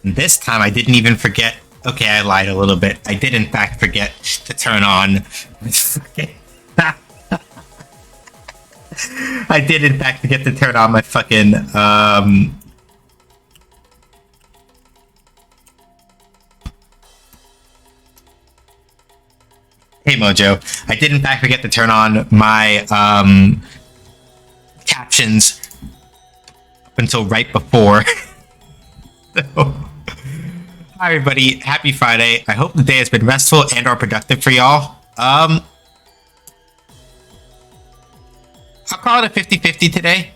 And this time I didn't even forget. Okay, I lied a little bit. I did in fact forget to turn on. I did in fact forget to turn on my fucking Hey Mojo. I did in fact forget to turn on my captions up until right before. So, hi everybody, happy Friday. I hope the day has been restful and or productive for y'all. I'll call it a 50-50 today.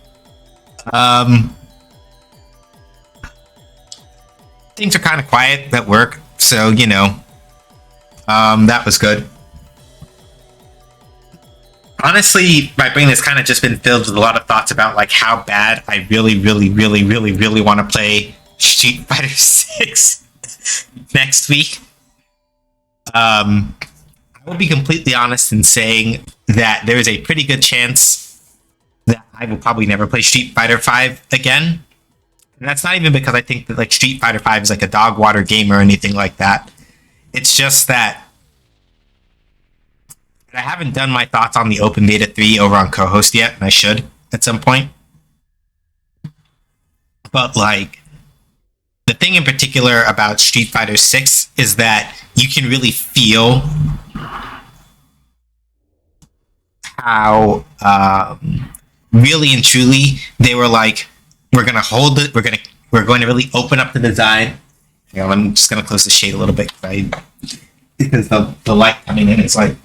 Things are kind of quiet at work, so you know, that was good. Honestly, my brain has kind of just been filled with a lot of thoughts about like how bad I really want to play Street Fighter 6 next week. I will be completely honest in saying that there is a pretty good chance that I will probably never play Street Fighter 5 again. And that's not even because I think that like Street Fighter 5 is like a dog water game or anything like that. It's just that I haven't done my thoughts on the Open Beta 3 over on co-host yet, and I should at some point. But like, the thing in particular about Street Fighter 6 is that you can really feel how really and truly they were like, we're gonna hold it, we're going to really open up the design. You know, I'm just gonna close the shade a little bit because the light coming in is like.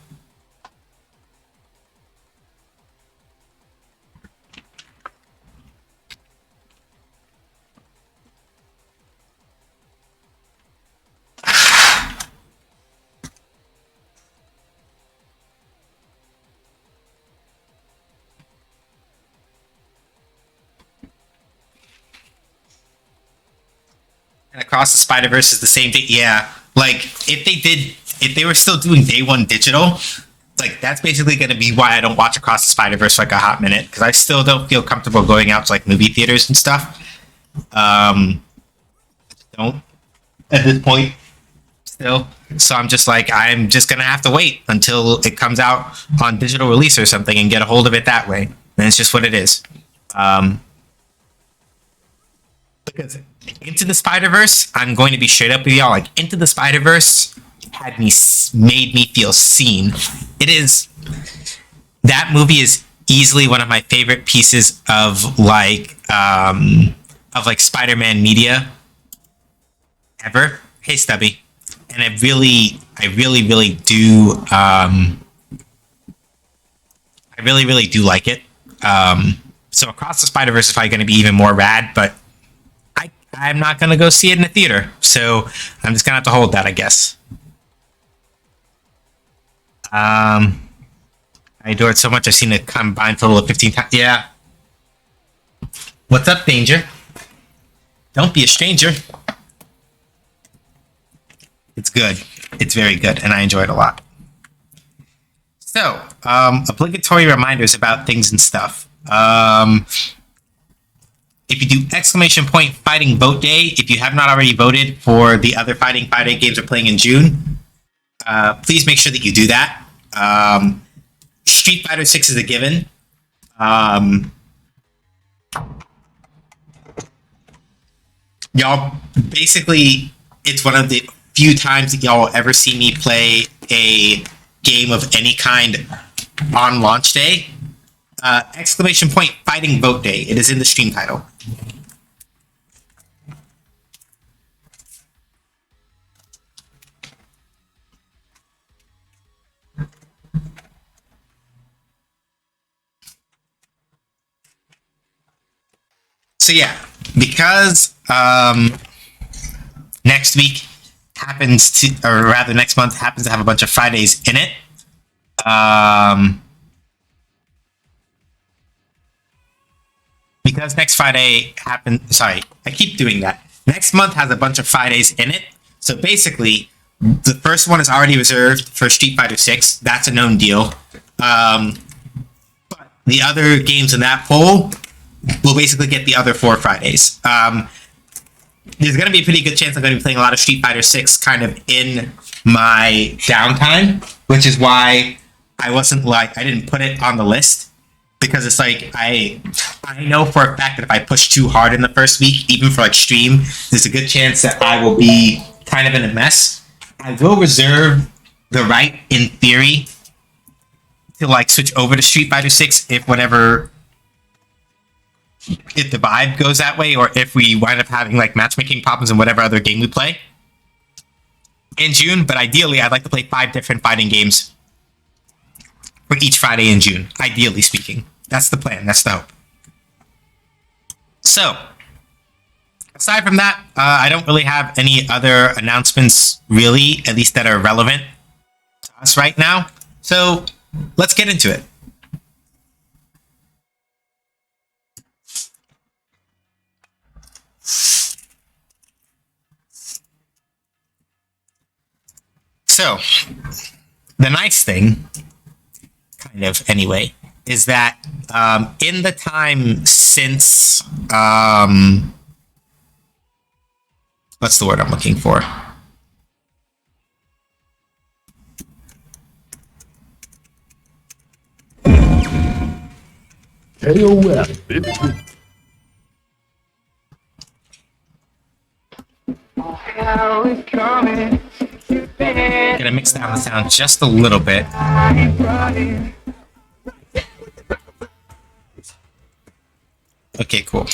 And Across the Spider-Verse is the same thing. Yeah, like if they were still doing day one digital, like that's basically going to be why I don't watch Across the Spider-Verse for like a hot minute, because I still don't feel comfortable going out to like movie theaters and stuff. Don't at this point still. So I'm just like, I'm just gonna have to wait until it comes out on digital release or something and get a hold of it that way. And it's just what it is. Because Into the Spider-Verse, I'm going to be straight up with y'all. Like, Into the Spider-Verse made me feel seen. It is, that movie is easily one of my favorite pieces of like Spider-Man media ever. Hey Stubby. And I really do like it. So Across the Spider-Verse is probably going to be even more rad, but I'm not going to go see it in the theater, so I'm just going to have to hold that, I guess. I adore it so much, I've seen it combined total of 15 times. Yeah. What's up, Danger? Don't be a stranger. It's good. It's very good, and I enjoy it a lot. So, obligatory reminders about things and stuff. If you do ! Fighting Vote Day, if you have not already voted for the other Fighting Friday games we're playing in June, please make sure that you do that. Street Fighter 6 is a given. Y'all, basically, it's one of the few times that y'all will ever see me play a game of any kind on launch day. ! Fighting Vote Day. It is in the stream title. So yeah, because next week happens to, or rather next month happens to have a bunch of Fridays in it. Because next Friday happens, sorry, I keep doing that. Next month has a bunch of Fridays in it. So basically, the first one is already reserved for Street Fighter 6. That's a known deal. But the other games in that poll will basically get the other 4 Fridays. there's going to be a pretty good chance I'm going to be playing a lot of Street Fighter 6 kind of in my downtime, which is why I didn't put it on the list, because it's like I know for a fact that if I push too hard in the first week, even for like stream, there's a good chance that I will be kind of in a mess. I will reserve the right, in theory, to like switch over to Street Fighter 6 if the vibe goes that way, or if we wind up having like matchmaking problems in whatever other game we play in June. But ideally, I'd like to play 5 different fighting games for each Friday in June, ideally speaking. That's the plan. That's the hope. So, aside from that, I don't really have any other announcements, really, at least that are relevant to us right now. So, let's get into it. So, the nice thing, kind of anyway, is that in the time since what's the word I'm looking for? KOF. Gonna mix down the sound just a little bit. Okay, cool.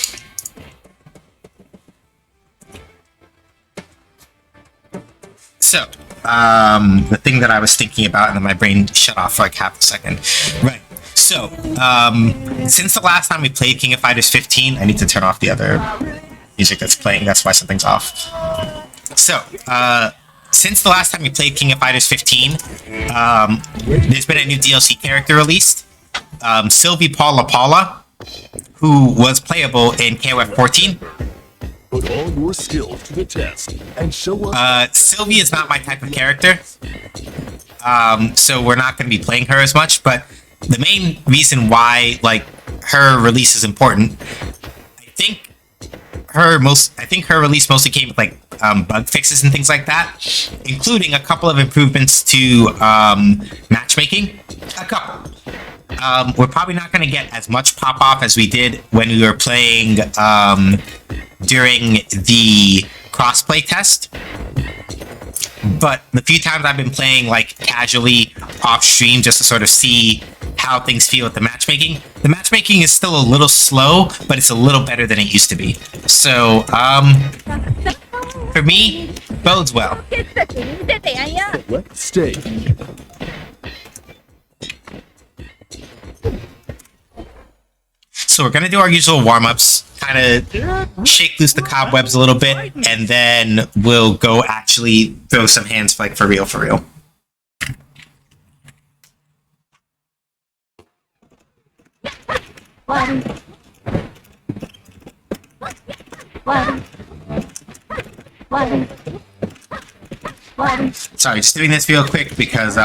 So, the thing that I was thinking about, and then my brain shut off for like half a second. Right. So, since the last time we played King of Fighters 15, I need to turn off the other music that's playing. That's why something's off. So, since the last time we played King of Fighters 15, there's been a new DLC character released. Sylvie Paula, who was playable in KOF 14. Put all your skills to the test and show us. Sylvie is not my type of character, so we're not going to be playing her as much. But the main reason why, like, her release is important, I think her release mostly came with like bug fixes and things like that, including a couple of improvements to matchmaking. A couple. We're probably not going to get as much pop off as we did when we were playing during the crossplay test. But the few times I've been playing like casually off stream just to sort of see how things feel with the matchmaking is still a little slow, but it's a little better than it used to be. So, for me, bodes well. Select stage. So we're gonna do our usual warm-ups, kind of shake loose the cobwebs a little bit, and then we'll go actually throw some hands like for real, for real. Sorry, just doing this real quick because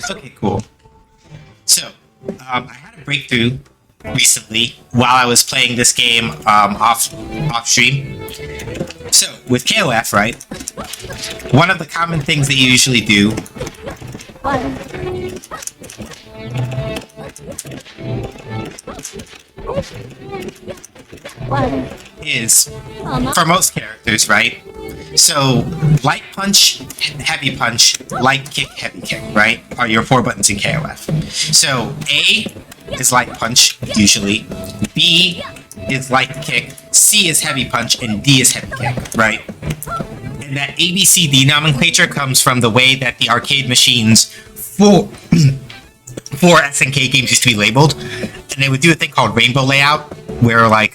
okay, cool. So, I had a breakthrough recently while I was playing this game off stream. So, with KOF, right? One of the common things that you usually do is, for most characters, right? So, light punch, heavy punch, light kick, heavy kick, right? Are your 4 buttons in KOF. So, A is light punch, usually. B is light kick, C is heavy punch, and D is heavy kick, right? And that ABCD nomenclature comes from the way that the arcade machines for SNK games used to be labeled. And they would do a thing called rainbow layout, where like,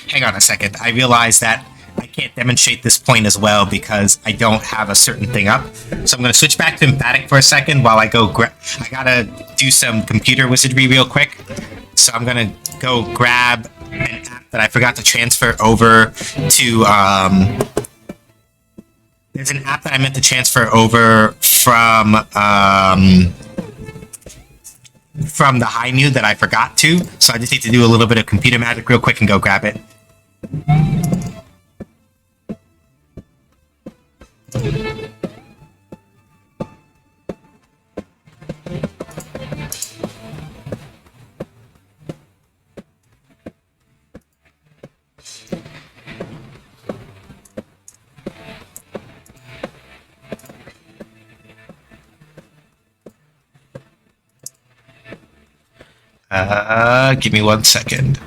hang on a second. I realized that I can't demonstrate this point as well because I don't have a certain thing up. So I'm going to switch back to emphatic for a second while I go I gotta do some computer wizardry real quick. So I'm going to go grab an app that I forgot to transfer over to, there's an app that I meant to transfer over from the high new that I forgot to. So I just need to do a little bit of computer magic real quick and go grab it. Give me 1 second.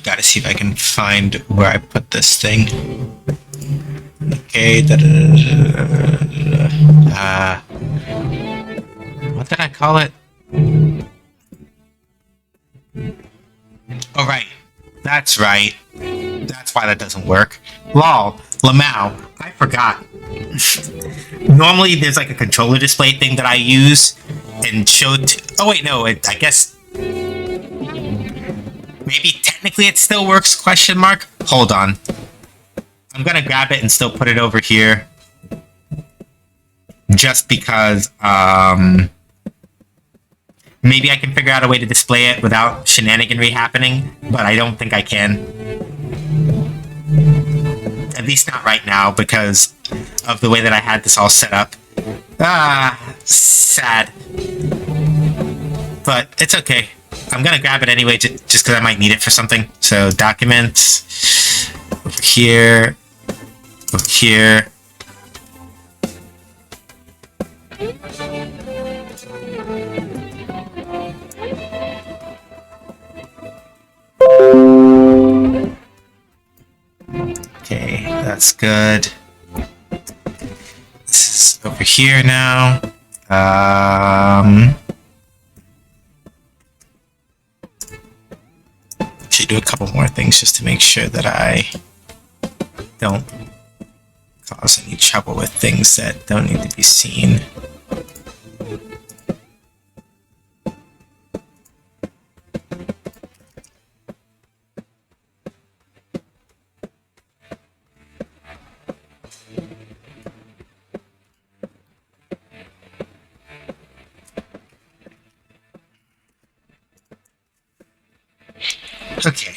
Gotta see if I can find where I put this thing. Okay. What did I call it? Oh, right. That's right. That's why that doesn't work. Lol. Lamau. I forgot. Normally, there's like a controller display thing that I use and oh wait, no, I guess maybe technically it still works, question mark? Hold on. I'm gonna grab it and still put it over here. Just because, maybe I can figure out a way to display it without shenaniganry happening, but I don't think I can. At least not right now, because of the way that I had this all set up. Sad. But it's okay. I'm gonna grab it anyway, just because I might need it for something. So, documents, over here, over here. Okay, that's good. This is over here now. Should do a couple more things just to make sure that I don't cause any trouble with things that don't need to be seen. Okay,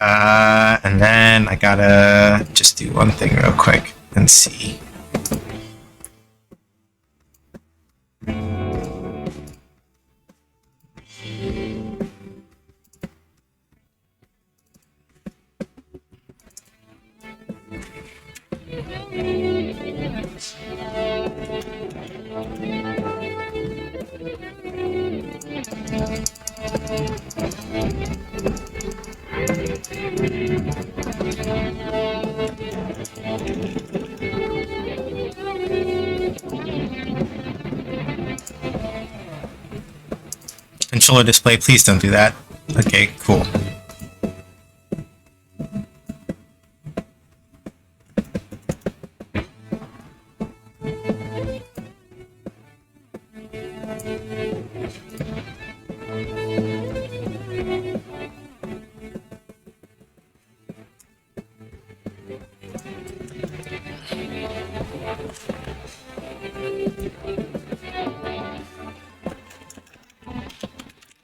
and then I gotta just do one thing real quick and see. Controller display, please don't do that. Okay, cool.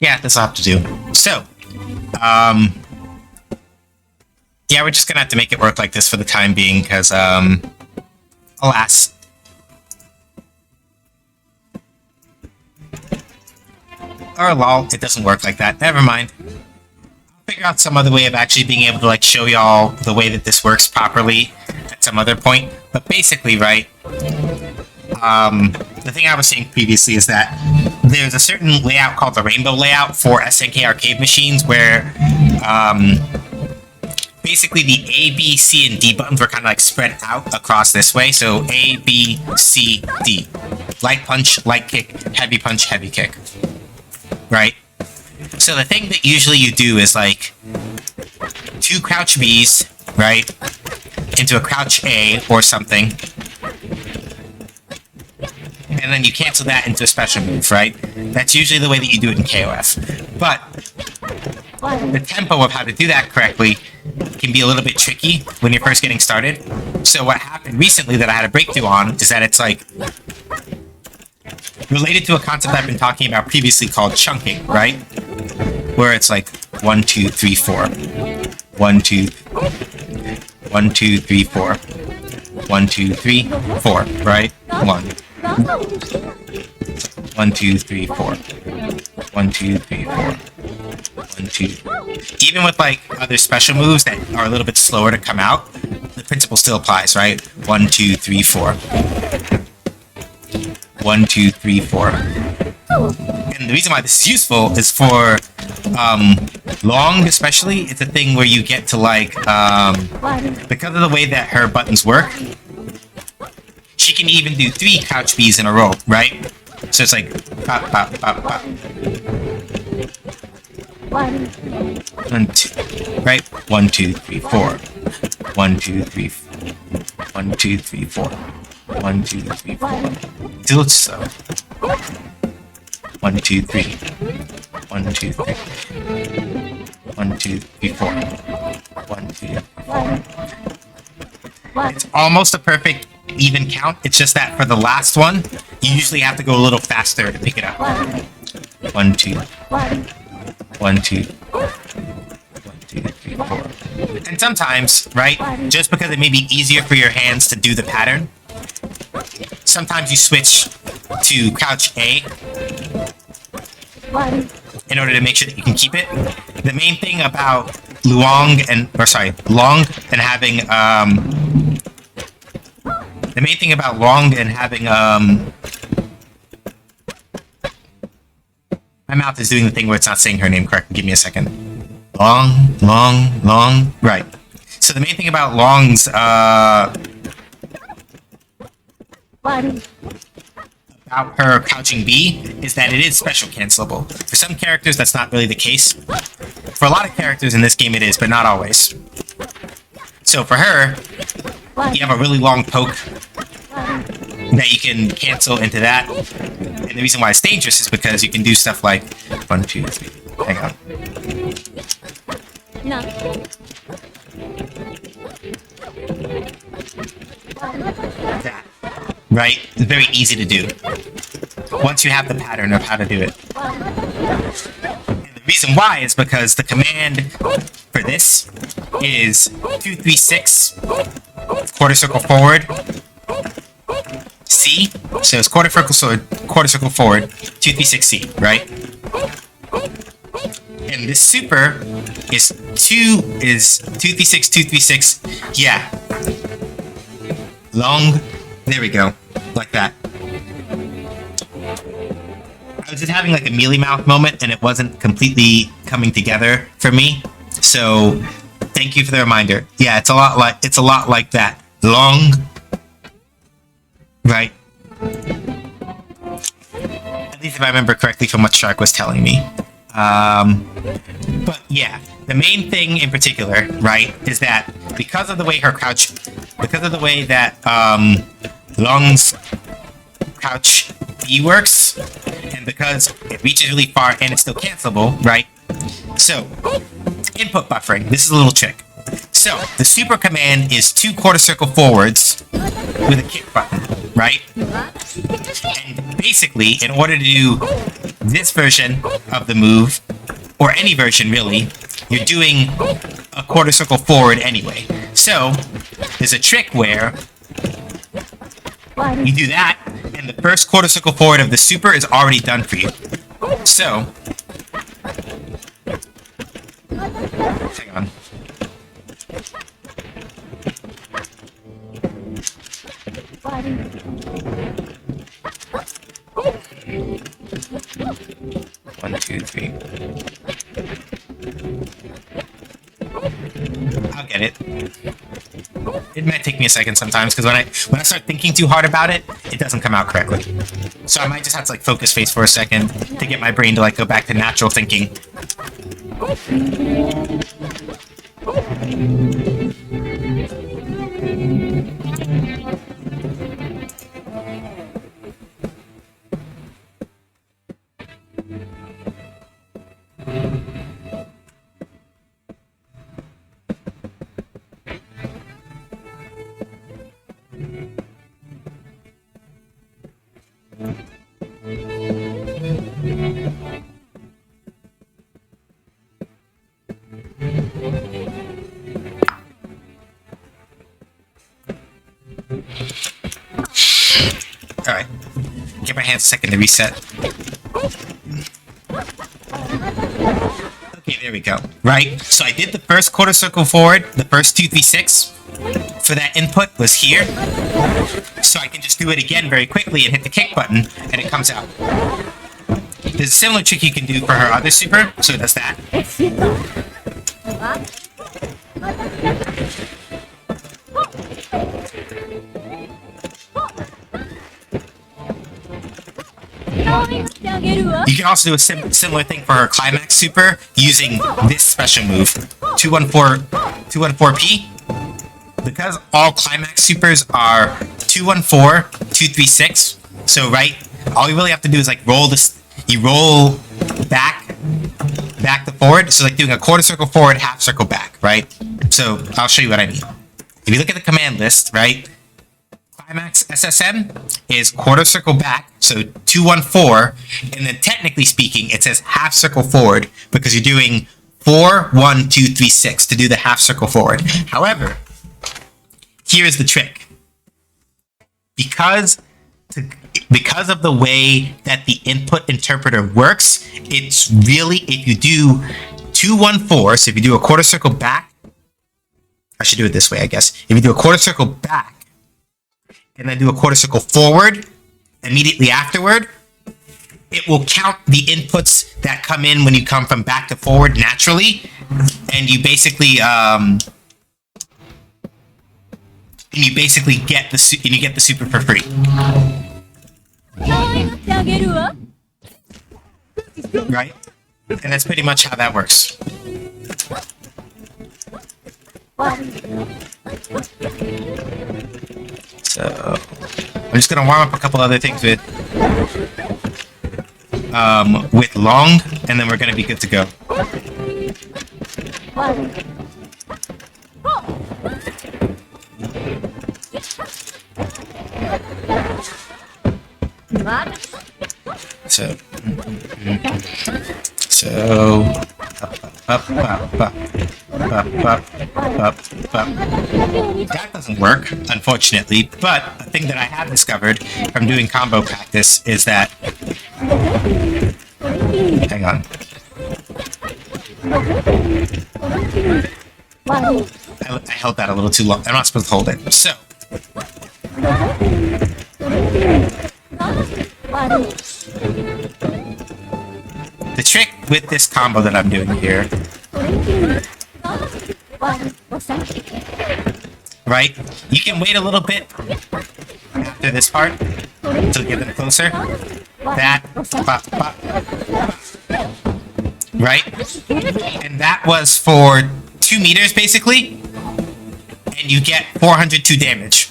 Yeah, that's all I have to do. So, yeah, we're just gonna have to make it work like this for the time being, because, alas. Or lol, it doesn't work like that. Never mind. I'll figure out some other way of actually being able to, like, show y'all the way that this works properly at some other point. But basically, right, the thing I was saying previously is that there's a certain layout called the rainbow layout for SNK arcade machines where basically the A, B, C, and D buttons were kind of like spread out across this way. So A, B, C, D. Light punch, light kick, heavy punch, heavy kick. Right? So the thing that usually you do is like 2 crouch Bs, right, into a crouch A or something, and then you cancel that into a special move, right? That's usually the way that you do it in KOF. But the tempo of how to do that correctly can be a little bit tricky when you're first getting started. So what happened recently that I had a breakthrough on is that it's like related to a concept I've been talking about previously called chunking, right? Where it's like 1, 2, 3, 4. 1, 2, 1, 2, 3, 4. 1, 2, 3, 4, right? 1. 1, 2, 3, 4. 1, 2, 3, 4. 1, 2. Even with like other special moves that are a little bit slower to come out, the principle still applies, right? 1, 2, 3, 4. 1, 2, 3, 4. And the reason why this is useful is for Long, especially. It's a thing where you get to like because of the way that her buttons work, she can even do 3 couch Bs in a row, right? So it's like pop, pop, pop, pop. 1, 2, right? 1, 2, 3, 4. 1, 2, 3, 1, 2, 3, 4. 1, 2, 3, 4. Do it so. 1, 2, 3. 1, 2, 3. 1, 2, 3, 4. 1, 2, 3, 4. It's almost a perfect even count. It's just that for the last one, you usually have to go a little faster to pick it up. 1, 2. 1, 2. 1, 2, 3, 4. And sometimes, right, just because it may be easier for your hands to do the pattern, sometimes you switch to crouch A in order to make sure that you can keep it. The main thing about Long and having the main thing about Long and having my mouth is doing the thing where it's not saying her name correctly. Give me a second. Long. Right. So the main thing about Long's about her crouching B is that it is special cancelable. For some characters, that's not really the case. For a lot of characters in this game, it is, but not always. So for her, you have a really long poke that you can cancel into that. And the reason why it's dangerous is because you can do stuff like 1, 2, 3. Hang on. No. That. Right? It's very easy to do once you have the pattern of how to do it. And the reason why is because the command for this is 2, 3, 6, quarter circle forward, C. So it's quarter circle forward, 2, 3, 6, C, right? And this super is 2, 3, 6, 2, 3, 6. Yeah. Long. There we go. Like that. I was just having like a mealy mouth moment and it wasn't completely coming together for me. So thank you for the reminder. Yeah, it's a lot like that. Long. Right. At least if I remember correctly from what Shark was telling me. But yeah, the main thing in particular, right, is that because of the way that Long's crouch B works, and because it reaches really far and it's still cancelable, right? So, input buffering. This is a little trick. So, the super command is 2 quarter circle forwards with a kick button, right? And basically, in order to do this version of the move, or any version really, you're doing a quarter circle forward anyway. So, there's a trick where you do that, and the first quarter circle forward of the super is already done for you. So, hang on. One, 2, 3. I'll get it. It might take me a second sometimes because when I start thinking too hard about it, it doesn't come out correctly. So I might just have to like focus face for a second to get my brain to like go back to natural thinking. Alright. Give my hands a second to reset. Okay, there we go. Right? So I did the first quarter circle forward, the first 2-3-6 for that input was here. So I can just do it again very quickly and hit the kick button, and it comes out. There's a similar trick you can do for her other super, so it does that. You can also do a similar thing for her climax super using this special move, 214P. Because all climax supers are 214, 236. So right, all you really have to do is like roll this. You roll back to forward. So like doing a quarter circle forward, half circle back, right? So I'll show you what I mean. If you look at the command list, right? Climax SSM is quarter circle back, so 214, and then technically speaking, it says half circle forward because you're doing 4, 1, 2, 3, 6 to do the half circle forward. However, here is the trick. Because of the way that the input interpreter works, it's really, if you do 214, so if you do a quarter circle back, I should do it this way, I guess. If you do a quarter circle back, and then do a quarter circle forward immediately afterward, it will count the inputs that come in when you come from back to forward naturally, and you basically get the super for free. Right? And that's pretty much how that works. So I'm just gonna warm up a couple other things with long, and then we're gonna be good to go. So up. That doesn't work, unfortunately, but a thing that I have discovered from doing combo practice is that... Hang on. I held that a little too long. I'm not supposed to hold it. So... The trick with this combo that I'm doing here, right? You can wait a little bit after this part to get them closer. That, pop, pop, right? And that was for 2 meters basically, and you get 402 damage.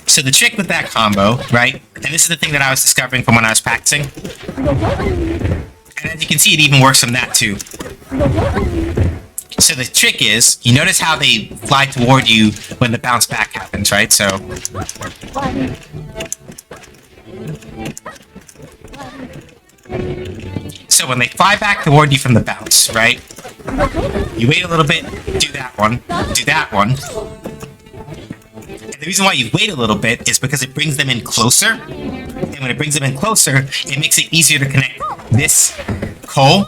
So the trick with that combo, right? And this is the thing that I was discovering from when I was practicing. And as you can see, it even works from that too. So the trick is, you notice how they fly toward you when the bounce back happens, right? So when they fly back toward you from the bounce, right? You wait a little bit, do that one, do that one. And the reason why you wait a little bit is because it brings them in closer. And when it brings them in closer, it makes it easier to connect this coal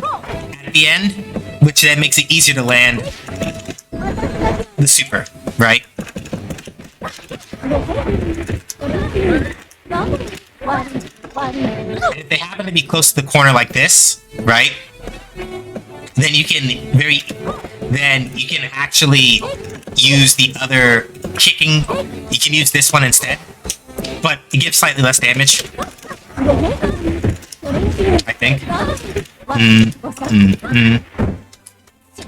at the end, which then makes it easier to land the super, right? And if they happen to be close to the corner like this, right? Then you can actually use the other kicking. You can use this one instead, but it gives slightly less damage, I think.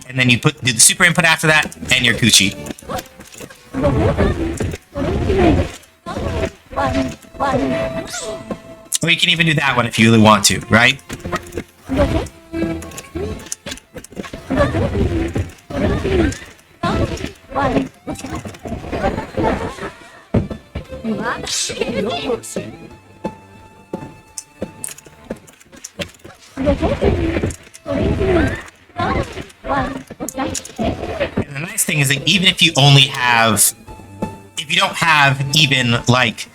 And then you do the super input after that, and you're Gucci. Or you can even do that one if you really want to, right? And the nice thing is that even if you don't have even like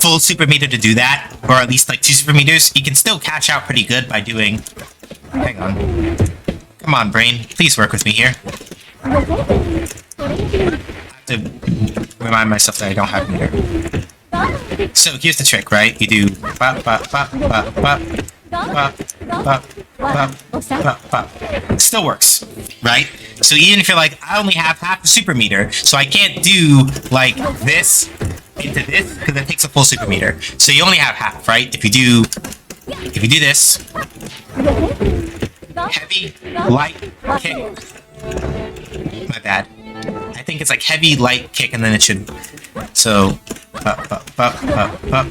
full super meter to do that, or at least like 2 super meters, you can still cash out pretty good by doing. Hang on. Come on, brain. Please work with me here. I have to remind myself that I don't have meter. So here's the trick, right? You do bop, bop, bop, bop, bop, bop, bop, bop, bop, bop. Still works, right? So even if you're like, I only have half a super meter, so I can't do like this into this because it takes a full super meter. So you only have half, right? If you do this, heavy, light, kick. My bad. I think it's like heavy, light, kick, and then it should. So, up, up, up, up, up,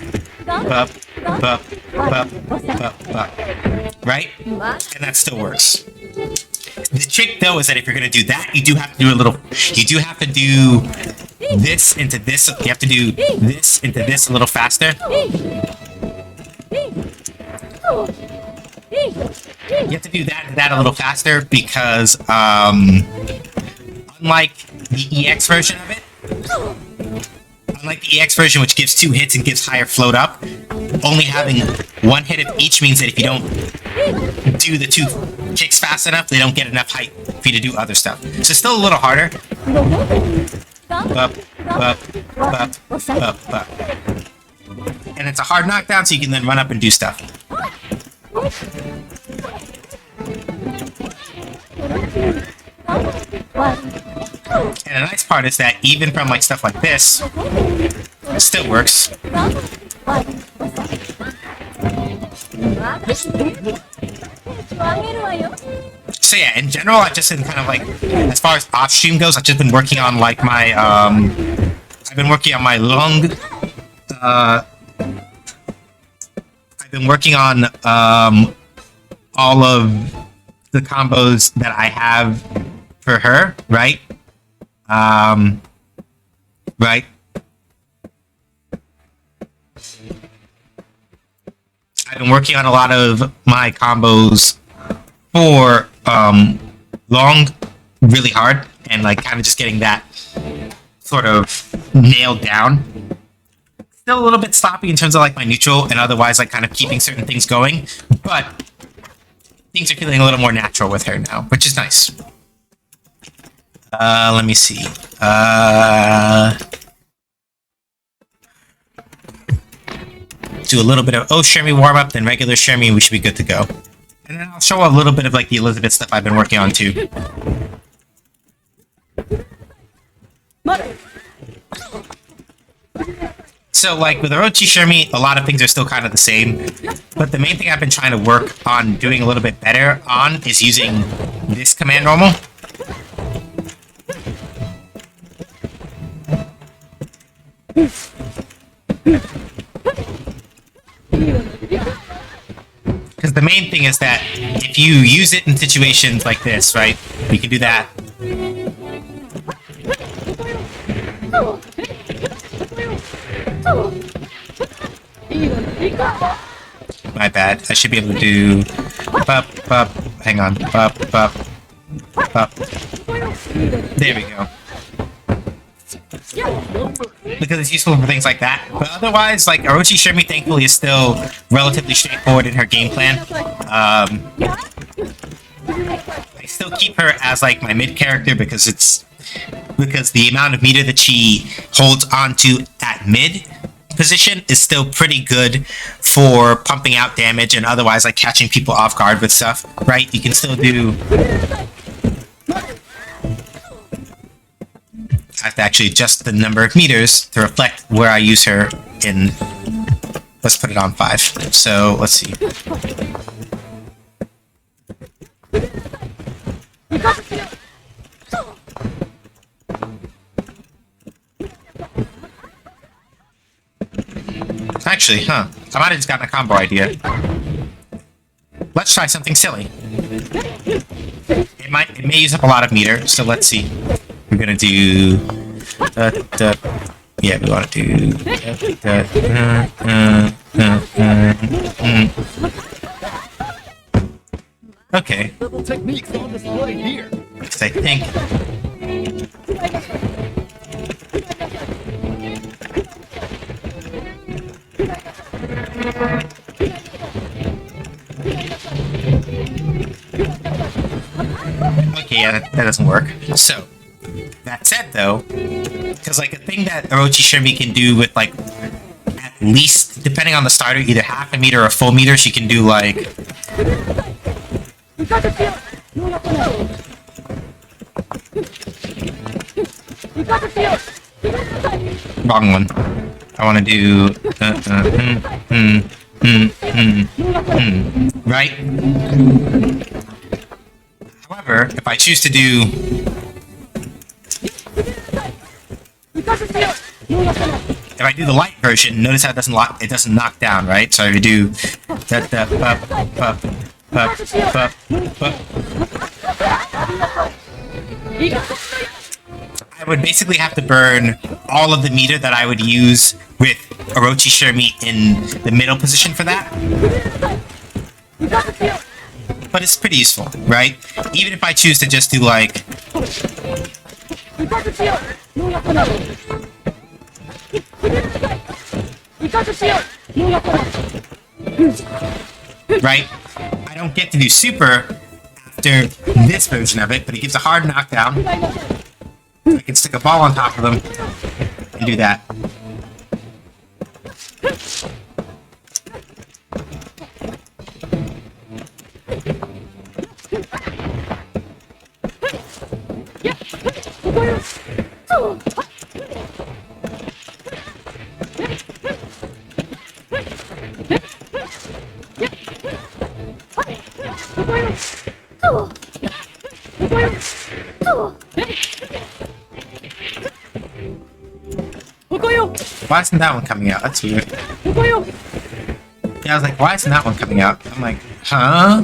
up, up, up, up, up. Right? And that still works. The trick though is that if you're gonna do that, you do have to do this into this. You have to do this into this a little faster. You have to do that a little faster because unlike the EX version of it, unlike the EX version which gives 2 hits and gives higher float up, only having 1 hit of each means that if you don't do the 2 kicks fast enough, they don't get enough height for you to do other stuff. So it's still a little harder. Up, up, up, up, up. And it's a hard knockdown, so you can then run up and do stuff. And the nice part is that even from like stuff like this, it still works. So yeah, in general, I've just been kind of like, as far as off stream goes, I've just been working on like my, I've been working on my long, I've been working on all of the combos that I have for her, right? Right. I've been working on a lot of my combos for long really hard and like kind of just getting that sort of nailed down. Still a little bit sloppy in terms of like my neutral and otherwise like kind of keeping certain things going, but things are feeling a little more natural with her now, which is nice. Let me see. Do a little bit of Shermie warm-up, then regular Shermie, and we should be good to go. And then I'll show a little bit of like the Elizabeth stuff I've been working on too. So like with Orochi Shermie, a lot of things are still kind of the same, but the main thing I've been trying to work on doing a little bit better on is using this command normal. Because the main thing is that if you use it in situations like this, right, you can do that. My bad. I should be able to do bup, bup, hang on, bup, bup, bup. There we go. Because it's useful for things like that. But otherwise, like, Orochi Shermie, thankfully, is still relatively straightforward in her game plan. I still keep her as, like, my mid character because the amount of meter that she holds onto at mid position is still pretty good for pumping out damage and otherwise, like, catching people off guard with stuff, right? You can still do... I have to actually adjust the number of meters to reflect where I use her in... Let's put it on 5. So, let's see. Actually, huh? I might have just gotten a combo idea. Let's try something silly. It may use up a lot of meter, so let's see. We're gonna do... yeah, we want to do... Okay. Little techniques on display here. Because I think... Okay, yeah, that doesn't work. So, that said, though, because like a thing that Orochi Shirmi can do with like at least, depending on the starter, either half a meter or a full meter, she can do like wrong one. I want to do right. However, if I choose to do if I do the light version, notice how it doesn't knock down, right? So if you do that I would basically have to burn all of the meter that I would use with Orochi Shirmi in the middle position for that. But it's pretty useful, right? Even if I choose to just do like... Right? I don't get to do super after this version of it, but it gives a hard knockdown. I can stick a ball on top of them and do that. Why isn't that one coming out? That's weird. Yeah, I was like, why isn't that one coming out? I'm like, huh?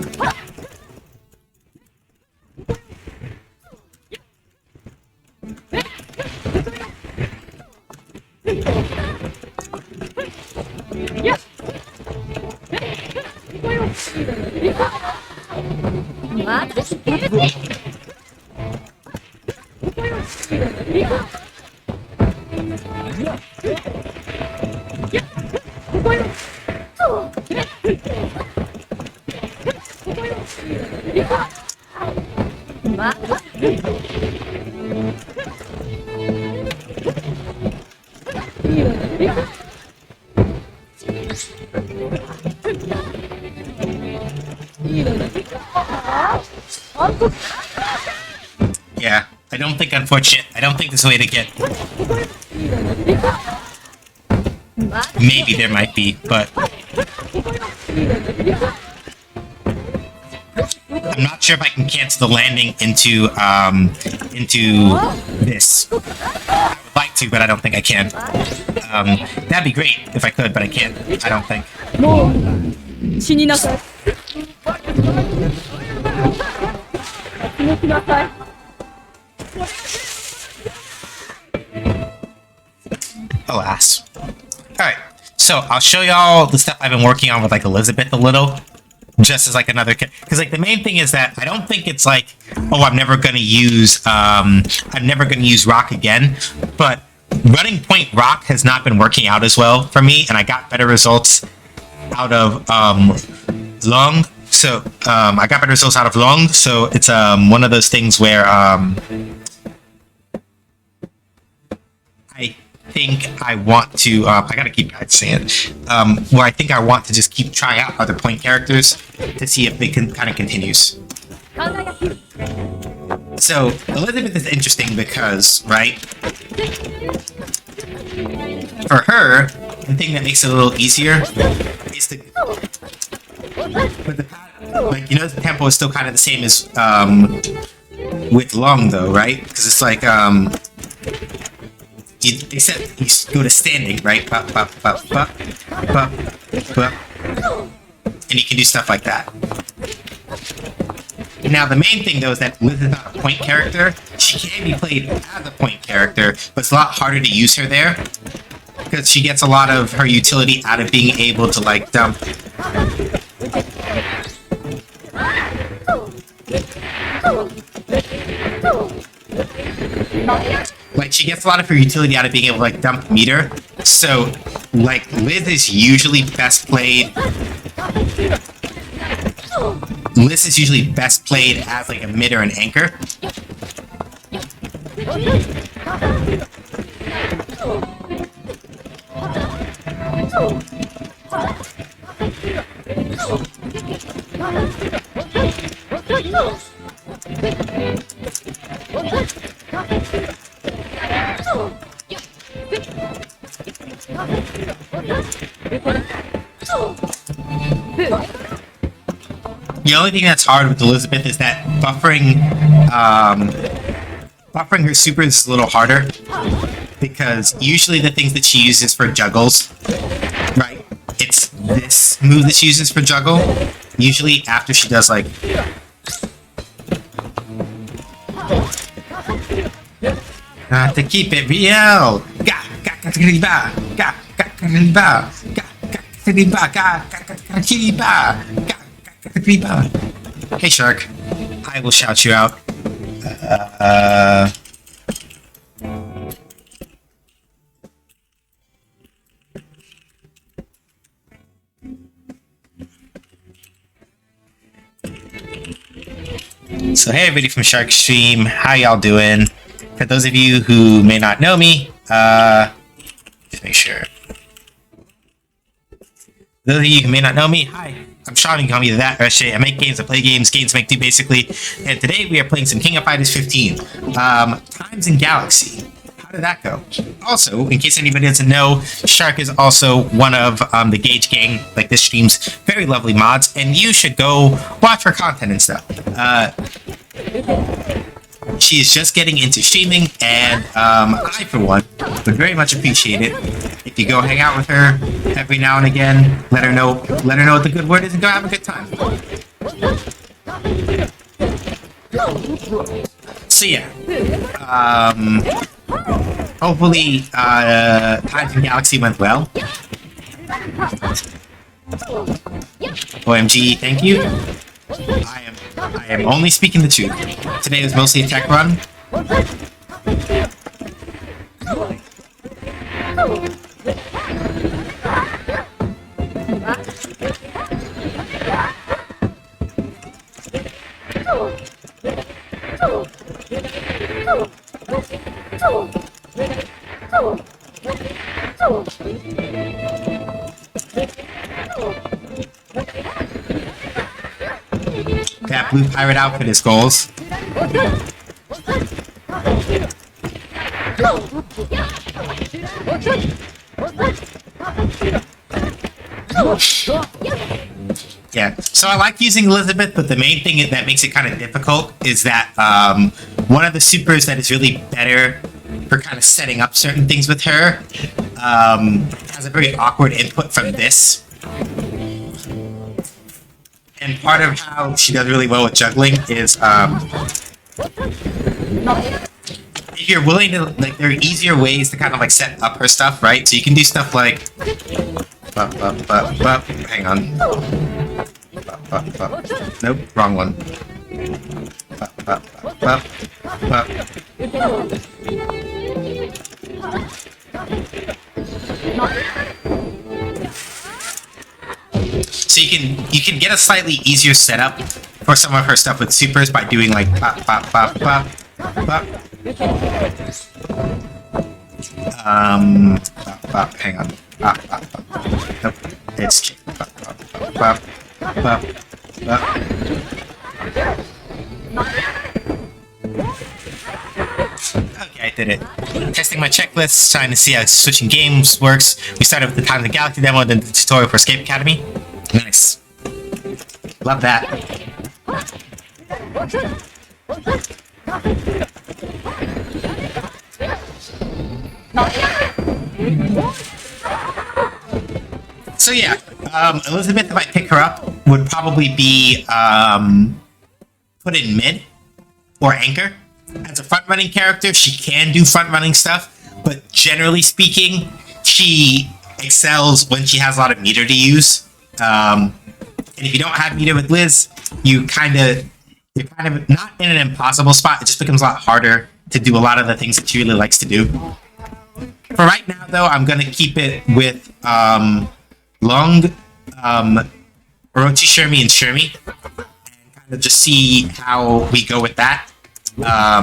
Yeah, I don't think this is the way to get... Maybe there might be, but... I'm not sure if I can cancel the landing into this. I would like to, but I don't think I can. That'd be great if I could, but I can't. I don't think. Alas. Alright, so I'll show y'all the stuff I've been working on with like Elizabeth a little. Just as like another, because like the main thing is that I don't think it's like, oh, I'm never gonna use rock again, but running point rock has not been working out as well for me, and I got better results out of long. So I got better results out of long. So it's one of those things where I think I want to, I gotta keep saying it, where I think I want to just keep trying out other point characters to see if they can kind of continues. So, Elizabeth is interesting because, right, for her, the thing that makes it a little easier is to, but like, you know, the tempo is still kind of the same as, with long though, right? Because it's like, they said you go to standing, right? Bop, bop, bop, bop, bop, bop. And you can do stuff like that. Now, the main thing, though, is that Liz is not a point character. She can be played as a point character, but it's a lot harder to use her there. Because she gets a lot of her utility out of being able to, like, dump. Like, she gets a lot of her utility out of being able to, like, dump meter. So, like, Liz is usually best played... Liz is usually best played as, like, a mid or an anchor. The only thing that's hard with Elizabeth is that buffering her super is a little harder, because usually the things that she uses for juggles, right? It's this move that she uses for juggle. Usually after she does, like... to keep it real! Hey, Shark. I will shout you out. So hey everybody from Shark Stream, how y'all doing? For those of you who may not know me, just make sure. Those of you who may not know me, hi, I'm Sean, you can call me that, or I make games, I play games, games make do basically, and today we are playing some King of Fighters 15, Times in Galaxy. How did that go? Also, in case anybody doesn't know, Shark is also one of the Gage Gang, like this stream's very lovely mods, and you should go watch her content and stuff. She is just getting into streaming, and I, for one, would very much appreciate it if you go hang out with her every now and again. Let her know what the good word is, and go have a good time. So yeah, hopefully, Times in Galaxy went well. OMG, thank you. I am only speaking the truth. Today was mostly a tech run. That blue pirate outfit is goals. Yeah, so I like using Elizabeth, but the main thing that makes it kind of difficult is that one of the supers that is really better for kind of setting up certain things with her has a very awkward input from this. And part of how she does really well with juggling is if you're willing to, like, there are easier ways to kind of like set up her stuff, right? So you can do stuff like hang on. Nope, wrong one. So you can get a slightly easier setup for some of her stuff with supers by doing like pop pop pop pop pop. Hang on. Nope, it's pop pop pop pop pop. Okay, I did it. Testing my checklist, trying to see how switching games works. We started with the Times of the Galaxy demo, then the tutorial for Escape Academy. Nice. Love that. So yeah, Elizabeth, if I pick her up, would probably be put in mid or anchor. As a front running character, she can do front running stuff, but generally speaking, she excels when she has a lot of meter to use. And if you don't have meter with Liz, you're kind of not in an impossible spot. It just becomes a lot harder to do a lot of the things that she really likes to do. For right now, though, I'm gonna keep it with Long, Orochi, Shermie, and Shermie, and kind of just see how we go with that. I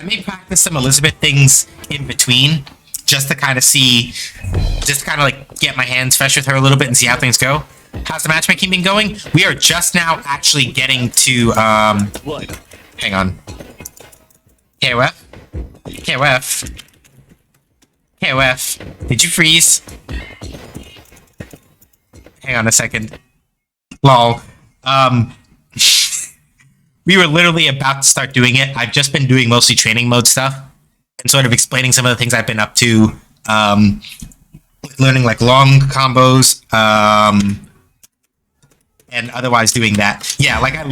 may practice some Elizabeth things in between, just to kind of see, just to kind of like get my hands fresh with her a little bit and see how things go. How's the matchmaking been going? We are just now actually getting to, hang on. KOF? KOF? KOF? Did you freeze? Hang on a second. Lol. We were literally about to start doing it. I've just been doing mostly training mode stuff and sort of explaining some of the things I've been up to, learning like long combos, and otherwise doing that. Yeah, like it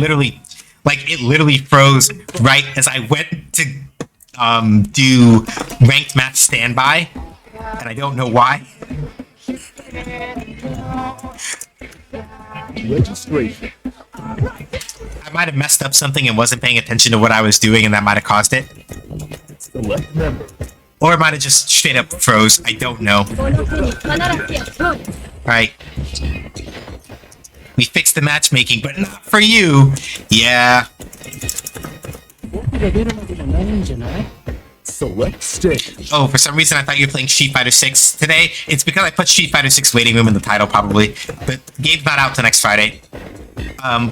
literally froze right as I went to do ranked match standby, and I don't know why. Registration. I might have messed up something and wasn't paying attention to what I was doing, and that might have caused it. Select member. Or it might have just straight up froze. I don't know. Right. We fixed the matchmaking, but not for you. Yeah. Select stage. Oh, for some reason I thought you were playing Street Fighter 6 today. It's because I put Street Fighter 6 Waiting Room in the title, probably. But the game's not out till next Friday. I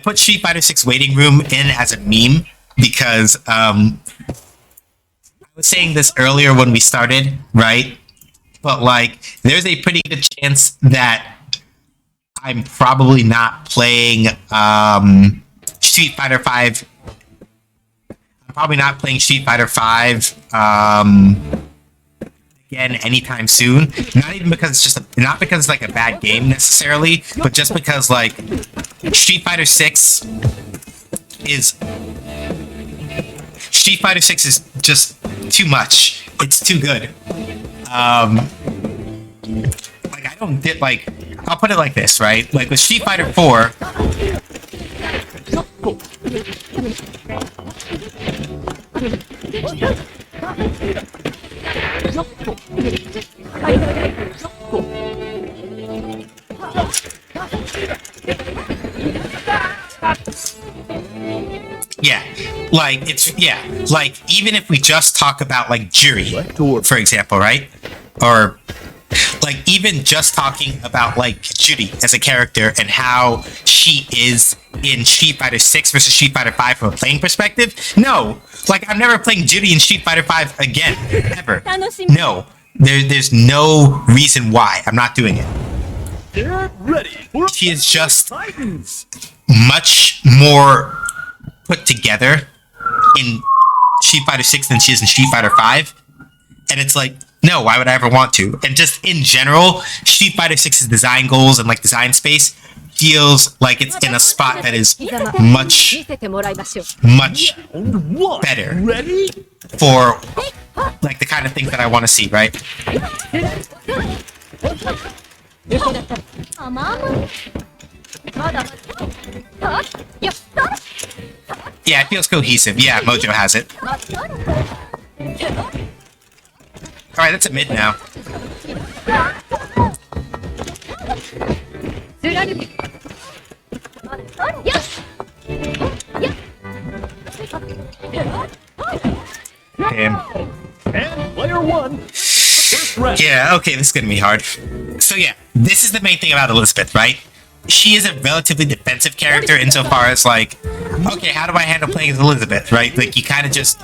put Street Fighter 6 Waiting Room in as a meme because I was saying this earlier when we started, right? But like, there's a pretty good chance that I'm probably not playing Street Fighter 5. I'm probably not playing Street Fighter 5 again anytime soon. Not even because it's just not because it's like a bad game necessarily, but just because like Street Fighter 6 is just too much. It's too good. Like I don't get like I'll put it like this, right? Like with Street Fighter 4. Yeah, like like even if we just talk about like Jury, for example, right? Or like even just talking about like Judy as a character and how she is in Street Fighter 6 versus Street Fighter 5 from a playing perspective. No, like I'm never playing Judy in Street Fighter 5 again, ever. No, there's no reason why I'm not doing it. Get ready for She is just Titans. much more put together in Street Fighter 6 than she is in Street Fighter 5. And it's like, no, why would I ever want to? And just in general, Street Fighter 6's design goals and like design space feels like it's in a spot that is much better Ready? for like the kind of things that I want to see, right? Yeah, it feels cohesive. Yeah, Mojo has it. Alright, that's a mid now. Damn. And player one. First round. Yeah, okay, this is gonna be hard. So yeah, this is the main thing about Elizabeth, right? She is a relatively defensive character insofar as like, okay, how do I handle playing as Elizabeth, right? Like you kind of just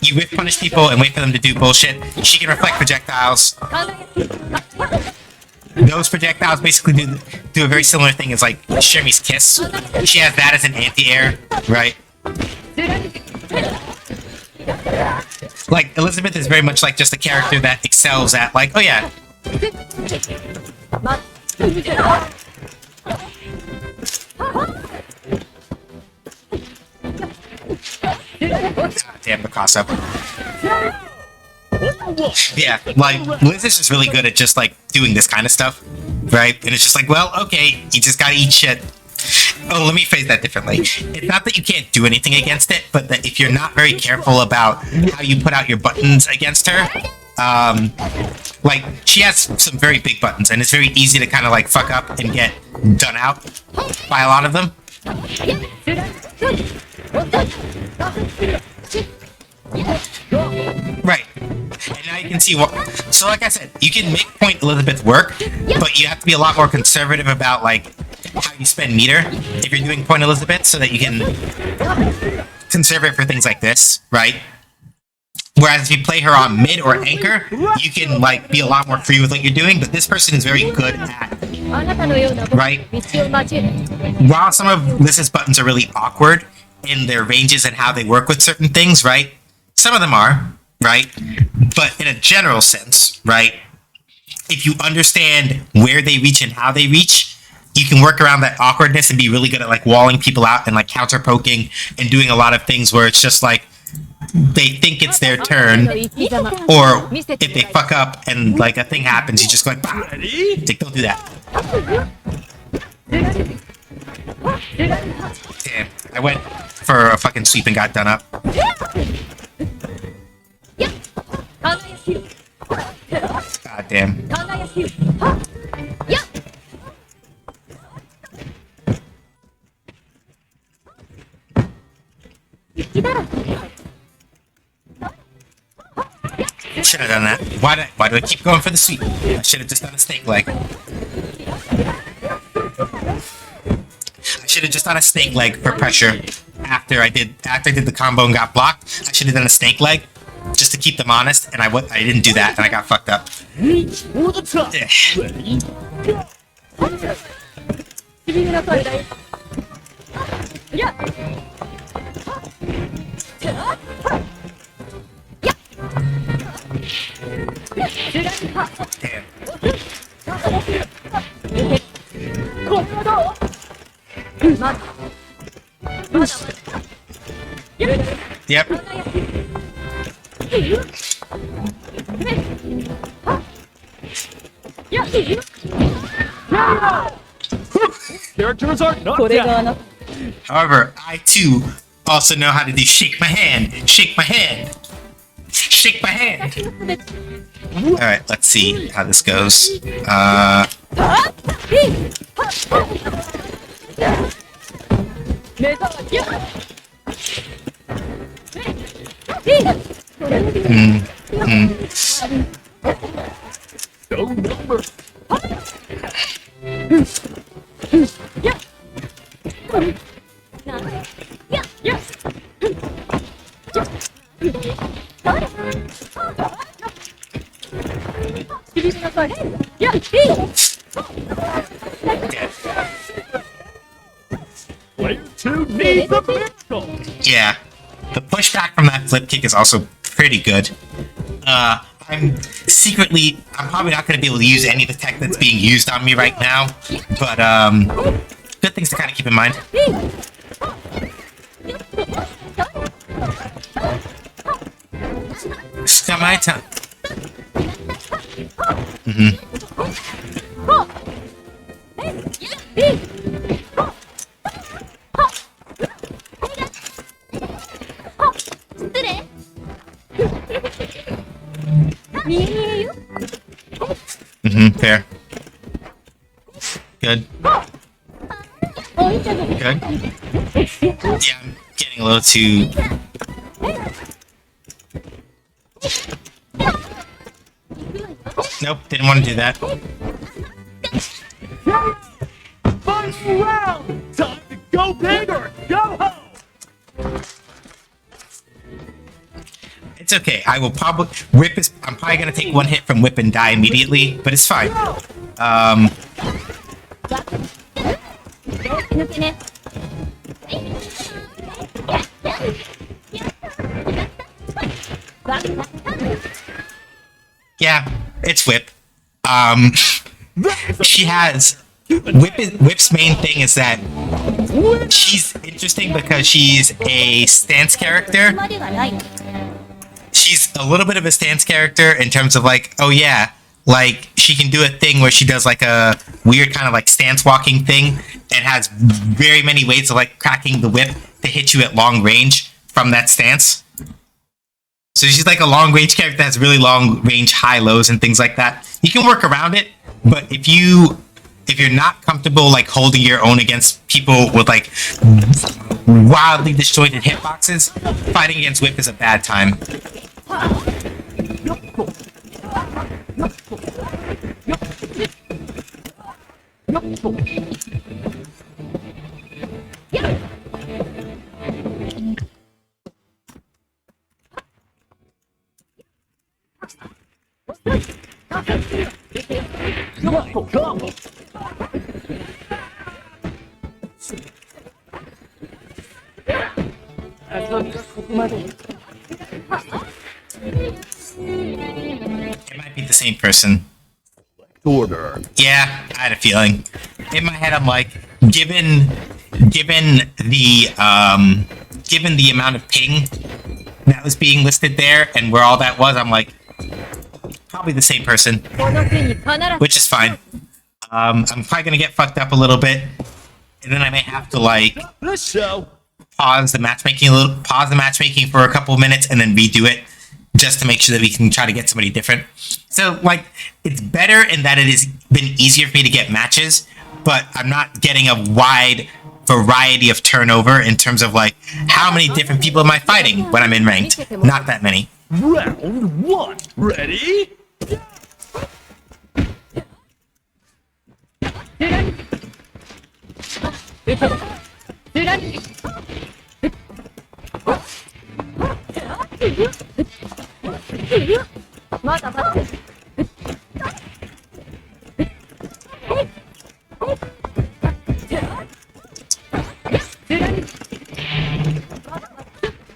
you whip punish people and wait for them to do bullshit. She can reflect projectiles. Those projectiles basically do a very similar thing as like Shermie's kiss. She has that as an anti-air, right? Like, Elizabeth is very much like just a character that excels at, like, oh yeah. God damn the cross-up. Yeah, like, Liz is just really good at just, like, doing this kind of stuff, right? And it's just like, well, okay, you just gotta eat shit. Oh, let me phrase that differently. It's not that you can't do anything against it, but that if you're not very careful about how you put out your buttons against her, like, she has some very big buttons, and it's very easy to kind of, like, fuck up and get done out by a lot of them. Right. And now you can see what... So like I said, you can make Point Elizabeth work, but you have to be a lot more conservative about, like, how you spend meter if you're doing Point Elizabeth, so that you can conserve it for things like this, right? Whereas if you play her on mid or anchor, you can, like, be a lot more free with what you're doing, but this person is very good at... Right? While some of Liz's buttons are really awkward in their ranges and how they work with certain things, right? Some of them are, right? But in a general sense, right? If you understand where they reach and how they reach, you can work around that awkwardness and be really good at, like, walling people out and, like, counter poking and doing a lot of things where it's just like they think it's their turn, or if they fuck up and, like, a thing happens, you just go like, bah! Like, don't do that. Damn, I went for a fucking sweep and got done up. God damn. Should have done that. Why do I keep going for the sweep? I should have just done a snake leg. I should have just done a snake leg for pressure after I did the combo and got blocked. I should have done a snake leg just to keep them honest, and I didn't do that, and I got fucked up. Damn. Yep. Characters are not down. However, I too also know how to do shake my hand, shake my hand, shake my hand. Alright, let's see how this goes. No number. Player 2 needs a miracle. Yeah, the pushback from that flip kick is also pretty good. I'm probably not going to be able to use any of the tech that's being used on me right now, but good things to kind of keep in mind. It's not my time. Fair. Good. Good. Yeah, I'm getting a little too... Nope, didn't want to do that. Final round. Time to go big or go home. It's okay. I will probably... Whip is... I'm probably going to take one hit from Whip and die immediately, but it's fine. Yeah, it's Whip. Um, she has Whip's main thing is that she's interesting because she's a stance character. She's a little bit of a stance character in terms of like, oh yeah, like she can do a thing where she does like a weird kind of like stance walking thing and has very many ways of like cracking the whip to hit you at long range from that stance. So she's like a long range character that has really long range high lows and things like that. You can work around it, but if you're not comfortable like holding your own against people with like wildly disjointed hitboxes, fighting against Whip is a bad time. It might be the same person. Order. Yeah, I had a feeling. In my head, I'm like, given the amount of ping that was being listed there and where all that was, I'm like, probably the same person, which is fine. I'm probably gonna get fucked up a little bit, and then I may have to like This show. pause the matchmaking for a couple of minutes and then redo it just to make sure that we can try to get somebody different. So like it's better in that it has been easier for me to get matches, but I'm not getting a wide variety of turnover in terms of like how many different people am I fighting when I'm in ranked. Not that many. Round one. Ready?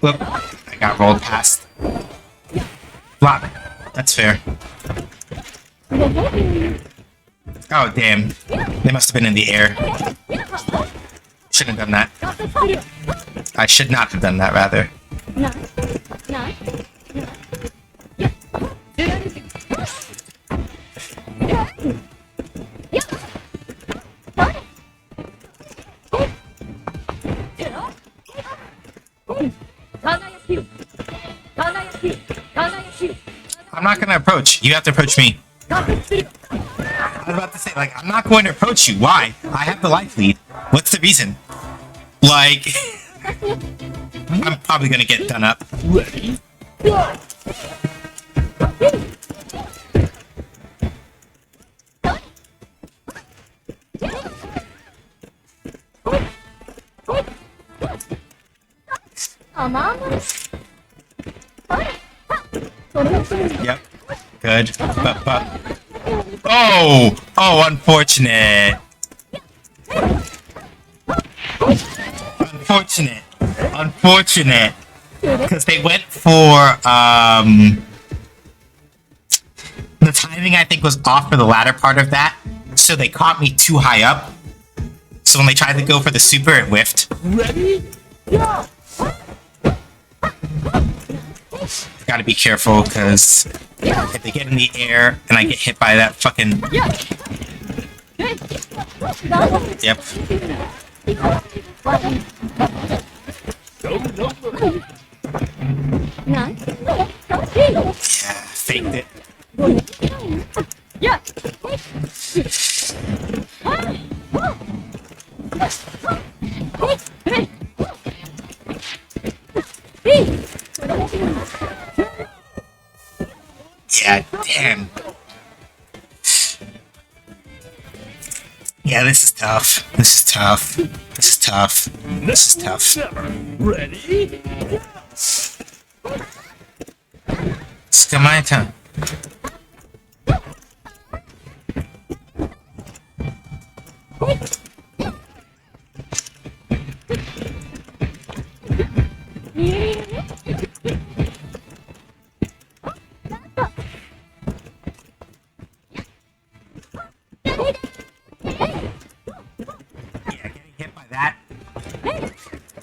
Whoop, I got rolled past. Block. That's fair. Oh, damn. They must have been in the air. Shouldn't have done that. I should not have done that, rather. I'm not gonna approach. You have to approach me. I was about to say, like, I'm not going to approach you. Why? I have the life lead. What's the reason? Like, I'm probably gonna get done up. Ready? Go! Yep. Good. But. Oh! Oh, unfortunate. Unfortunate. Unfortunate. Because they went for, the timing, I think, was off for the latter part of that. So they caught me too high up. So when they tried to go for the super, it whiffed. Ready? Go! Gotta be careful, because if they get in the air and I get hit by that fucking... Yep. Yeah, faked it. Yeah, damn. Yeah, this is tough. This is tough. This is tough. This is tough. Ready? It's still my turn.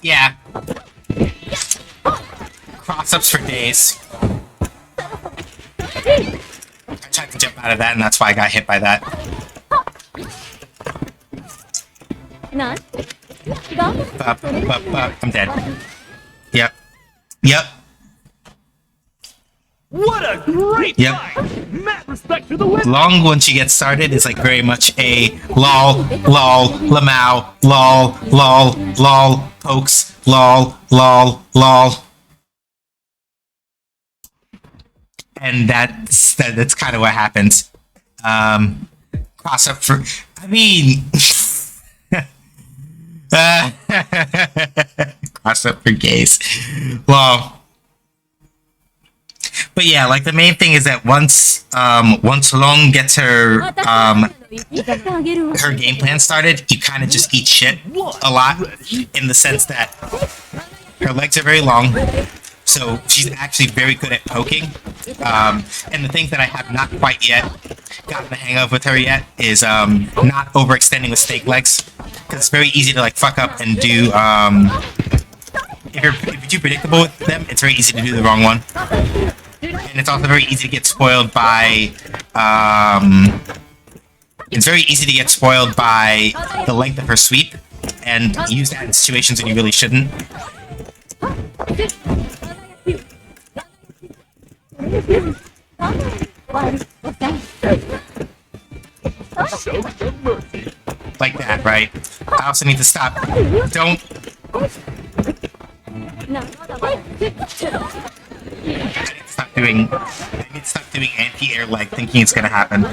Yeah. Cross-ups for days. I tried to jump out of that, and that's why I got hit by that. I'm dead. Yep. Yep. What a great Yep. fight! Mad respect to the winner! Long, once you get started, is like very much a lol, lol, lamau, lol, lol, lol, pokes, lol, lol, lol. And that's kind of what happens. Cross up for, I mean, cross up for gays. Well, but yeah, like the main thing is that once Long gets her game plan started, you kind of just eat shit a lot, in the sense that her legs are very long, so she's actually very good at poking. And the things that I have not quite yet gotten the hang of with her yet is not overextending with snake legs, because it's very easy to like fuck up and do. If you're too predictable with them, it's very easy to do the wrong one. And it's also very easy to get spoiled by, it's very easy to get spoiled by the length of her sweep, and use that in situations when you really shouldn't. Like that, right? I also need to stop. Don't. I need to stop doing anti-air leg, thinking it's gonna happen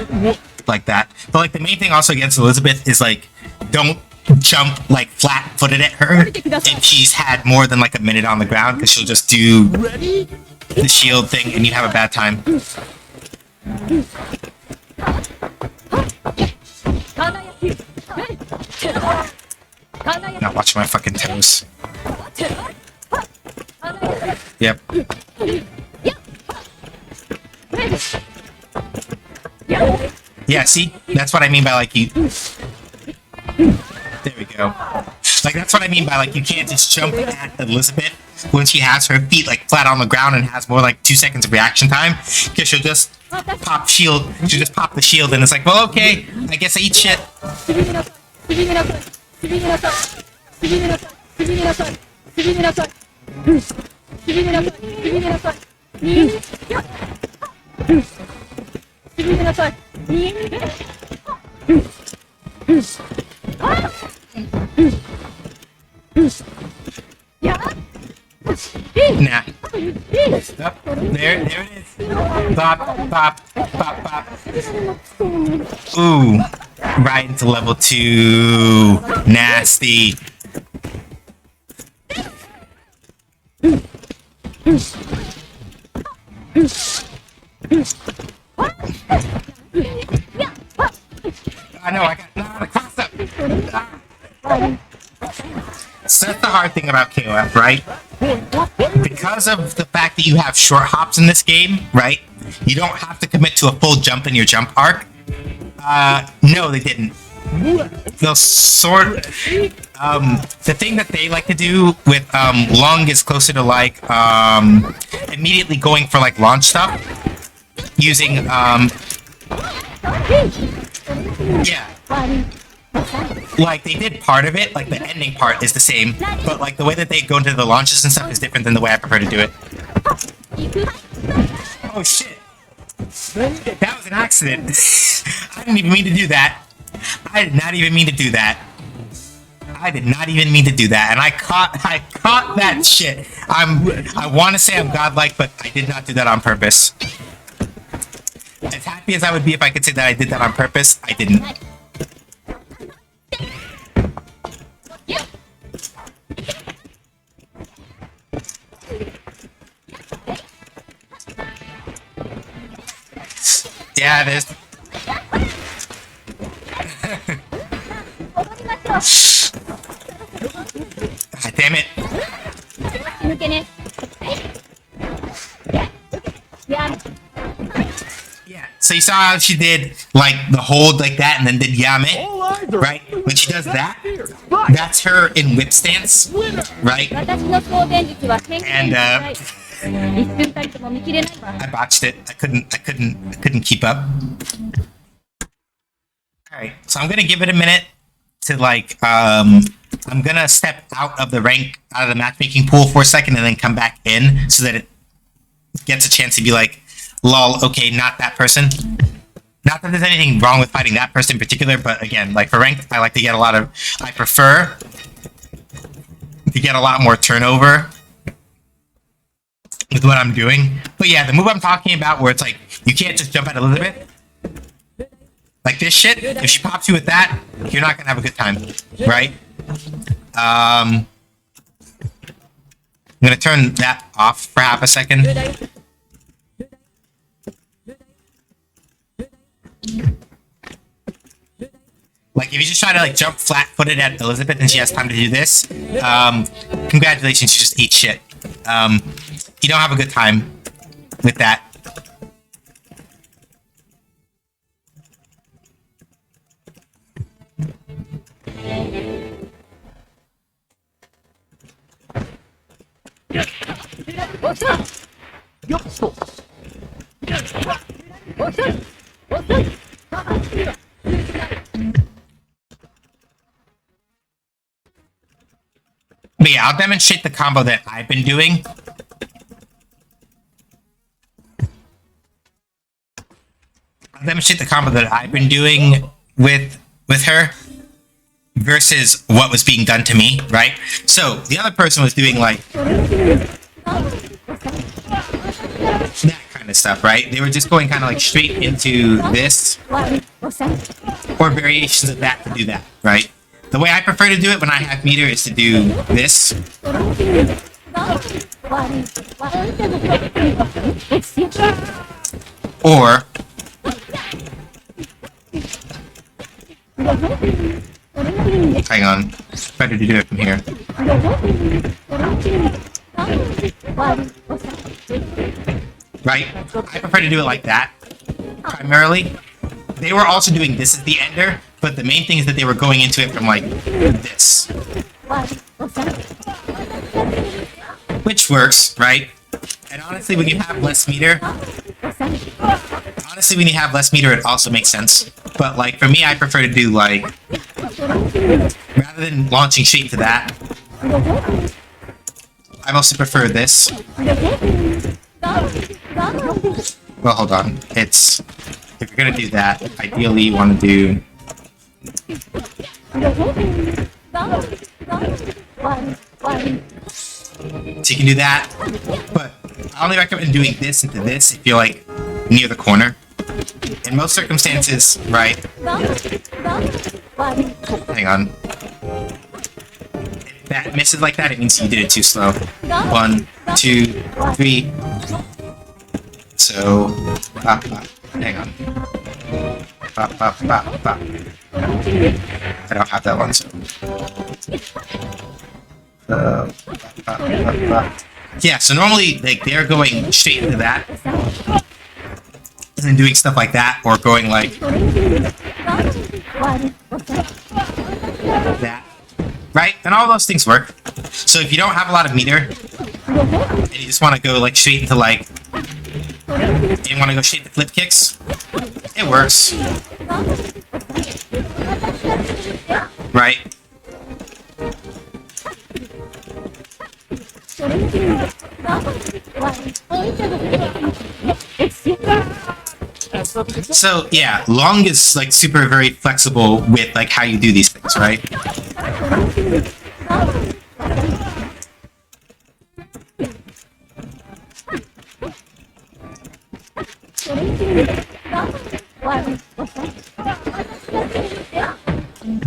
like that. But like the main thing also against Elizabeth is like, don't jump like flat-footed at her if she's had more than like a minute on the ground, because she'll just do the shield thing and you have a bad time. Not watching my fucking toes. Yep. Yeah, see? That's what I mean by like you... There we go. Like that's what I mean by like you can't just jump at Elizabeth when she has her feet like flat on the ground and has more like 2 seconds of reaction time, because she'll just pop shield. She'll just pop the shield and it's like, well, okay, I guess I eat shit. Nah. Oh, there it is. Bop, bop, bop, bop. Ooh. Right into level 2. Nasty. I know, I got crossed up. So that's the hard thing about KOF, right? Because of the fact that you have short hops in this game, right? You don't have to commit to a full jump in your jump arc. No, they didn't. They'll sort... the thing that they like to do with, Long is closer to, like, immediately going for, like, launch stuff. Using, yeah. Like, they did part of it, like, the ending part is the same, but, like, the way that they go into the launches and stuff is different than the way I prefer to do it. Oh, shit. That was an accident. I didn't even mean to do that. I did not even mean to do that. I did not even mean to do that, and I caught that shit. I want to say I'm godlike, but I did not do that on purpose. As happy as I would be if I could say that I did that on purpose, I didn't. Yeah, there's... God damn it. Yeah, so you saw how she did, like, the hold like that and then did Yame? Reminder. right? When she does that, Fight. that's her in whip stance, right? 私の光電術は変 And 幻自在。一瞬たりとも見切れないわ。 I botched it. I couldn't keep up. All right, so I'm gonna give it a minute to like I'm gonna step out of the matchmaking pool for a second and then come back in so that it gets a chance to be like, lol, okay, not that person. Not that there's anything wrong with fighting that person in particular, but again, like for ranked, I prefer to get a lot more turnover with what I'm doing. But yeah, the move I'm talking about where it's like, you can't just jump at Elizabeth. Like this shit, if she pops you with that, you're not gonna have a good time, right? I'm gonna turn that off for half a second. Like, if you just try to, like, jump flat-footed at Elizabeth and she has time to do this, congratulations, you just eat shit. You don't have a good time with that. But yeah, I'll demonstrate the combo that I've been doing. With her versus what was being done to me, right? So the other person was doing like that kind of stuff, right? They were just going kind of like straight into this or variations of that to do that, right? The way I prefer to do it when I have meter is to do this. Or hang on, it's better to do it from here. Right? I prefer to do it like that, primarily. They were also doing this as the ender, but the main thing is that they were going into it from like this. Which works, right? And honestly, when you have less meter, it also makes sense. But like for me, I prefer to do like, rather than launching straight into that, I mostly prefer this. Well, hold on. It's, if you're gonna do that, ideally you want to do. So you can do that, but I only recommend doing this into this if you're like near the corner. In most circumstances, right? Hang on. If that misses like that, it means you did it too slow. 1, 2, 3. So, hang on. I don't have that one, so. Yeah, so normally like they're going straight into that and then doing stuff like that, or going like that, right? And all those things work. So if you don't have a lot of meter and you just want to go like straight into like, you want to go straight to flip kicks, it works, right? So yeah, Long is like super very flexible with like how you do these things, right?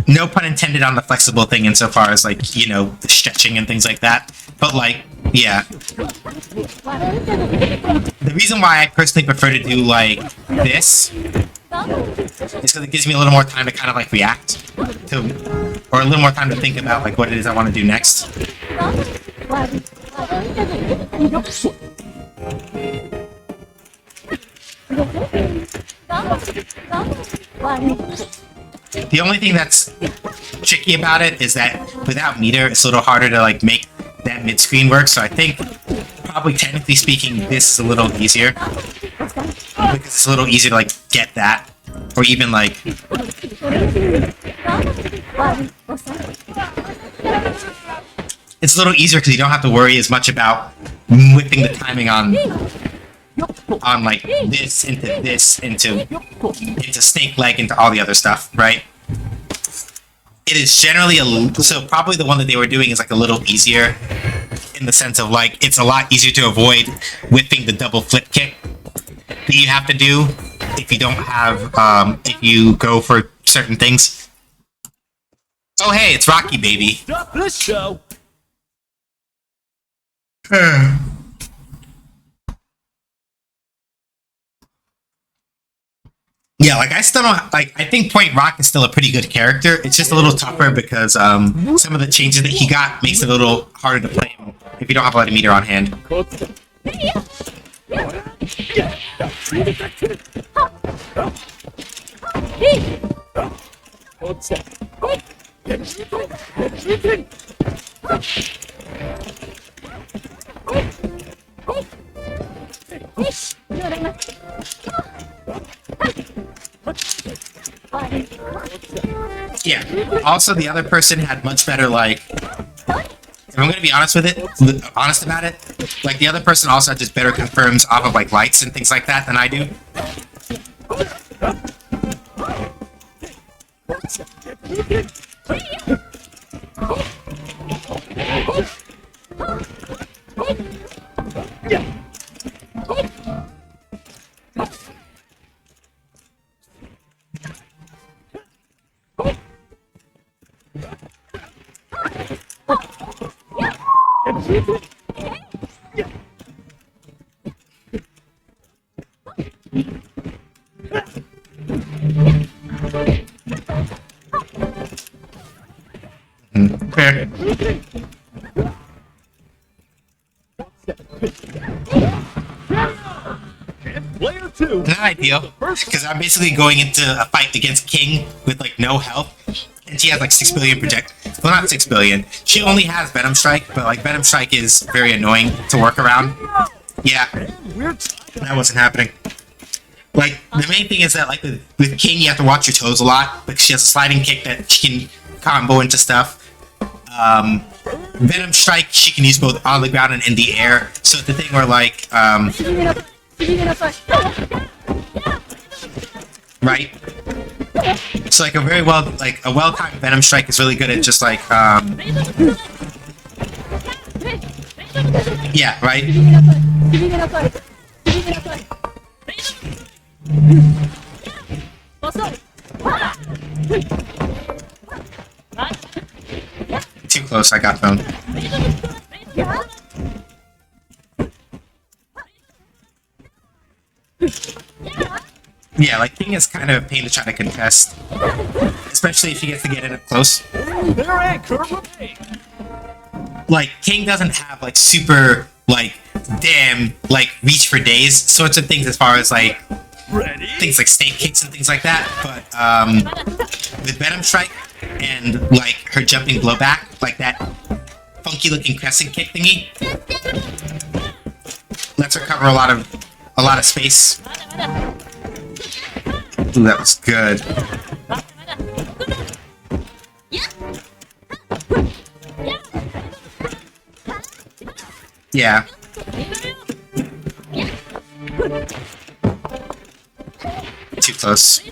No pun intended on the flexible thing insofar as like, you know, the stretching and things like that. But like, yeah. The reason why I personally prefer to do like this is because it gives me a little more time to kind of like react to, or a little more time to think about like what it is I want to do next. The only thing that's tricky about it is that without meter, it's a little harder to like make that mid screen work. So I think probably technically speaking, this is a little easier because it's a little easier to like get that, or even like it's a little easier because you don't have to worry as much about whipping the timing on like this into snake leg into all the other stuff, right? It is generally so probably the one that they were doing is like a little easier in the sense of like it's a lot easier to avoid whipping the double flip kick that you have to do if you don't have if you go for certain things. Oh hey, it's Rocky baby. Stop this show. Yeah, like I still don't like. I think Point Rock is still a pretty good character. It's just a little tougher because some of the changes that he got makes it a little harder to play him if you don't have a lot of meter on hand. Yeah. Also, the other person had much better like. If I'm gonna be honest about it, like the other person also had just better confirms off of like lights and things like that than I do. Fair. Player 2. Not ideal, because I'm basically going into a fight against King with like no health, and she has like 6 billion project. Well, not 6 billion. She only has Venom Strike, but like Venom Strike is very annoying to work around. Yeah, that wasn't happening. Like the main thing is that like with King, you have to watch your toes a lot because she has a sliding kick that she can combo into stuff. Venom Strike, she can use both on the ground and in the air. So it's the thing where like right? So like a well-timed Venom Strike is really good at just like yeah, right? Too close, I got phone. Yeah, like King is kind of a pain to try to contest, especially if he gets to get in up close. Like King doesn't have like super like damn like reach for days sorts of things as far as like things like snake kicks and things like that, but with Venom Strike and like her jumping blowback, like that funky looking crescent kick thingy, lets her cover a lot of space. Ooh, that was good. Yeah. Too close.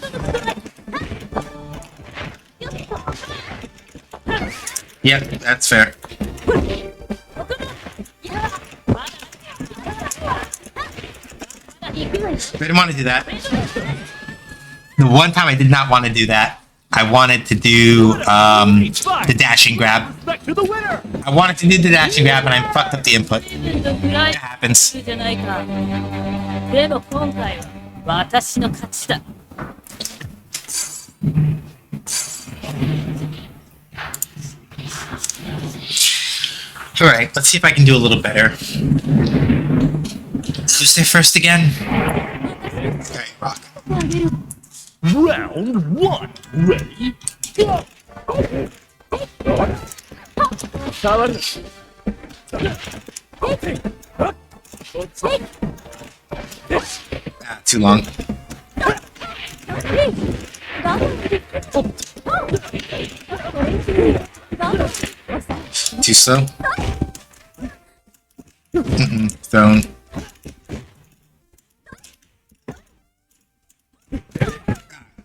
Yep, that's fair. I didn't want to do that. The one time I did not want to do that, I wanted to do the dashing grab. I wanted to do the dashing grab and I fucked up the input. It happens. Alright, let's see if I can do a little better. Tuesday first again? Alright, rock. Round 1. Ready? Go! Ah, too long. Too slow. Thrown.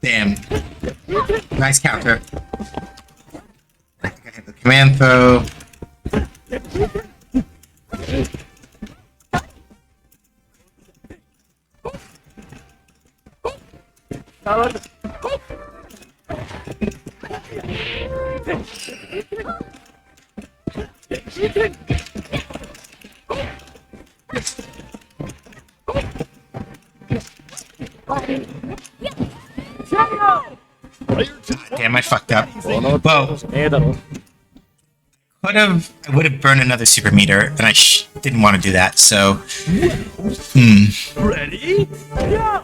Damn. Nice counter. I hit the command throw. Damn, I fucked up. Whoa. I would have burned another super meter, and I didn't want to do that, so... Ready? Go!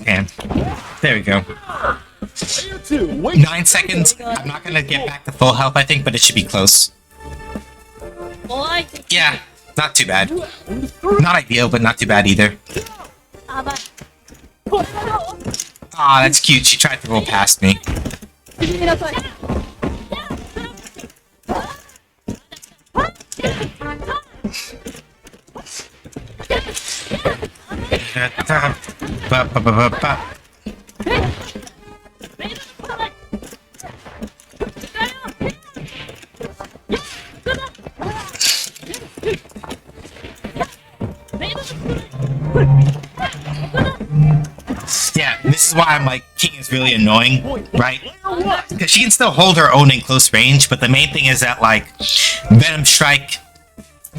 Damn. There we go. Player 2, wait. 9 seconds. I'm not gonna get back to full health, I think, but it should be close. Yeah, not too bad. Not ideal, but not too bad either. Aw, that's cute. She tried to roll past me. Yeah, this is why I'm like, King is really annoying, right? Because she can still hold her own in close range, but the main thing is that, like, Venom Strike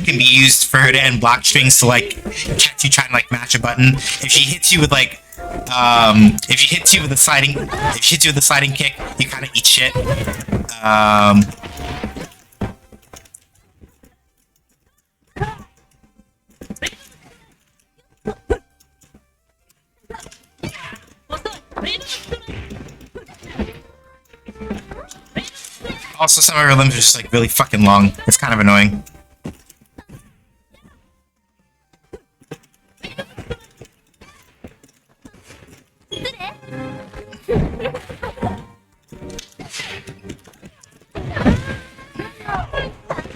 can be used for her to end block strings to, like, catch you trying to, like, match a button. If she hits you with, like, if she hits you with a sliding kick, you kind of eat shit. Also, some of her limbs are just, like, really fucking long. It's kind of annoying.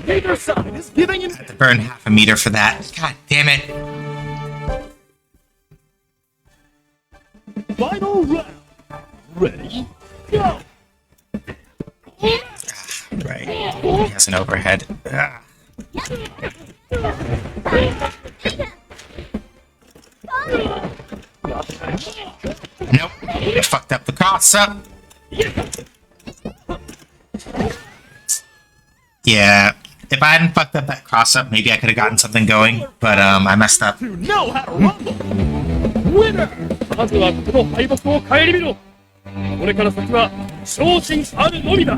Neither side is giving in. I had to burn half a meter for that. God damn it. Final round. Ready? Go! Right. He has an overhead. Ah. Nope. I fucked up the cross up. Yeah. If I hadn't fucked up that cross up, maybe I could have gotten something going, but I messed up. You know how to rumble. Winner. まずはこの敗北を顧みろ。これから先は昇進あるのみだ。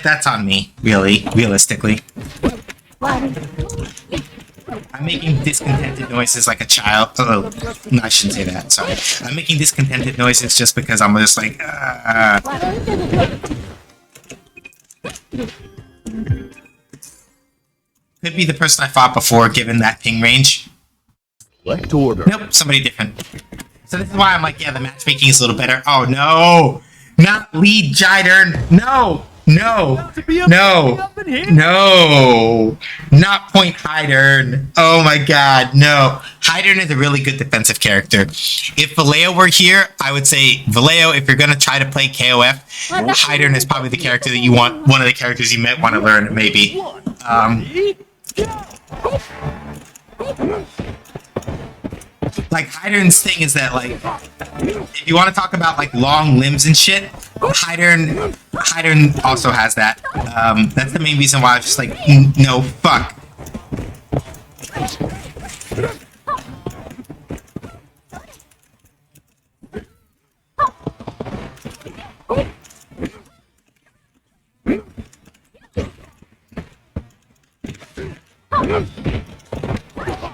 That's on me, really, realistically. I'm making discontented noises like a child. Oh, no, I shouldn't say that. Sorry. I'm making discontented noises just because I'm just like. Could be the person I fought before, given that ping range. Select order. Nope, somebody different. So this is why I'm like, yeah, the matchmaking is a little better. Oh no! Not lead Jidern! No! No! No! No! Not point Hydern! Oh my god, no! Hydern is a really good defensive character. If Vallejo were here, I would say, Vallejo, if you're gonna try to play KOF, Hydern is probably the character that you want, one of the characters you might want to learn, maybe. Like, Hydern's thing is that, like, if you want to talk about, like, long limbs and shit, Hydern also has that. That's the main reason why I was just like, no, fuck.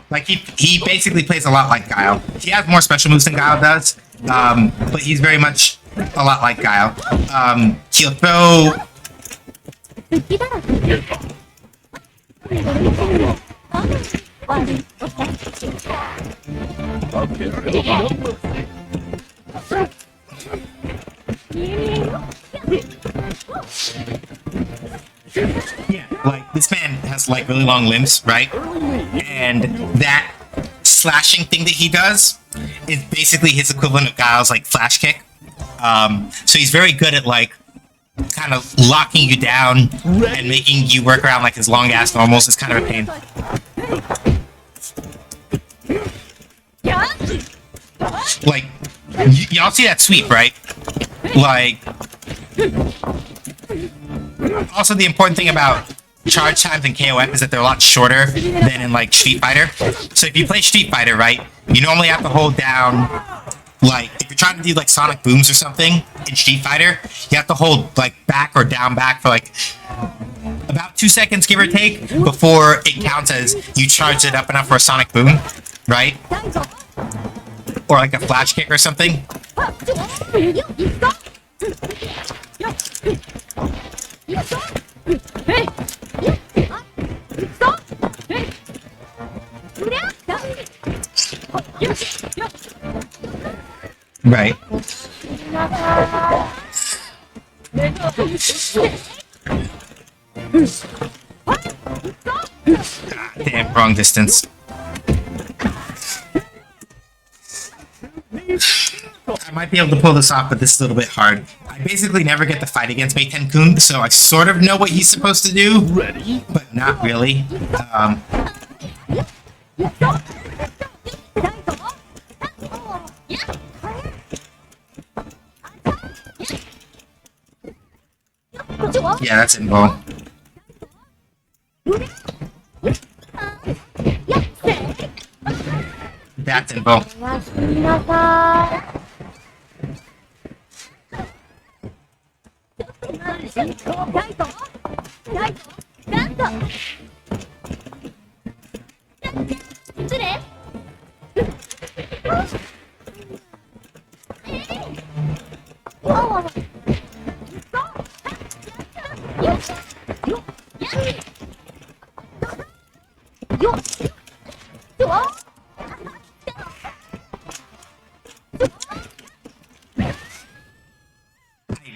Like, he basically plays a lot like Guile. He has more special moves than Guile does, but he's very much a lot like Guile. He'll throw... Yeah, like, this man has, like, really long limbs, right? And that slashing thing that he does is basically his equivalent of Guile's, like, flash kick. So he's very good at, like, kind of locking you down and making you work around, like, his long-ass normals. It's kind of a pain. Like, y'all see that sweep, right? Like... Also, the important thing about charge times in KOF is that they're a lot shorter than in, like, Street Fighter. So if you play Street Fighter, right, you normally have to hold down, like, if you're trying to do, like, Sonic Booms or something in Street Fighter, you have to hold, like, back or down back for, like, about 2 seconds, give or take, before it counts as you charged it up enough for a Sonic Boom, right? Or, like, a flash kick or something. Right. Ah, damn, wrong distance. I might be able to pull this off, but this is a little bit hard. I basically never get to fight against Mei-Ten-kun, so I sort of know what he's supposed to do, but not really. Yeah, that's involved. That's involved.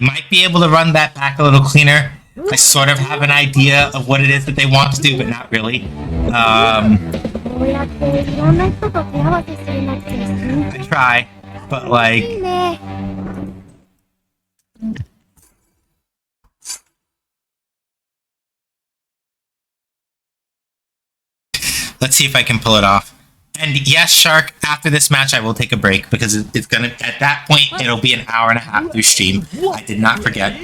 Might be able to run that back a little cleaner. I sort of have an idea of what it is that they want to do, but not really. I try, but like... Let's see if I can pull it off. And yes, Shark, after this match I will take a break, because it's gonna, at that point, it'll be an hour and a half through stream. I did not forget.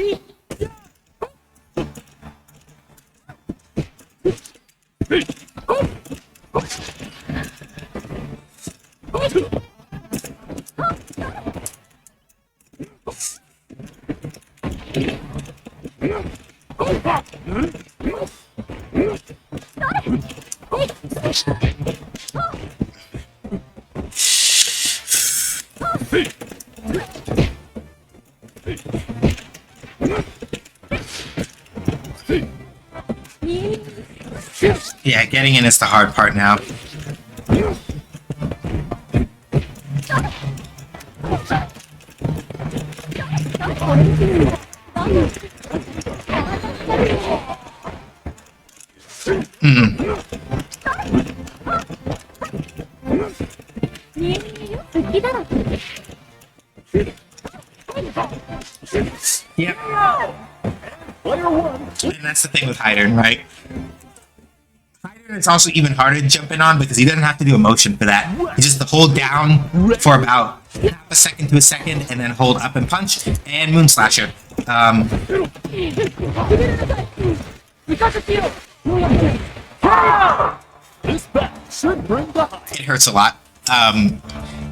Yeah, getting in is the hard part now. Yep. And that's the thing with Hydern, right? Hydern It's also even harder to jump in on because he doesn't have to do a motion for that. He just hold down for about half a second to a second and then hold up and punch and Moon Slasher. This bat should bring the high. It hurts a lot.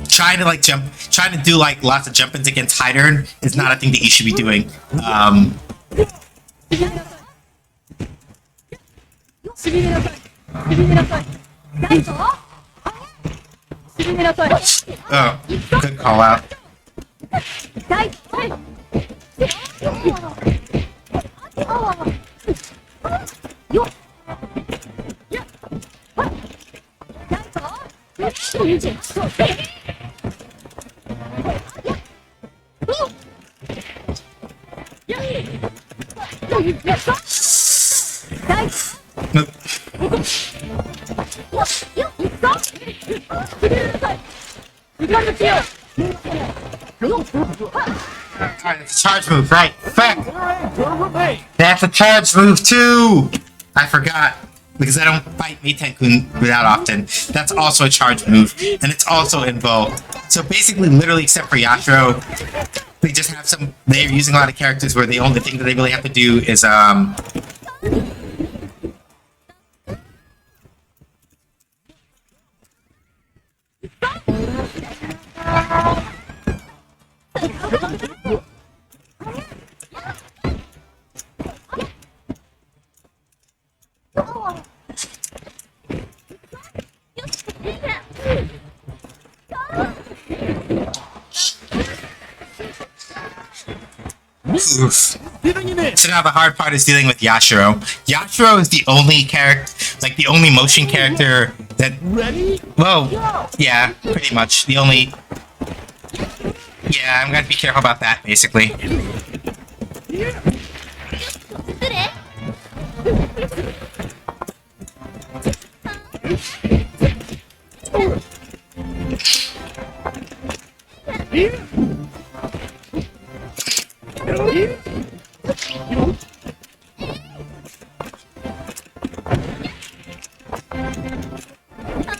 Trying to do like lots of jump-ins against high turn is not a thing that you should be doing. Oh, good call out. Nope. Alright, it's a charge move, right? Fuck! That's a charge move too! I forgot. Because I don't fight Meitenkun that often. That's also a charge move. And it's also involved. So basically, literally, except for Yashiro, they just have some... They're using a lot of characters where the only thing that they really have to do is, Oof. So now the hard part is dealing with Yashiro. Yashiro is the only character, like the only motion character that... Ready? Well, yeah, pretty much. The only... Yeah, I'm gonna be careful about that, basically.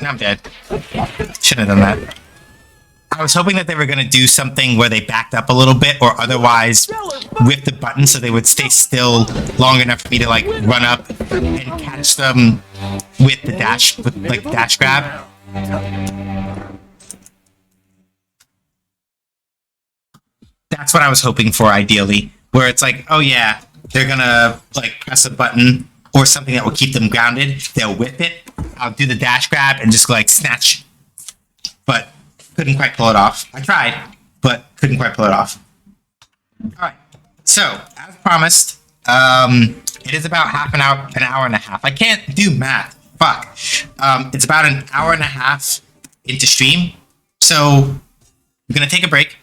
I'm dead. Shouldn't have done that. I was hoping that they were going to do something where they backed up a little bit or otherwise whip the button so they would stay still long enough for me to like run up and catch them with the dash, with like dash grab. That's what I was hoping for ideally, where it's like, oh yeah, they're gonna like press a button or something that will keep them grounded. They'll whip it. I'll do the dash grab and just like snatch, but couldn't quite pull it off. I tried, but couldn't quite pull it off. All right. So as promised, it is about an hour and a half. I can't do math. Fuck. It's about an hour and a half into stream. So I'm gonna take a break.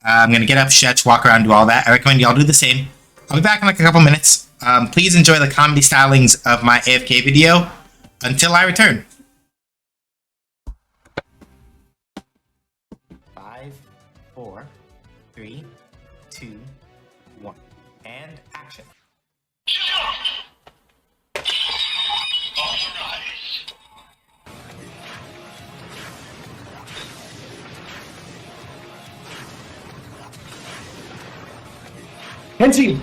I'm gonna get up, stretch, walk around, do all that. I recommend y'all do the same. I'll be back in like a couple minutes. Please enjoy the comedy stylings of my AFK video until I return. 5, 4, 3, 2, 1, and action. Henty!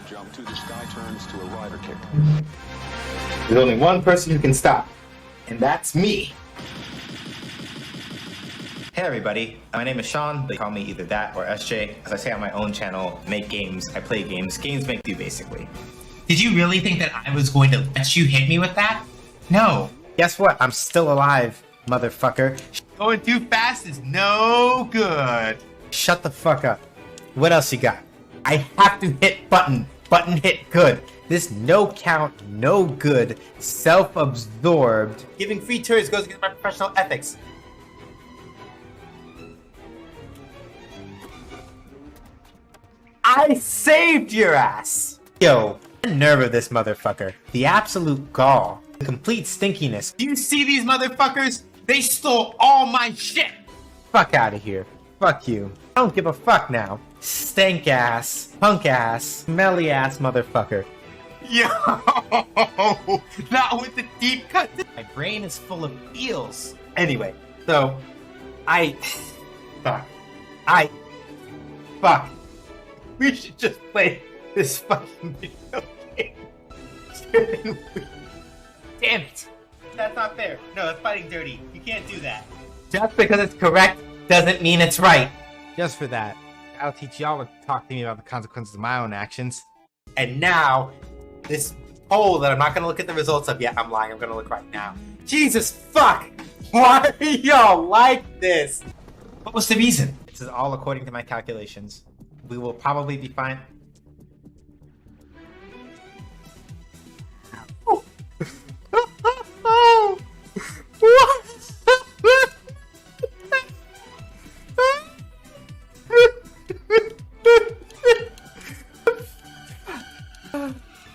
Jump to the sky turns to a rider kick. There's only one person who can stop, and that's me. Hey everybody, my name is Sean. They call me either that or SJ. As I say on my own channel, make games, I play games. Games make you basically. Did you really think that I was going to let you hit me with that? No. Guess what? I'm still alive, motherfucker. Going too fast is no good. Shut the fuck up. What else you got? I have to hit button. Button hit good. This no count, no good, self-absorbed. Giving free turns goes against my professional ethics. I saved your ass! Yo, the nerve of this motherfucker. The absolute gall. The complete stinkiness. Do you see these motherfuckers? They stole all my shit! Fuck out of here. Fuck you. I don't give a fuck now. Stank ass, punk ass, smelly ass motherfucker. Yo! Not with the deep cut. My brain is full of feels. Anyway, so fuck. We should just play this fucking video game. Damn it. That's not fair. No, it's fighting dirty. You can't do that. Just because it's correct doesn't mean it's right. Just for that, I'll teach y'all to talk to me about the consequences of my own actions. And now, this poll that I'm not going to look at the results of yet, I'm lying, I'm going to look right now. Jesus fuck! Why are y'all like this? What was the reason? This is all according to my calculations. We will probably be fine.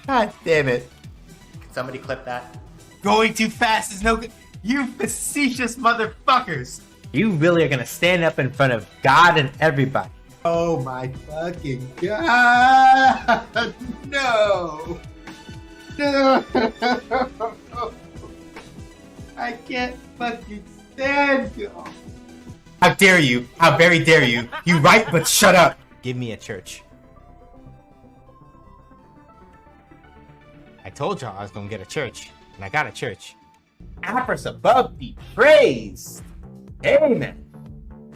God damn it. Can somebody clip that? Going too fast is no good. You facetious motherfuckers. You really are gonna stand up in front of God and everybody. Oh my fucking God! No! No! I can't fucking stand you. How dare you? How very dare you? You right, but shut up. Give me a church. I told y'all I was gonna get a church, and I got a church. Apris above be praised. Amen.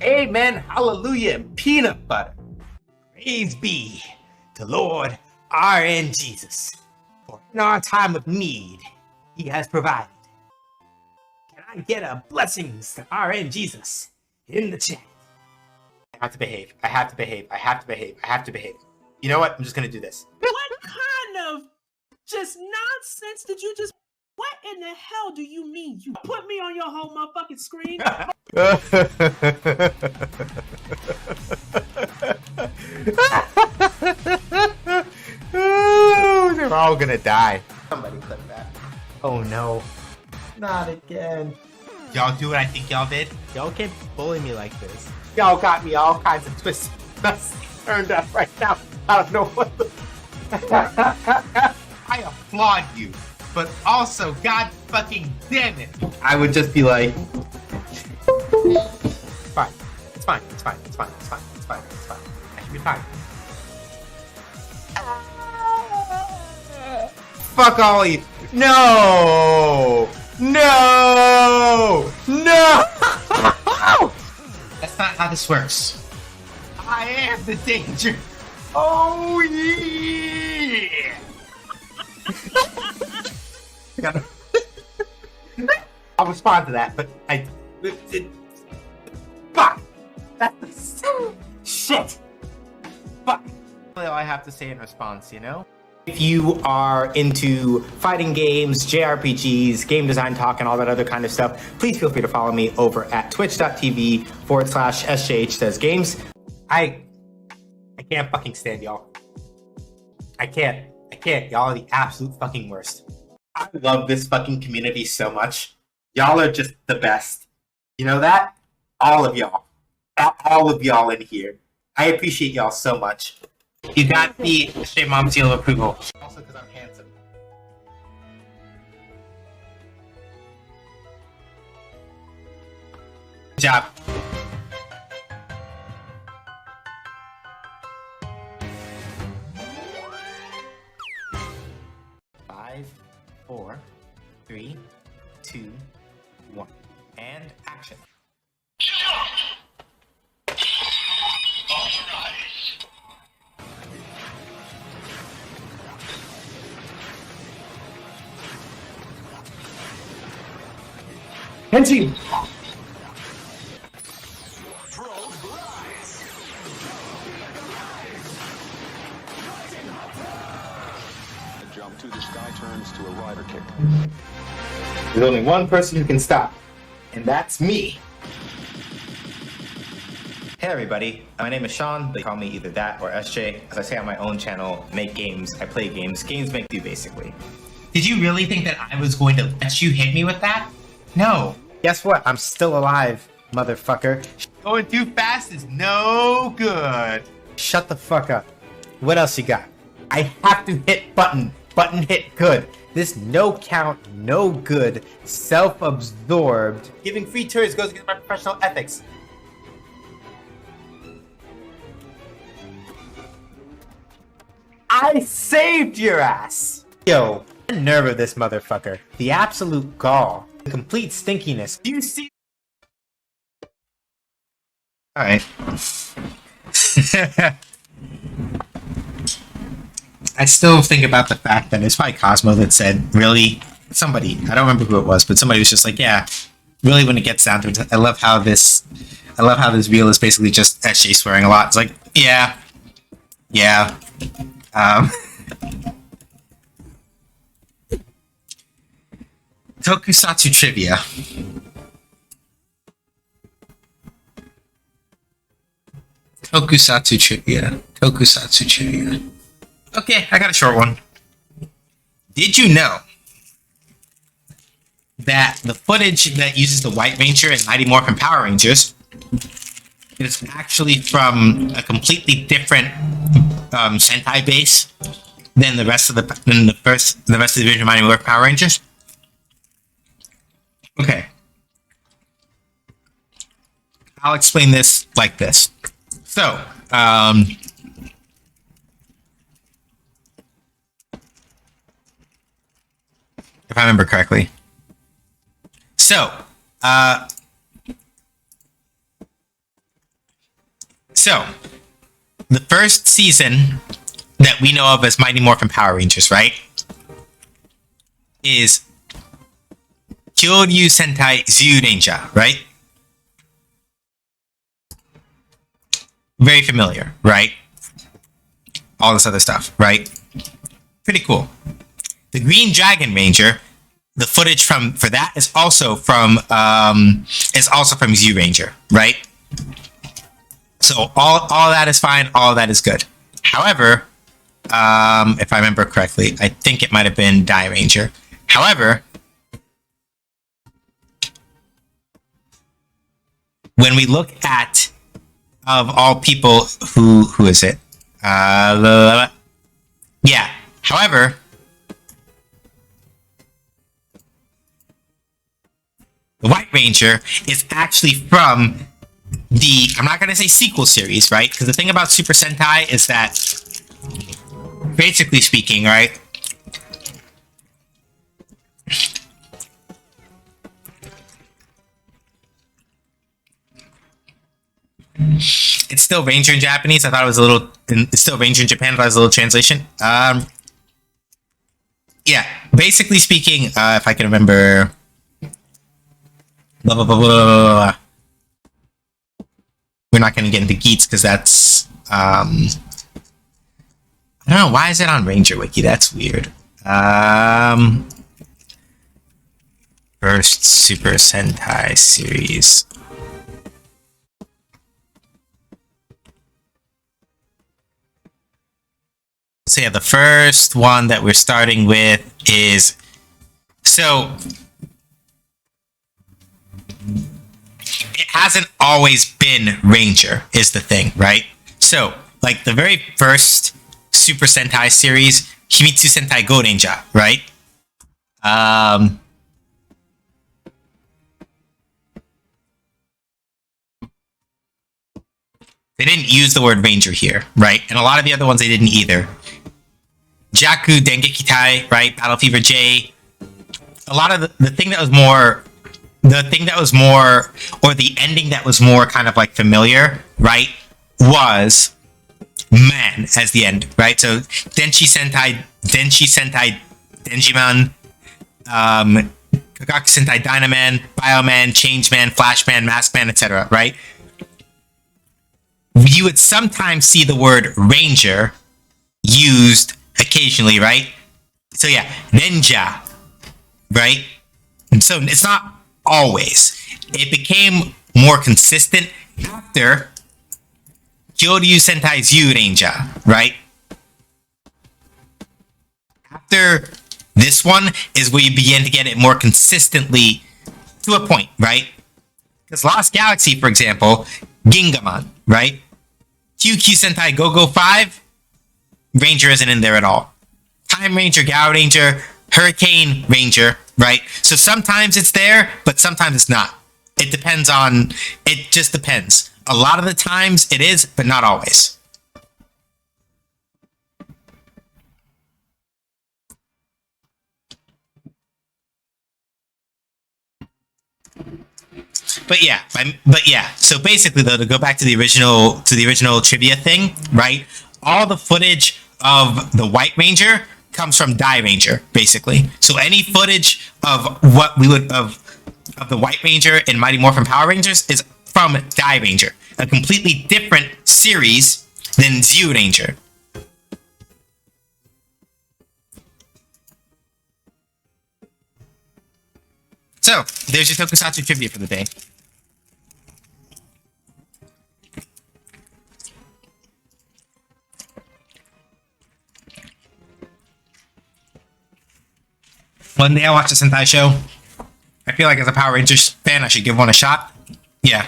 Amen. Hallelujah. And peanut butter. Praise be to Lord R.N. Jesus. For in our time of need, He has provided. Can I get a blessings to R.N. Jesus in the chat? I have to behave. I have to behave. I have to behave. I have to behave. You know what? I'm just gonna do this. What kind of just nonsense did you just... What in the hell do you mean? You put me on your whole motherfucking screen? They're all gonna die. Somebody clip that. Oh no. Not again. Y'all do what I think y'all did? Y'all can't bully me like this. Y'all got me all kinds of twists turned up right now. I don't know what the... I applaud you, but also, god fucking damn it. I would just be like... Fine. It's fine. It's fine. It's fine. It's fine. It's fine. It's fine. I should be fine. Fuck all of you. No! No! No! That's not how this works. I am the danger. Oh yeah! I'll respond to that, but fuck! That's shit! Fuck! That's all I have to say in response, you know? If you are into fighting games, JRPGs, game design talk, and all that other kind of stuff, please feel free to follow me over at twitch.tv/SJH Says Games. I can't fucking stand y'all. I can't. Y'all are the absolute fucking worst. I love this fucking community so much. Y'all are just the best. You know that? All of y'all. All of y'all in here. I appreciate y'all so much. You got the straight mom seal of approval. Also because I'm handsome. Good job. Five, 4, 3, 2, 1. And action. Henshi! The jump to the sky turns to a rider kick. There's only one person who can stop, and that's me. Hey everybody, my name is Sean. They call me either that or SJ. As I say on my own channel, make games, I play games. Games make you, basically. Did you really think that I was going to let you hit me with that? No. Guess what? I'm still alive, motherfucker. Going too fast is no good. Shut the fuck up. What else you got? I have to hit button. Button hit good. This no count, no good, self-absorbed. Giving free turns goes against my professional ethics. I saved your ass! Yo, the nerve of this motherfucker. The absolute gall. The complete stinkiness. Do you see? Alright. I still think about the fact that it's probably Cosmo that said, really? Somebody, I don't remember who it was, but somebody was just like, yeah, really when it gets down to it, I love how this reel is basically just SJ swearing a lot. It's like, yeah. Tokusatsu trivia. Tokusatsu trivia. Okay, I got a short one. Did you know that the footage that uses the White Ranger and Mighty Morphin Power Rangers is actually from a completely different Sentai base than the rest of the rest of the Division of Mighty Morphin Power Rangers? Okay. I'll explain this like this. So, if I remember correctly. So, the first season that we know of as Mighty Morphin Power Rangers, right, is Kyoryu Sentai Zyuranger, right? Very familiar, right? All this other stuff, right? Pretty cool. The Green Dragon Ranger, the footage for that is also from Zyuranger, right? So all that is fine, all that is good. However, if I remember correctly, I think it might have been Die Ranger. However, when we look at, of all people, who is it? Yeah. However, the White Ranger is actually from the, I'm not going to say sequel series, right? Because the thing about Super Sentai is that, basically speaking, right? It's still Ranger in Japanese. I thought it was a little, it's still Ranger in Japan. I thought it was a little translation. Yeah, basically speaking, if I can remember, blah, blah, blah, blah, blah, blah. We're not going to get into Geats because that's, I don't know, why is it on Ranger Wiki? That's weird. First Super Sentai series. So yeah, the first one that we're starting with is, so it hasn't always been Ranger is the thing, right? So like the very first Super Sentai series, Himitsu Sentai Go Ranger, right? They didn't use the word Ranger here, right? And a lot of the other ones they didn't either. Jaku Dengeki Tai, right? Battle Fever J. A lot of the thing that was more, or the ending that was more kind of like familiar, right, was Man as the end, right? So Denshi Sentai Denjiman, Kagaku Sentai Dynaman, Bioman, Changeman, Flashman, Maskman, etc., right? You would sometimes see the word Ranger used occasionally, right? So yeah, Ninja, right? And so it's not always. It became more consistent after Kyoryu Sentai Zyuranger, right? After this one is where you begin to get it more consistently to a point, right? Because Lost Galaxy, for example, Gingamon, right? QQ Sentai Go-Go 5, Ranger isn't in there at all. Time Ranger, Gao Ranger, Hurricane Ranger, right? So sometimes it's there, but sometimes it's not. It depends on, it just depends. A lot of the times it is, but not always. But yeah, so basically though, to go back to the original trivia thing, right? All the footage of the White Ranger comes from Die Ranger, basically. So any footage of what we would of the White Ranger in Mighty Morphin Power Rangers is from Die Ranger, a completely different series than Zyu Ranger. So there's your Tokusatsu trivia for the day. One day I'll watch a Sentai show. I feel like as a Power Rangers fan, I should give one a shot. Yeah.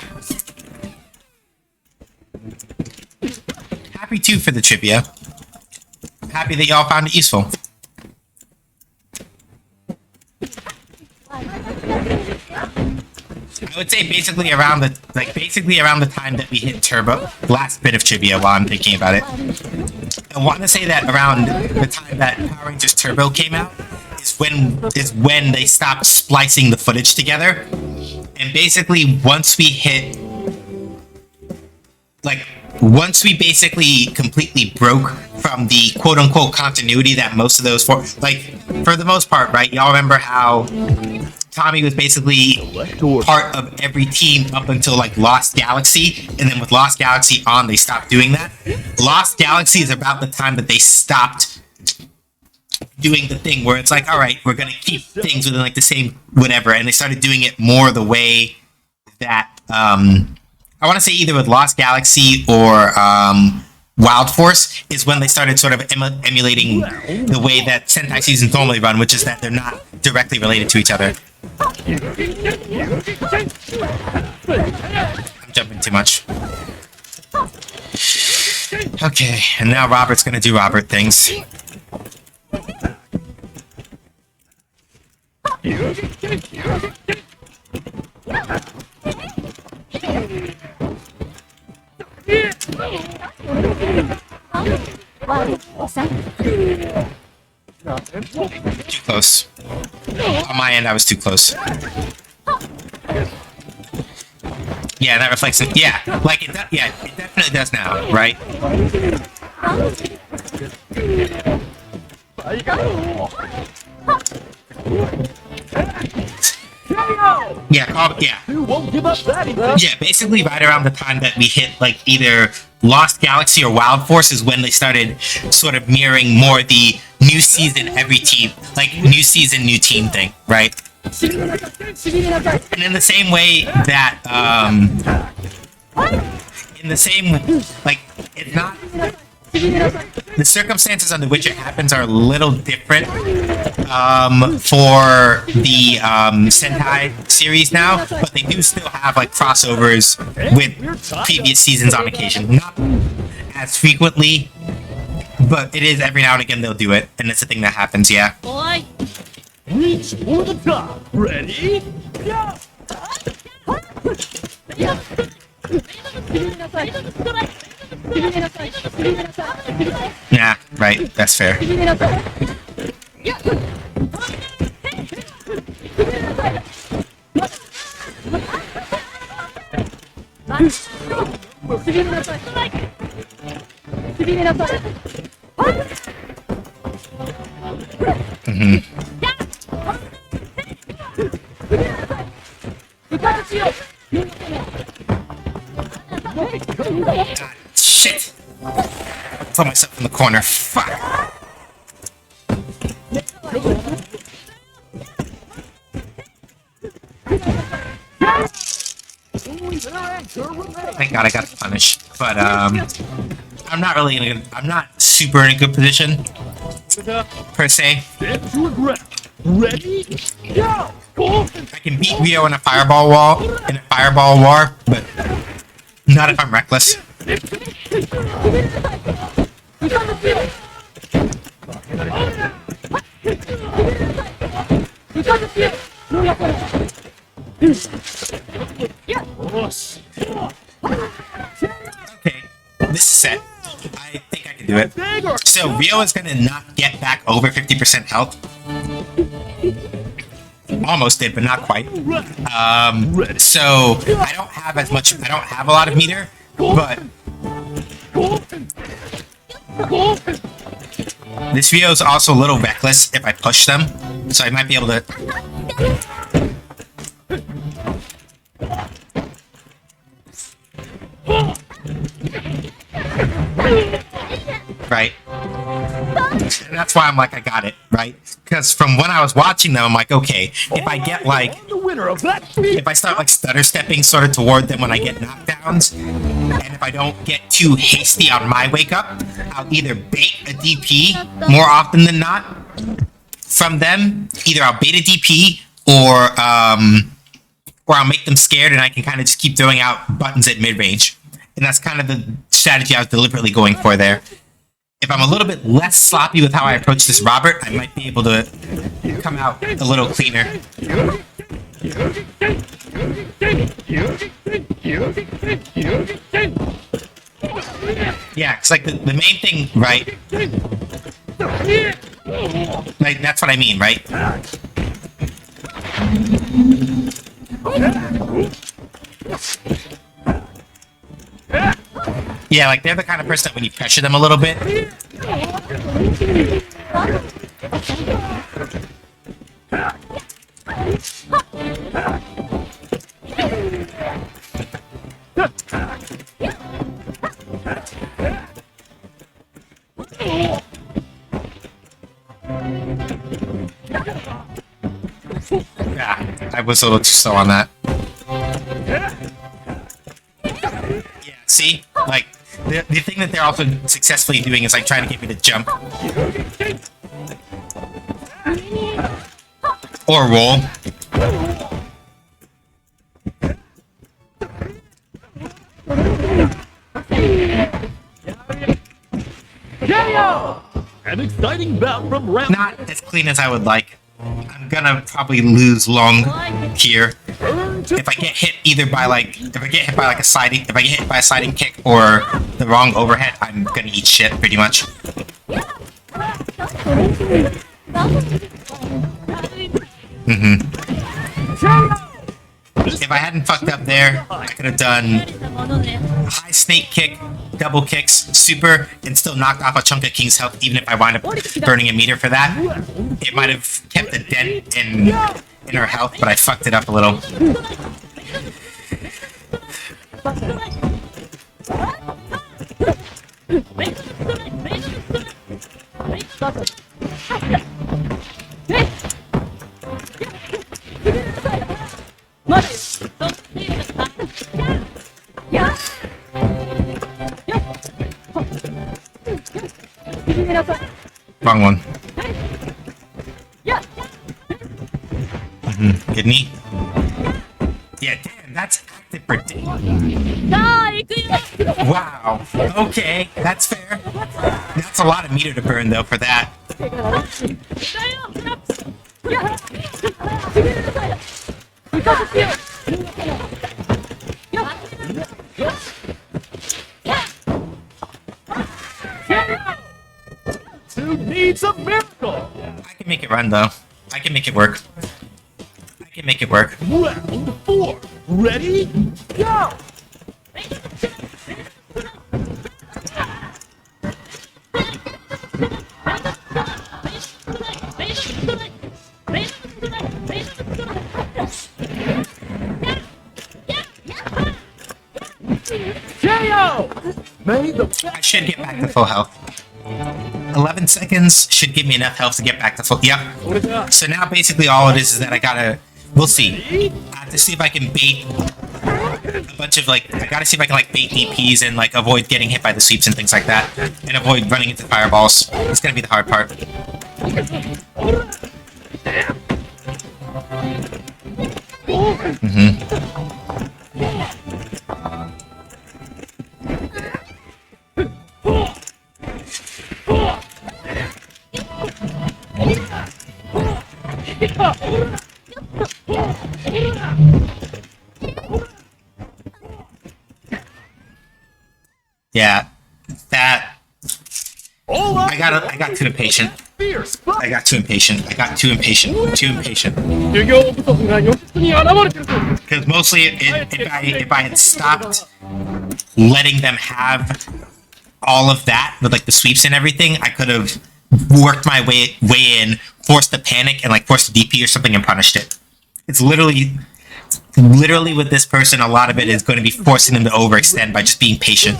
Happy too for the trivia. Happy that y'all found it useful. I would say basically around the time that we hit Turbo. Last bit of trivia while I'm thinking about it. I want to say that around the time that Power Rangers Turbo came out is when they stopped splicing the footage together. And basically once we basically completely broke from the quote-unquote continuity that most of those for the most part, right? Y'all remember how Tommy was basically part of every team up until like Lost Galaxy, and then with Lost Galaxy on, they stopped doing that. Lost Galaxy is about the time that they stopped doing the thing where it's like, all right, we're gonna keep things within like the same whatever, and they started doing it more the way that I want to say either with Lost Galaxy or Wild Force is when they started sort of emulating the way that Sentai seasons normally run, which is that they're not directly related to each other. I'm jumping too much. Okay, and now Robert's gonna do Robert things. Too close. On my end, I was too close. Yeah, that reflects it. Yeah, like it. Yeah, it definitely does now, right? Yeah, basically right around the time that we hit like either Lost Galaxy or Wild Force is when they started sort of mirroring more the new season every team, like new season, new team thing, right? And in the same way that, it's not, the circumstances under which it happens are a little different for the Sentai series now, but they do still have like crossovers with previous seasons on occasion. Not as frequently, but it is every now and again they'll do it, and it's a thing that happens, yeah. Reach for the top. Ready? Go! Yeah, right. That's fair. Shit! I put myself in the corner. Fuck! Thank God I got punished. But, I'm not really I'm not super in a good position, per se. Ready? Go! I can beat Rio in a fireball war, but Not if I'm reckless. Okay, this is set. I think I can do it. So Rio is gonna not get back over 50% health. Almost did, but not quite. So I don't have as much. I don't have a lot of meter, but this Rio is also a little reckless if I push them, so I might be able to. Right. And that's why I'm like, I got it, right? Because from when I was watching them, I'm like, okay, if I get like, if I start like stutter stepping sort of toward them when I get knockdowns, and if I don't get too hasty on my wake up, I'll either bait a DP more often than not from them. Either I'll bait a DP or I'll make them scared and I can kind of just keep throwing out buttons at mid range. And that's kind of the strategy I was deliberately going for there. If I'm a little bit less sloppy with how I approach this Robert, I might be able to come out a little cleaner. Yeah, it's like the main thing, right? Like, that's what I mean, right? Yeah, like they're the kind of person that when you pressure them a little bit. Yeah, I was a little too slow on that. Yeah, see? Like, the thing that they're also successfully doing is like trying to get me to jump. Or roll. An exciting bout from round. Not as clean as I would like. I'm gonna probably lose long here. If I get hit either by like, if I get hit by a sliding kick or the wrong overhead, I'm gonna eat shit pretty much. If I hadn't fucked up there, I could have done high snake kick, double kicks, super, and still knocked off a chunk of King's health, even if I wind up burning a meter for that. It might have kept a dent in her health, but I fucked it up a little. Wrong one. Good knee. Yeah, damn, that's active for day. Wow. Okay, that's fair. That's a lot of meter to burn though for that. Who needs a miracle? I can make it run though. I can make it work. I can make it work. Round 4. Ready? Go! I should get back to full health. 11 seconds should give me enough health to get back to full. Yep. So now basically all it is that I gotta. We'll see. I have to see if I can bait a bunch of like. I gotta see if I can like bait DPs and like avoid getting hit by the sweeps and things like that, and avoid running into fireballs. It's gonna be the hard part. Yeah, that I got too impatient. I got too impatient. Too impatient. 修行不足が如実に現れてるぞ Because mostly, if I had stopped letting them have all of that with like the sweeps and everything, I could have worked my way in, forced the panic, and like forced the DP or something and punished it. It's literally with this person, a lot of it is going to be forcing them to overextend by just being patient.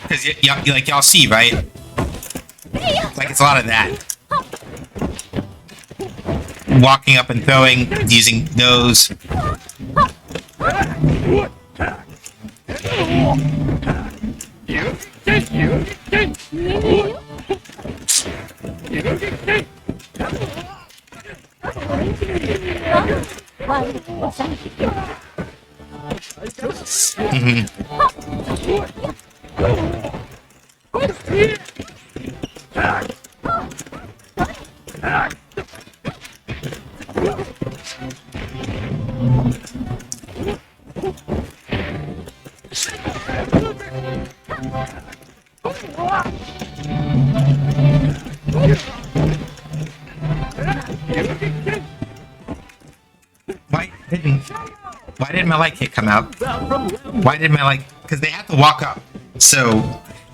Because y'all see, right? Like it's a lot of that. Walking up and throwing, using those. Why didn't my light kick come out? Why did my light? Because they have to walk up. So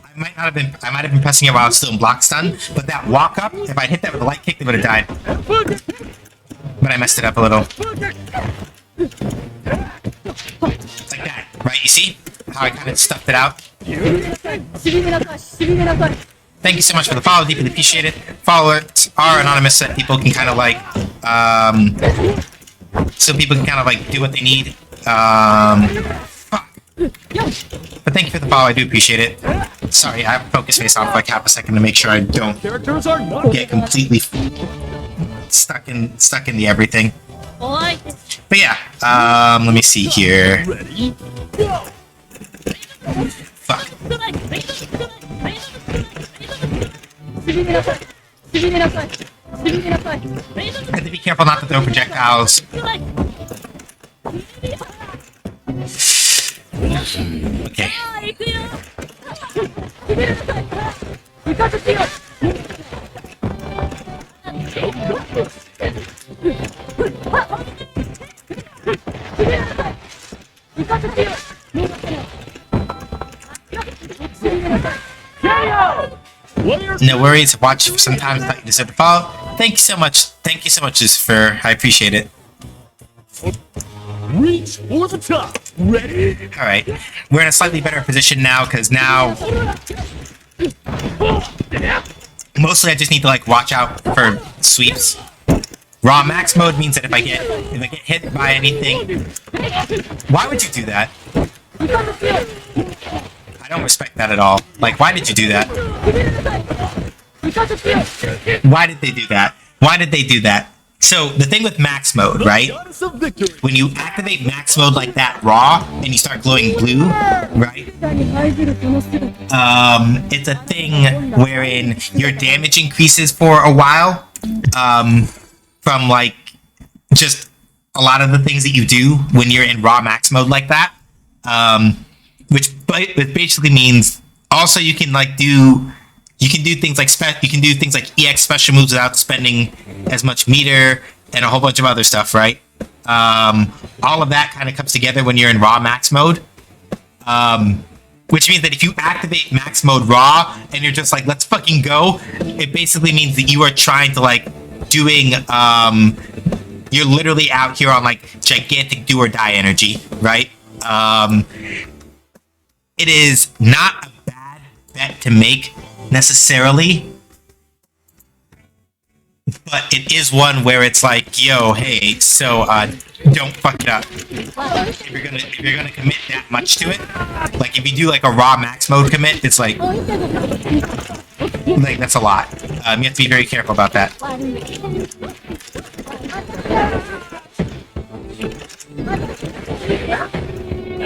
I might have been pressing it while I was still in block stun. But that walk up, if I hit that with a light kick, they would have died. But I messed it up a little. Like that, right? You see how I kind of stuffed it out? Thank you so much for the follow. Deeply appreciate it. Followers are anonymous so that people can kind of like, so people can kind of like do what they need. Fuck. But thank you for the follow. I do appreciate it. Sorry, I have focus face on for like half a second to make sure I don't get completely stuck in the everything. But yeah, let me see here. Fuck. I have to be careful not to throw projectiles. Okay. No worries. Watch sometimes thought you deserve to follow. Thank you so much. Thank you so much, Lucifer. I appreciate it. Reach for the top. Ready? All right, we're in a slightly better position now because now mostly I just need to like watch out for sweeps. Raw max mode means that if I get hit by anything, why would you do that? I don't respect that at all. Like, why did you do that? Why did they do that? Why did they do that? So the thing with max mode, right? When you activate max mode like that raw and you start glowing blue, right? It's a thing wherein your damage increases for a while, from like just a lot of the things that you do when you're in raw max mode like that. Which basically means also you can do things like EX special moves without spending as much meter and a whole bunch of other stuff, right? All of that kind of comes together when you're in raw max mode. Which means that if you activate max mode raw and you're just like, let's fucking go, it basically means that you are trying to like doing, you're literally out here on like gigantic do or die energy, right? It is not a bad bet to make necessarily, but it is one where it's like, yo, hey, so don't fuck it up. If you're gonna commit that much to it, like if you do like a raw max mode commit, it's like that's a lot. You have to be very careful about that.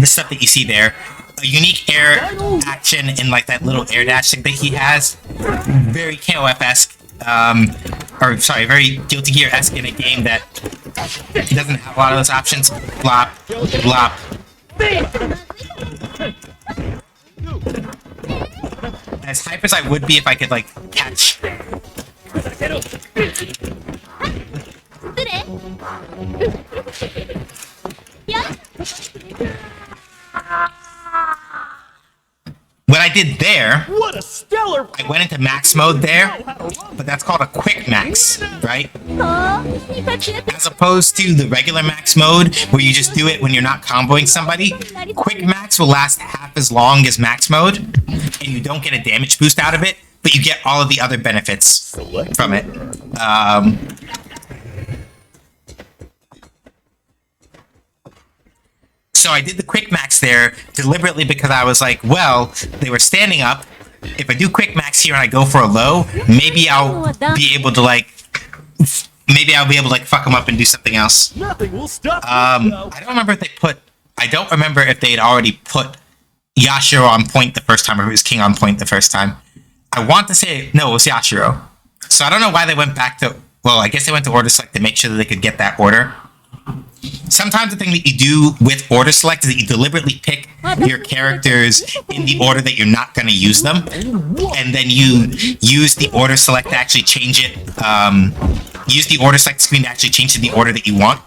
the stuff that you see there. A unique air action in like that little air dash thing that he has. Very KOF-esque. Or sorry, very Guilty Gear-esque in a game that doesn't have a lot of those options. Blop, blop. As hype as I would be if I could like catch. What I did there, What a stellar. I went into max mode there, but that's called a quick max, right? As opposed to the regular max mode, where you just do it when you're not comboing somebody. Quick max will last half as long as max mode, and you don't get a damage boost out of it, but you get all of the other benefits from it. So I did the quick max there deliberately because I was like, well, they were standing up. If I do quick max here and I go for a low, maybe I'll be able to like fuck them up and do something else. Nothing will stop. I don't remember if they put. I don't remember if they had already put Yashiro on point the first time or if it was King on point the first time. I want to say no, it was Yashiro. So I don't know why they went back to. Well, I guess they went to order select to make sure that they could get that order. Sometimes the thing that you do with order select is that you deliberately pick your characters in the order that you're not going to use them, and then you use the order select to actually change it. Use the order select screen to actually change it in the order that you want.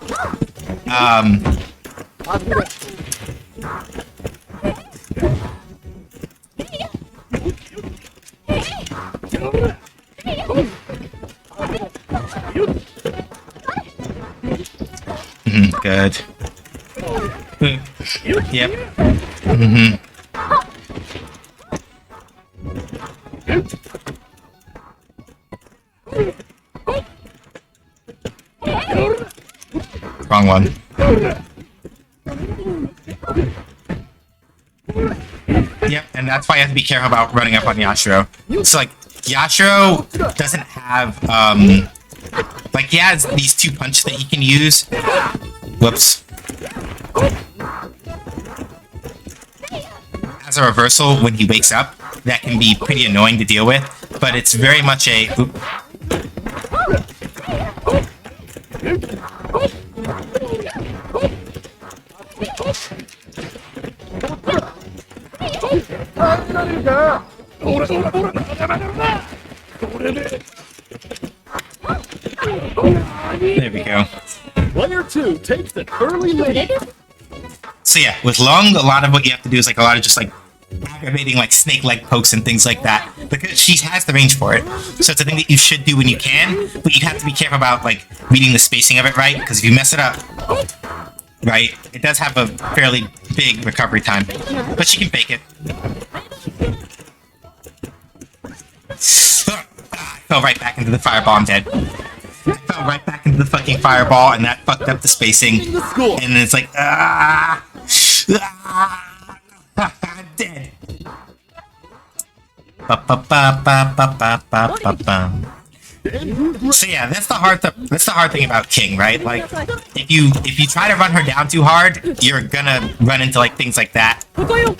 Good. Yep. Wrong one. Yep, and that's why you have to be careful about running up on Yashiro. So, like, Yashiro doesn't have, like, he has these two punches that he can use. Whoops. As a reversal, when he wakes up, that can be pretty annoying to deal with, but it's very much a... Oop. There we go. Player 2 takes the early lead. So yeah, with Long, a lot of what you have to do is like a lot of just like aggravating like snake leg pokes and things like that, because she has the range for it. So it's a thing that you should do when you can, but you have to be careful about like reading the spacing of it right, because if you mess it up, right, it does have a fairly big recovery time, but she can fake it. I fell right back into the fireball. I'm dead. I fell right back into the fucking fireball, and that fucked up the spacing. And then it's like, I'm dead. So yeah, that's the hard thing about King, right? Like, if you try to run her down too hard, you're gonna run into like things like that. I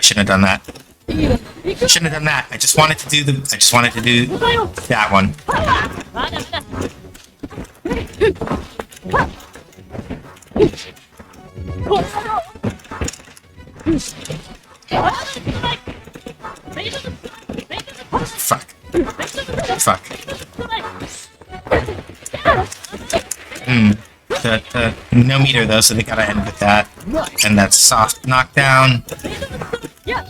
shouldn't have done that. Shouldn't have done that. I just wanted to do that one. Fuck. No meter though, so they gotta end with that. And that's soft knockdown. Yep.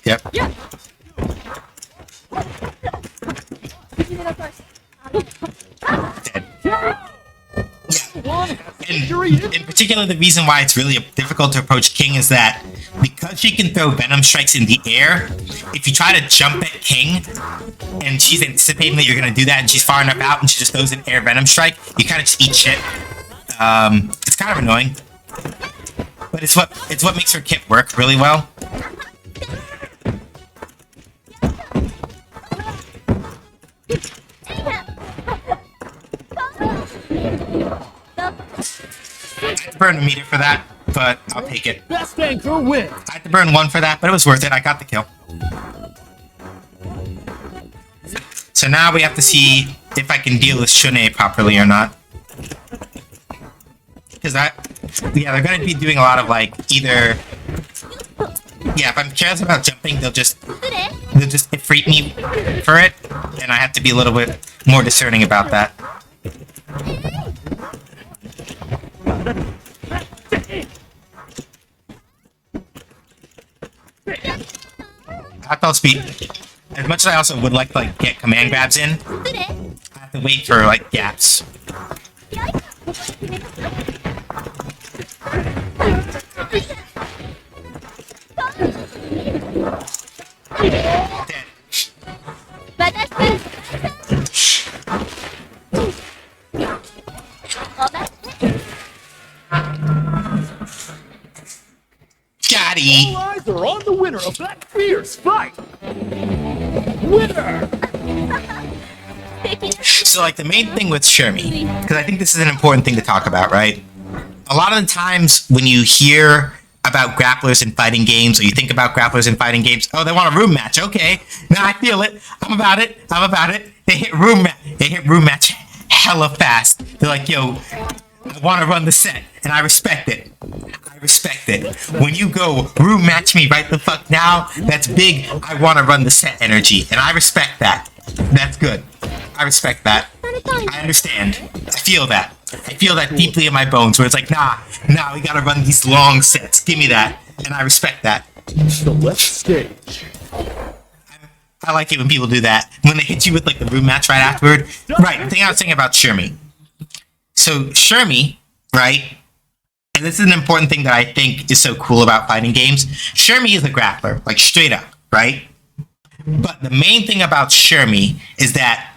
Dead. And in particular, the reason why it's really difficult to approach King is that because she can throw Venom Strikes in the air, if you try to jump at King, and she's anticipating that you're gonna do that, and she's far enough out, and she just throws an air venom strike, you kind of just eat shit. It's kind of annoying, but it's what makes her kit work really well. I had to burn a meter for that, but I'll take it. Best anchor win. I had to burn 1 for that, but it was worth it. I got the kill. So now we have to see if I can deal with Shune properly or not. Because they're going to be doing a lot of like either. Yeah, if I'm careless about jumping, they'll just ifrit me for it, and I have to be a little bit more discerning about that. At top speed. As much as I also would like to like get command grabs in, I have to wait for like gaps. Dead. Got-y. All eyes are on the winner of that fierce fight. Winner. So like the main thing with Shermie, because I think this is an important thing to talk about, right? A lot of the times when you hear about grapplers in fighting games, or you think about grapplers in fighting games, oh, they want a room match. Okay, now I feel it. I'm about it. They hit room match hella fast. They're like, yo, I want to run the set, and I respect it. When you go room match me right the fuck now, that's big. I want to run the set energy, and I respect that. That's good. I respect that. I understand. I feel that. I feel that deeply in my bones, where it's like, nah, we gotta run these long sets. Give me that, and I respect that. Select stage. I like it when people do that. When they hit you with like the room match right afterward. Right, the thing I was saying about Shermie. So Shermie, right? And this is an important thing that I think is so cool about fighting games. Shermie is a grappler, like straight up, right? But the main thing about Shermie is that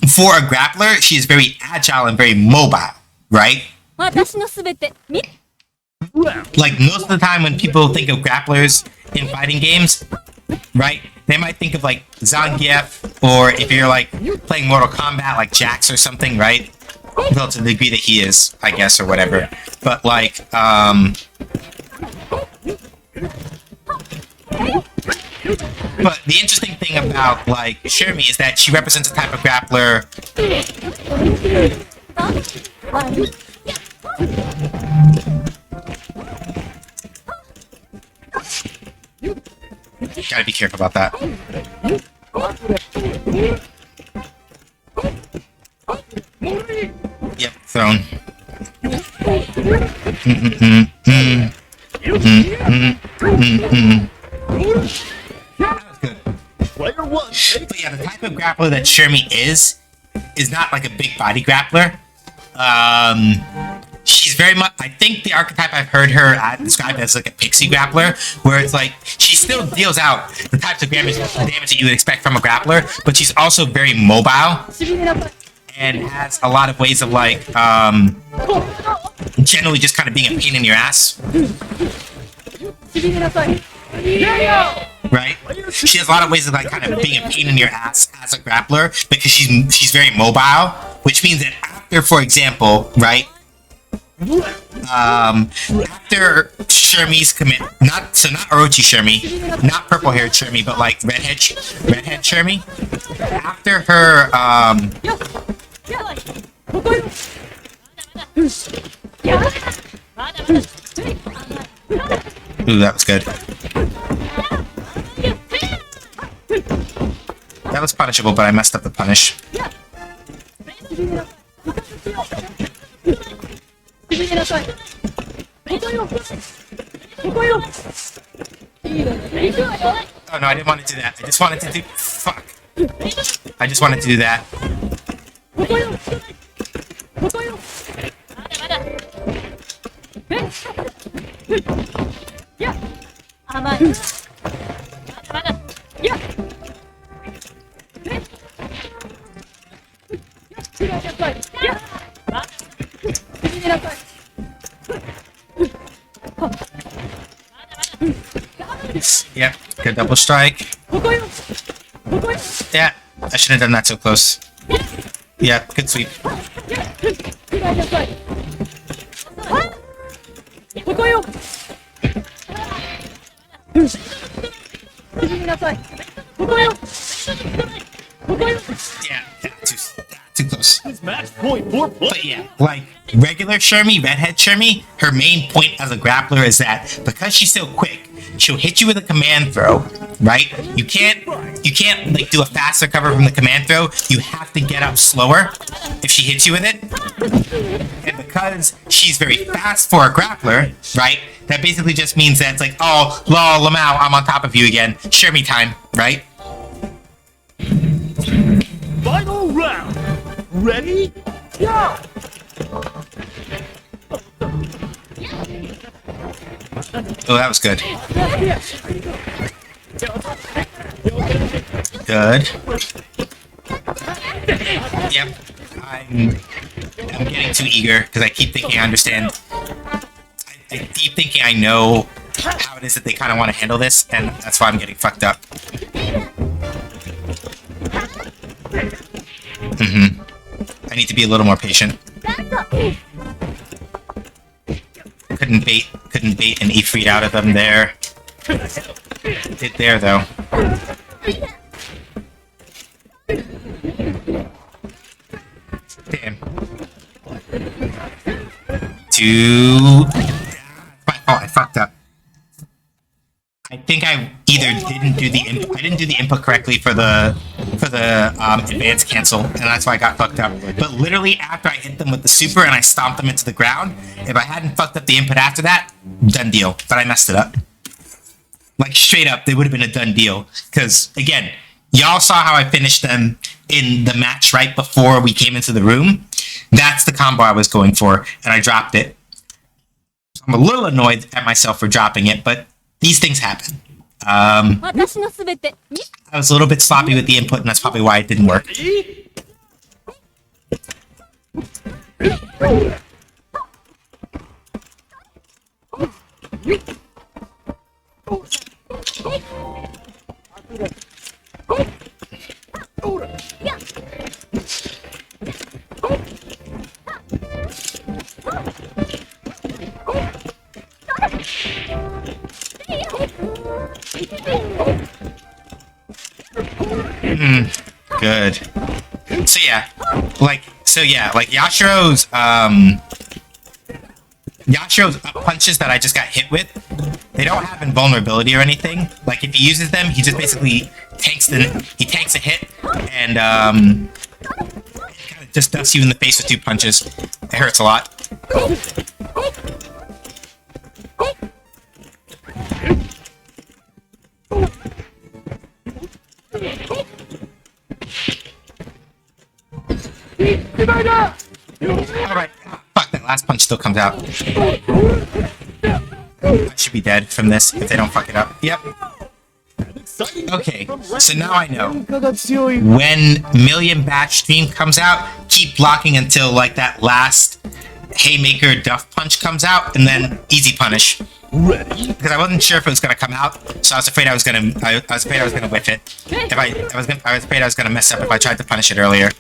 for a grappler, she is very agile and very mobile, right? Like most of the time when people think of grapplers in fighting games, right? They might think of like Zangief, or if you're like playing Mortal Kombat, like Jax or something, right? Well, to the degree that he is, I guess, or whatever. But like, but the interesting thing about like Shermie is that she represents a type of grappler. Gotta be careful about that. Yep, thrown. That was good. Player one. But yeah, the type of grappler that Shermie is not like a big body grappler. She's very much, I think the archetype I've heard her described as like a pixie grappler, where it's like she still deals out the types of damage that you would expect from a grappler, but she's also very mobile and has a lot of ways of like generally just kind of being a pain in your ass. Right? She has a lot of ways of like kind of being a pain in your ass as a grappler because she's very mobile, which means that after, for example, right? After Shermie's commit, not Orochi Shermie, not purple haired Shermie, but like redhead Shermie. After her, ooh, that was good. That was punishable, but I messed up the punish. Oh no, I didn't want to do that. I just wanted to do... Fuck. I just wanted to do that. a double strike. ここよここよ Yeah, I shouldn't have done that so close. Yeah, good sweep. くらいなさいここよよし沈みなさいここよここよ Yeah, too close. Match point for play. But yeah, like regular Shermie, redhead Shermie, her main point as a grappler is that because she's so quick, she'll hit you with a command throw, right? You can't like do a fast recover from the command throw. You have to get up slower if she hits you with it. And because she's very fast for a grappler, right? That basically just means that it's like, oh, lol, Lamau, I'm on top of you again. Shermie time, right? Final round. Ready? Go! Oh, that was good. Good. Yep. I'm getting too eager because I keep thinking I understand. I keep thinking I know how it is that they kind of want to handle this, and that's why I'm getting fucked up. I need to be a little more patient. Couldn't bait an Ifrit out of them there. Did there though. Damn. My fault, I fucked up. I think I either didn't do the input correctly for the advanced cancel, and that's why I got fucked up. But literally after I hit them with the super and I stomped them into the ground, if I hadn't fucked up the input after that, done deal. But I messed it up. Like straight up, they would have been a done deal. Because again, y'all saw how I finished them in the match right before we came into the room. That's the combo I was going for, and I dropped it. I'm a little annoyed at myself for dropping it, but these things happen. I was a little bit sloppy with the input, and that's probably why it didn't work. Good. So yeah, like Yashiro's up punches that I just got hit with, they don't have invulnerability or anything. Like if he uses them, he just basically tanks a hit and kind of just dusts you in the face with 2 punches. It hurts a lot. Alright. Fuck, that last punch still comes out. I should be dead from this if they don't fuck it up. Yep. Okay, so now I know. When Million Batch Stream comes out, keep blocking until like that last Haymaker Duff Punch comes out, and then easy punish. Because I wasn't sure if it was gonna come out, so I was afraid I was gonna whiff it. I was afraid I was gonna mess up if I tried to punish it earlier.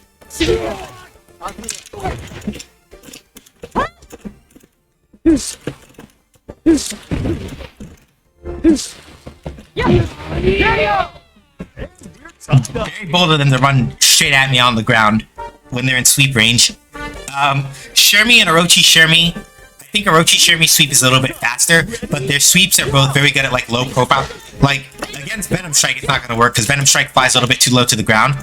Very bold of them to run straight at me on the ground when they're in sweep range. Shermie and Orochi Shermie, I think Orochi Shermie sweep is a little bit faster, but their sweeps are both very good at like low profile. Like against Venom Strike, it's not gonna work because Venom Strike flies a little bit too low to the ground.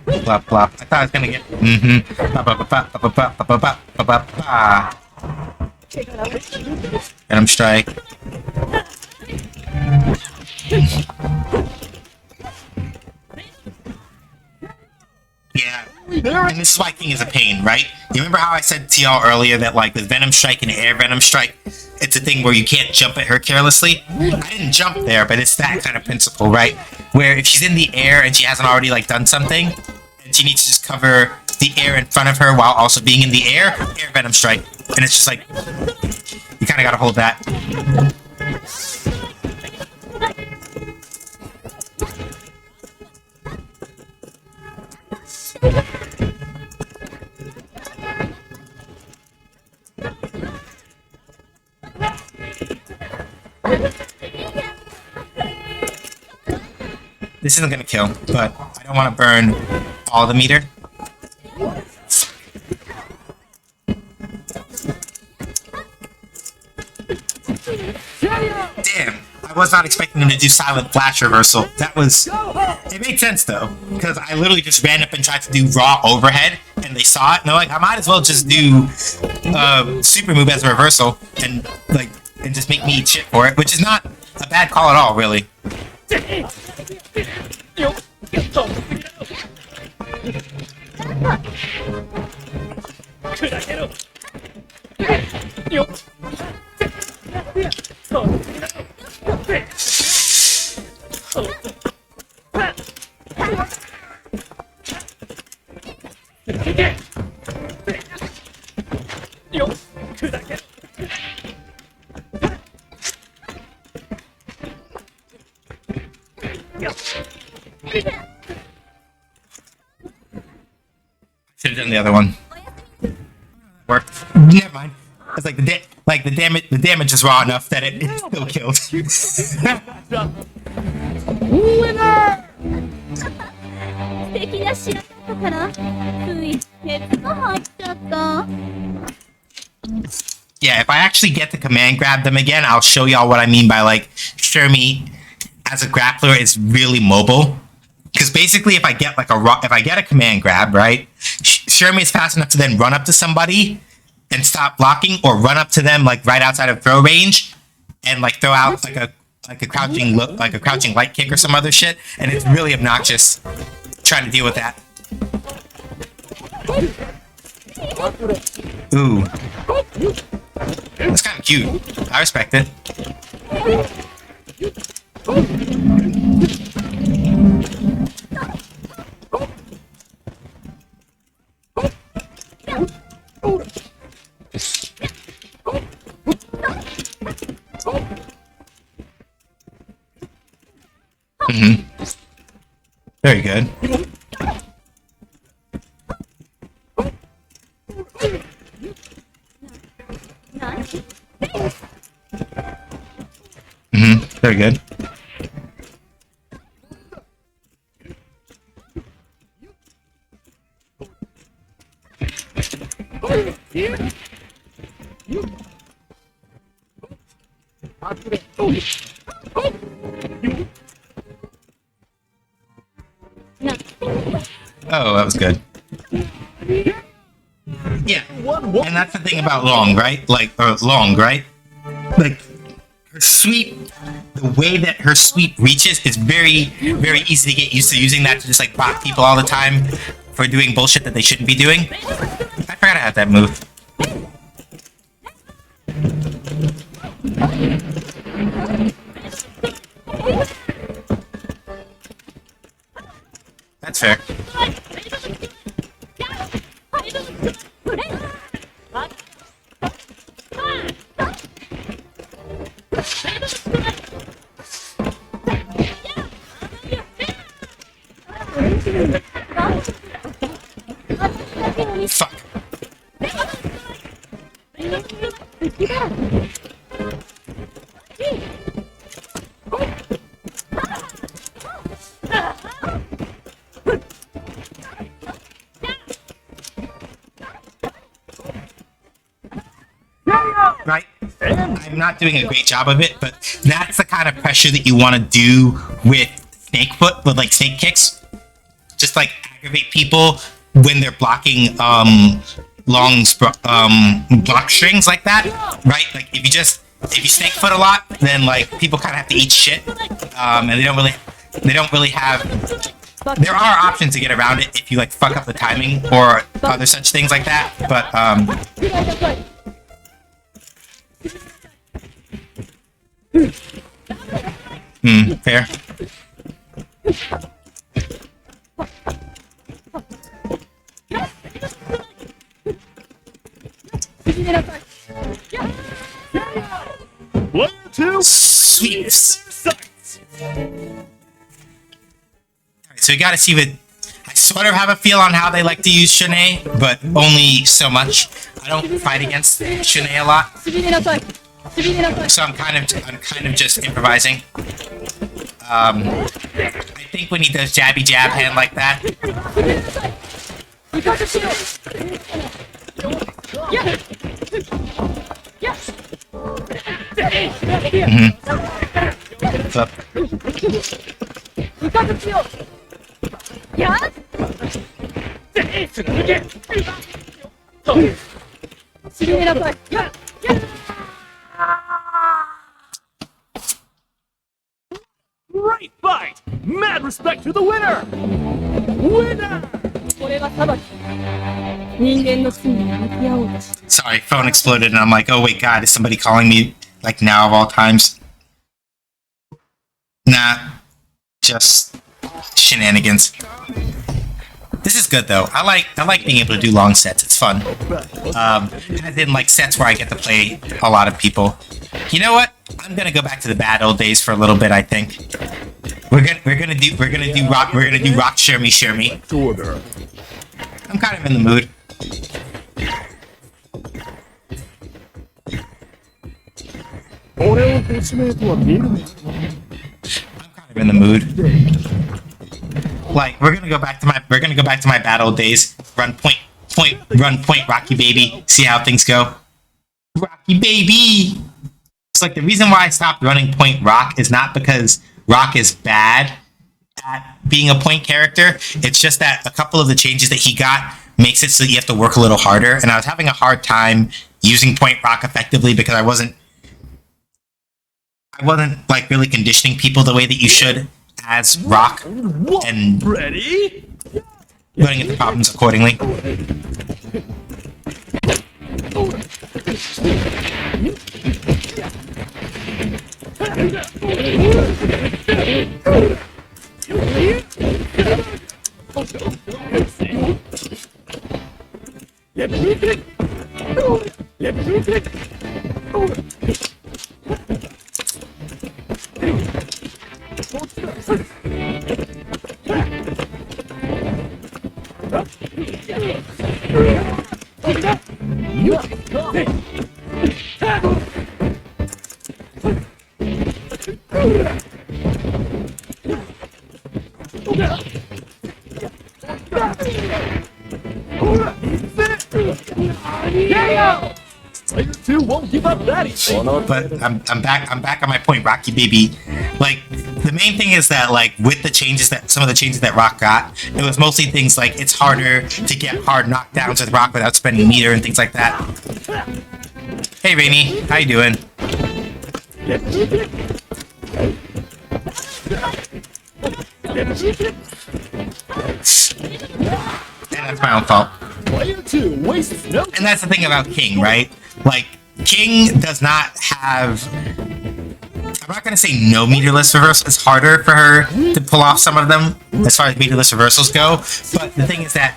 Blop, blop. I thought I was gonna get. Venom Strike. Yeah. And this is why King is a pain, right? You remember how I said to y'all earlier that like with Venom Strike and Air Venom Strike, it's a thing where you can't jump at her carelessly. I didn't jump there, but it's that kind of principle, right? Where if she's in the air and she hasn't already like done something, and she needs to just cover the air in front of her while also being in the air venom strike. And it's just like, you kind of gotta hold that. This isn't gonna kill, but I don't want to burn all the meter. Damn, I was not expecting him to do silent flash reversal. That was... It made sense though, because I literally just ran up and tried to do raw overhead, and they saw it, and they're like, I might as well just do super move as a reversal, and like, and just make me eat shit for it, which is not a bad call at all, really. Should have done the other one. Worked. Never mind. It's like the damage is raw enough that it still killed. 素敵な試合だったからつい鉄が入っちゃった。 Yeah, if I actually get to command grab them again, I'll show y'all what I mean by like Shermie as a grappler is really mobile. Because basically, if I get like a command grab, right, Shermie is fast enough to then run up to somebody and stop blocking, or run up to them like right outside of throw range and like throw out like a crouching light kick or some other shit, and it's really obnoxious trying to deal with that. Ooh, that's kind of cute. I respect it. Very good. Very good. Oh, that was good. Yeah, and that's the thing about Long, right? Like, Long, right? Like, her sweep, the way that her sweep reaches is very, very easy to get used to using that to just, like, block people all the time for doing bullshit that they shouldn't be doing. I forgot I had that move. That's fair. Fuck. Right? I'm not doing a great job of it, but that's the kind of pressure that you want to do with snake foot, with like snake kicks. Just like aggravate people when they're blocking Long's block strings like that, right? Like if you snake foot a lot, then like people kind of have to eat shit, and they don't really have. There are options to get around it if you like fuck up the timing or other such things like that, but Fair. Player 2, Sweeps. sights. Alright, so we gotta see what... I sort of have a feel on how they like to use Shanae, but only so much. I don't fight against Shanae a lot, so I'm kind of just improvising. I think when he does jabby jab hand like that, flip. Great fight! Mad respect to the winner! Winner! これが裁き。人間の罪に向き合おうとし Sorry, phone exploded and I'm like, oh wait, God, is somebody calling me? Like now of all times? Nah, just shenanigans. This is good though. I like being able to do long sets. It's fun. As in like sets where I get to play a lot of people. You know what? I'm gonna go back to the bad old days for a little bit. I think we're gonna do rock share me. I'm kind of in the mood. I'm kind of in the mood. Like we're gonna go back to my bad old days. Run point, Rocky baby. See how things go. Rocky baby. It's like the reason why I stopped running point Rock is not because Rock is bad at being a point character. It's just that a couple of the changes that he got makes it so you have to work a little harder. And I was having a hard time using point Rock effectively because I wasn't like really conditioning people the way that you should as Rock and Ready? running into problems accordingly. Player 2 won't give up that easy. But I'm back on my point, Rocky baby. Like the main thing is that like with the changes that some of the changes that Rock got, it was mostly things like it's harder to get hard knockdowns with Rock without spending meter and things like that. Hey Rainy, how you doing? And that's my own fault. Player 2 wastes no And that's the thing about King, right? Like, King does not have... I'm not going to say no meterless reversal. It's harder for her to pull off some of them as far as meterless reversals go. But the thing is that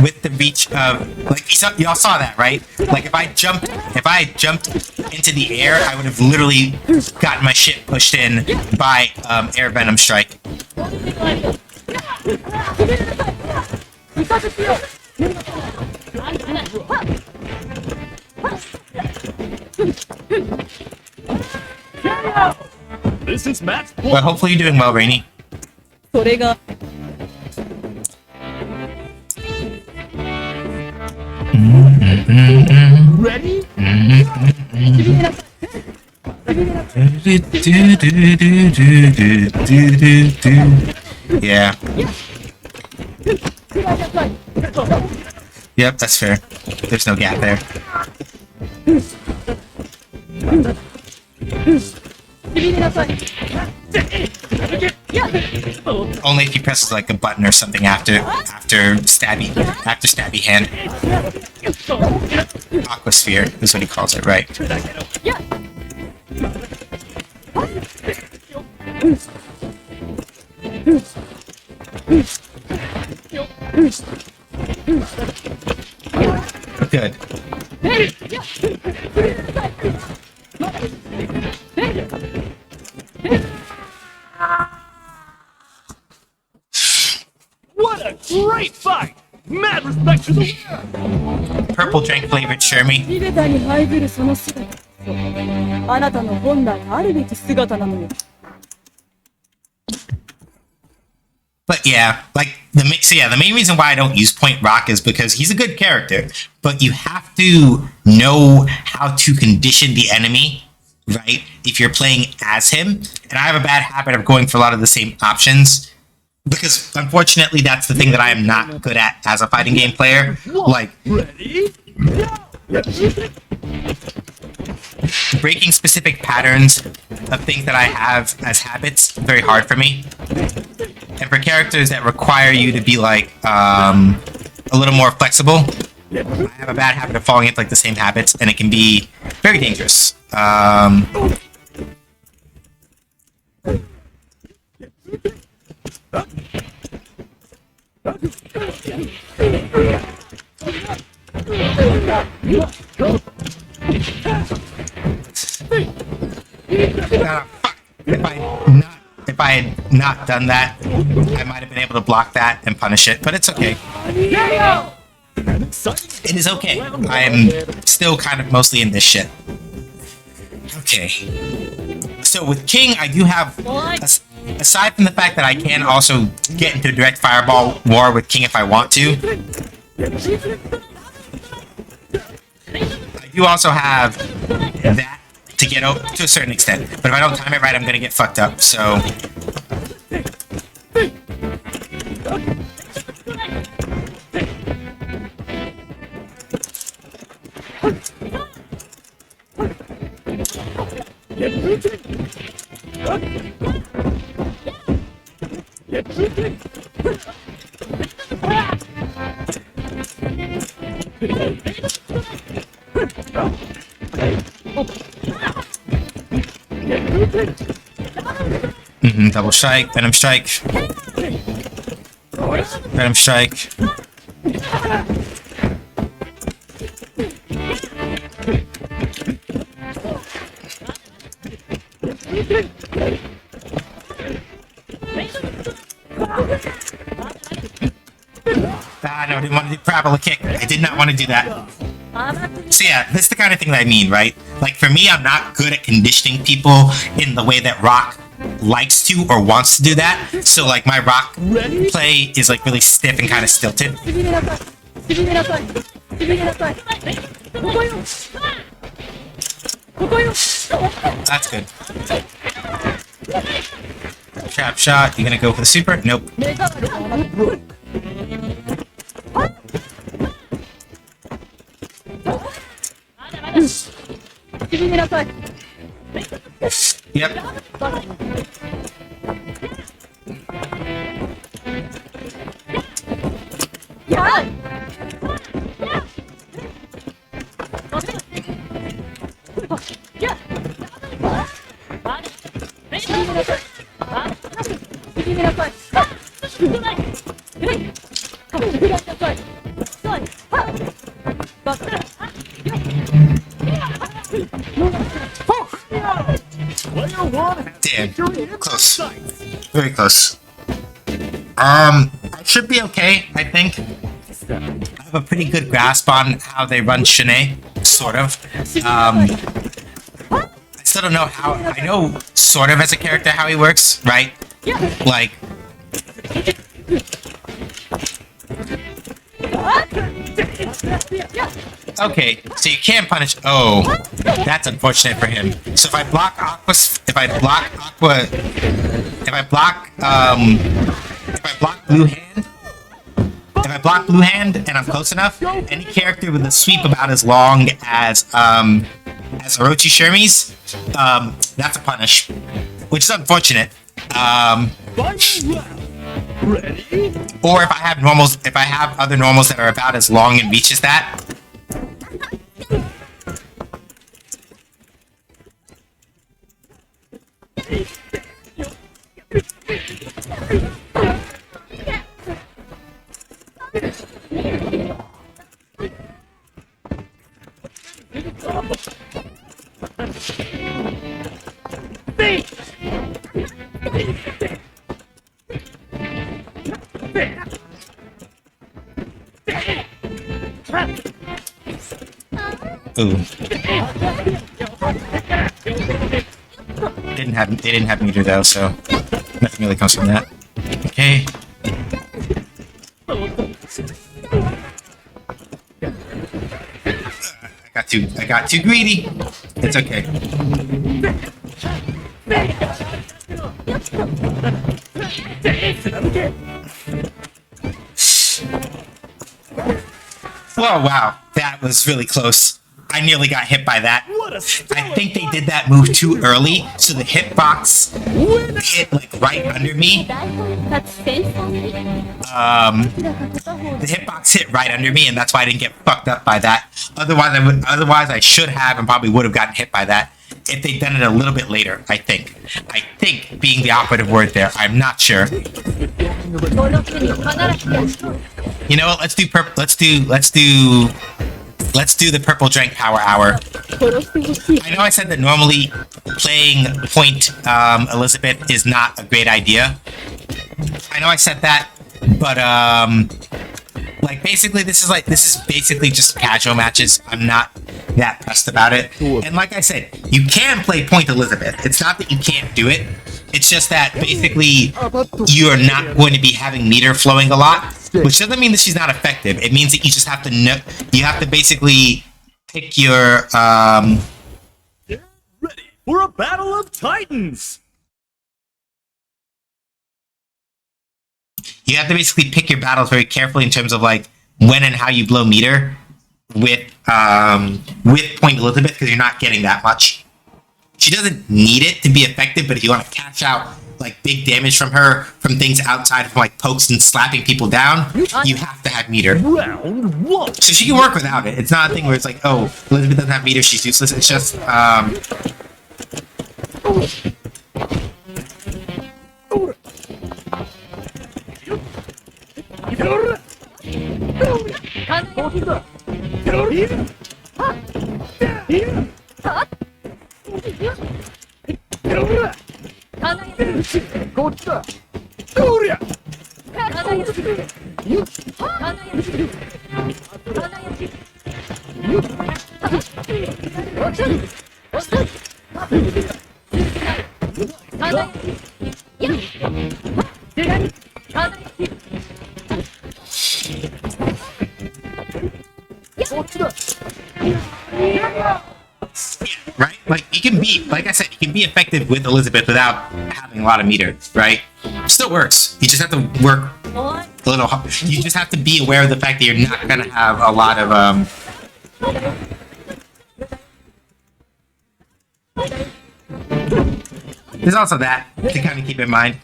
with the reach of... Like, y'all saw that, right? Like, if I jumped into the air, I would have literally gotten my shit pushed in by Air Venom Strike. This is match point. Well, hopefully you're doing well, Rainy. それが Ready? Yeah. Yep, that's fair. There's no gap there. Only if he presses like a button or something after stabby hand. Aquasphere is what he calls it, right? Good. What a great fight! Mad respect to the winner! Purple drink flavored Shermie. 地べたに這いずるその姿こそあなたの本来あるべき姿なのよ But yeah, like the main reason why I don't use Point Rock is because he's a good character, but you have to know how to condition the enemy, right? If you're playing as him, and I have a bad habit of going for a lot of the same options because unfortunately that's the thing that I am not good at as a fighting game player. Like Ready? breaking specific patterns of things that I have as habits, very hard for me. And for characters that require you to be like a little more flexible, I have a bad habit of falling into like the same habits, and it can be very dangerous. Fuck. If I had not done that, I might have been able to block that and punish it, but it's okay. It is okay. I am still kind of mostly in this shit. Okay. So with King, I do have, aside from the fact that I can also get into a direct fireball war with King if I want to, I do also have that to get out to a certain extent. But if I don't time it right, I'm gonna get fucked up, so... double strike, venom strike. Venom strike. Ah, no, I didn't want to do parabola kick. I did not want to do that. So yeah, that's the kind of thing that I mean, right? Like for me, I'm not good at conditioning people in the way that Rock likes to or wants to do that. So like my Rock play is like really stiff and kind of stilted. That's good. Trap shot. You gonna go for the super? Nope. Yep. Damn. Close. Very close. I should be okay, I think. I have a pretty good grasp on how they run Shanae, sort of. I still don't know how. I know sort of as a character how he works, right? Like. Okay, so you can't punish. Oh, that's unfortunate for him. So if I block Aqua, if I block Blue Hand and I'm close enough, any character with a sweep about as long as Orochi Shermie's, that's a punish, which is unfortunate. Or if I have normals, if I have other normals that are about as long and reach as that. Ooh. They didn't have meter though, so nothing really comes from that. Okay. I got too greedy. It's okay. Oh wow, that was really close. I nearly got hit by that. I think they did that move too early, so the hitbox hit like right under me. The hitbox hit right under me, and that's why I didn't get fucked up by that. Otherwise I should have and probably would have gotten hit by that if they'd done it a little bit later. I think being the operative word there. I'm not sure. You know what? Let's do the purple drink power hour. I know I said that normally playing point Elizabeth is not a great idea. I know I said that, but like basically this is basically just casual matches. I'm not that pressed about it. And like I said, you can play point Elizabeth. It's not that you can't do it. It's just that basically you are not going to be having meter flowing a lot, which doesn't mean that she's not effective. It means that you just have to know. You have to basically pick your. Get ready for a battle of titans. You have to basically pick your battles very carefully in terms of like when and how you blow meter with point Elizabeth, because you're not getting that much. She doesn't need it to be effective, but if you want to catch out like big damage from her from things outside of like pokes and slapping people down, you have to have meter. Round one. So she can work without it. It's not a thing where it's like, oh, Elizabeth doesn't have meter, she's useless. It's just right? Like you can be, like I said, you can be effective with Elizabeth without having a lot of meter, right? Still works. You just have to work a little. You just have to be aware of the fact that you're not gonna have a lot of There's also that to kind of keep in mind.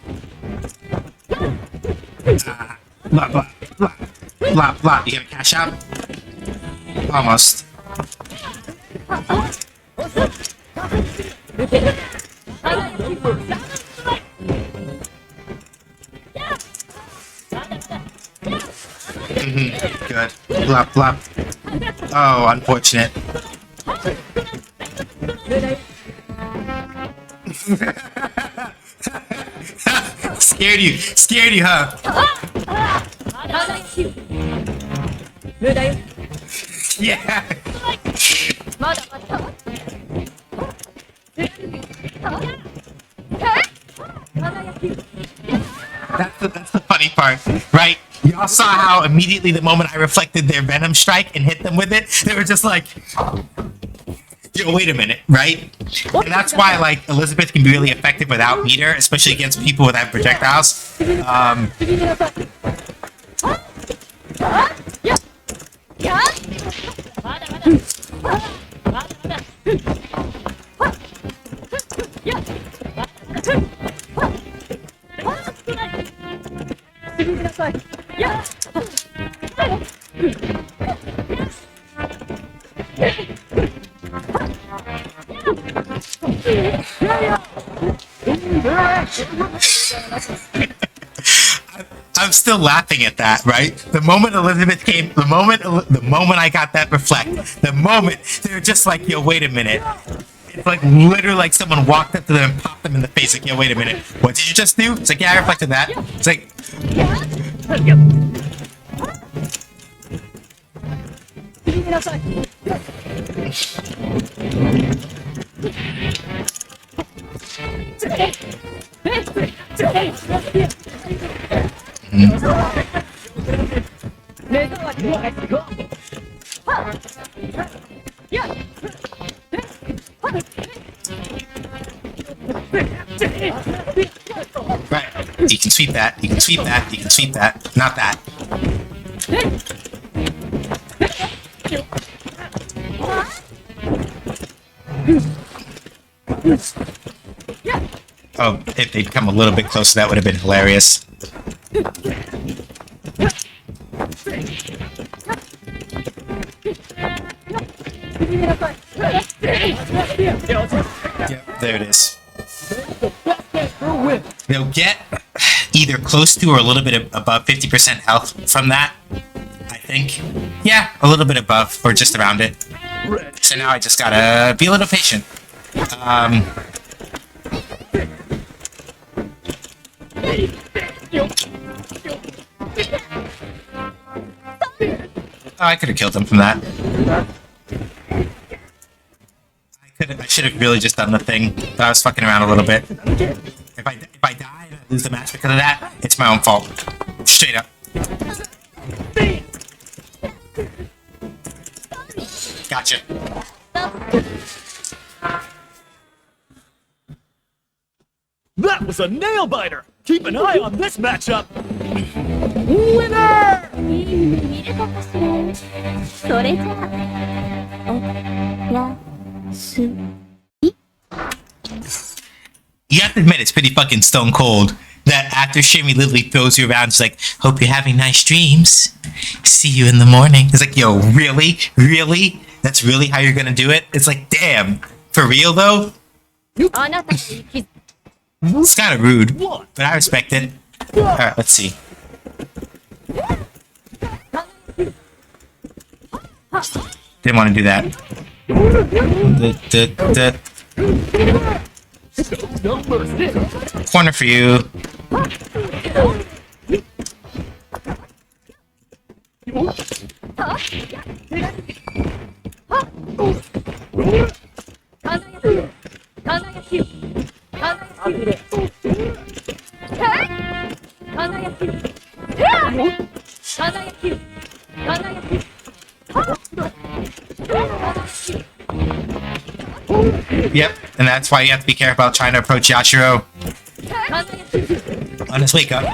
Blah blah blah blah blah. You gonna cash out? Almost. Good. Blah blah. Oh, unfortunate. Scared you, huh? Yeah. That's the funny part, right? Y'all saw how immediately the moment I reflected their Venom Strike and hit them with it, they were just like, yo, wait a minute, right? And that's why, like, Elizabeth can be really effective without meter, especially against people without projectiles. I'm still laughing at that, right? The moment Elizabeth came, the moment I got that reflect, the moment they're just like, yo, wait a minute. It's like literally like someone walked up to them and popped them in the face, like, yo, wait a minute. What did you just do? It's like, yeah, I reflected that. It's like, right. You can sweep that. You can sweep that. You can sweep that. Not that. Oh, if they'd come a little bit closer, that would have been hilarious. Yep, there it is. They'll get either close to or a little bit above 50% health from that, I think. Yeah, a little bit above, or just around it. So now I just gotta be a little patient. Oh, I could have killed him from that. I should have really just done the thing, but I was fucking around a little bit. If I die and I lose the match because of that, it's my own fault. Straight up. Gotcha. That was a nail biter. Keep an eye on this matchup. Winner! いい夢見れたかしら。それじゃあ、おやすみ。 You have to admit, it's pretty fucking stone cold that after Shimmy literally throws you around, she's like, hope you're having nice dreams. See you in the morning. It's like, yo, really? Really? That's really how you're gonna do it? It's like, damn. For real, though? あなたの生き It's kind of rude, but I respect it. Alright, let's see. Didn't want to do that. Corner for you. Yep, and that's why you have to be careful about trying to approach Yashiro on his wake up.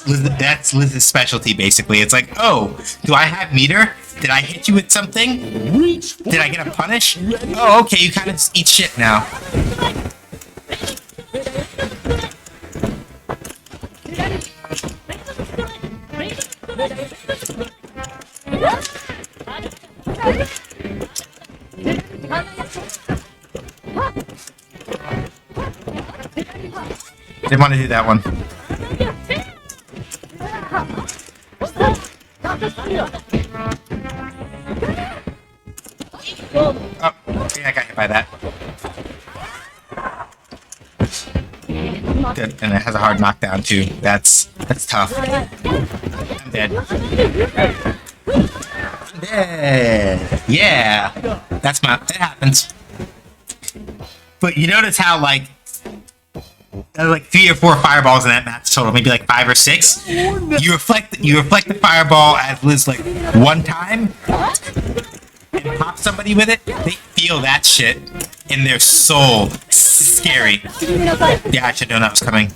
And that's Liz's specialty, basically. It's like, oh, do I have meter? Did I hit you with something? Did I get a punish? Oh, okay, you kind of just eat shit now. Didn't want to do that one. Oh, yeah, I got hit by that. Good, and it has a hard knockdown too. That's tough. I'm dead. I'm dead. Yeah, that happens. But you notice how like 3 or 4 fireballs in that match total, maybe like 5 or 6. You reflect the fireball at Liz like one time and pop somebody with it. They feel that shit in their soul. Scary. Yeah, I should have known that was coming.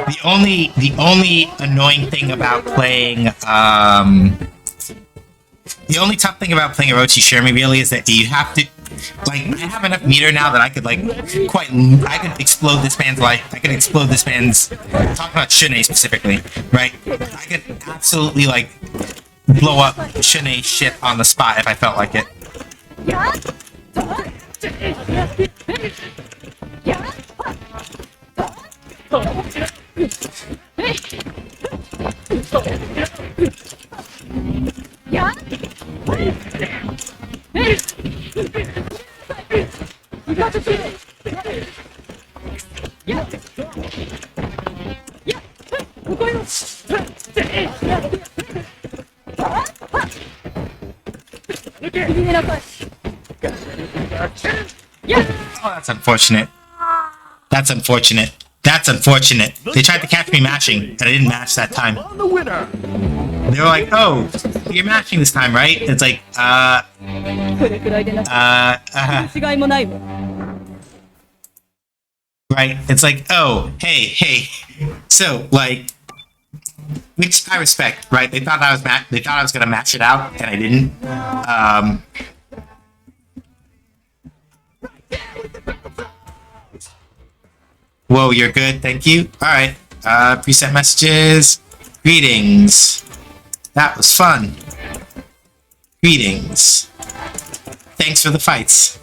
The only annoying thing about playing the only tough thing about playing Orochi Shermie really is that you have to like I have enough meter now that I could like I could explode this man's life. I could explode this man's talking about Shunei specifically, right? I could absolutely like blow up Shunei shit on the spot if I felt like it. Oh, that's unfortunate. That's unfortunate. That's unfortunate. They tried to catch me mashing, and I didn't mash that time. The winner. They were like, "Oh, you're mashing this time, right?" It's like, right. It's like, "Oh, hey." So, like, which I respect, right? They thought I was gonna match it out, and I didn't. Whoa, you're good, thank you. Alright, preset messages. Greetings. That was fun. Greetings. Thanks for the fights.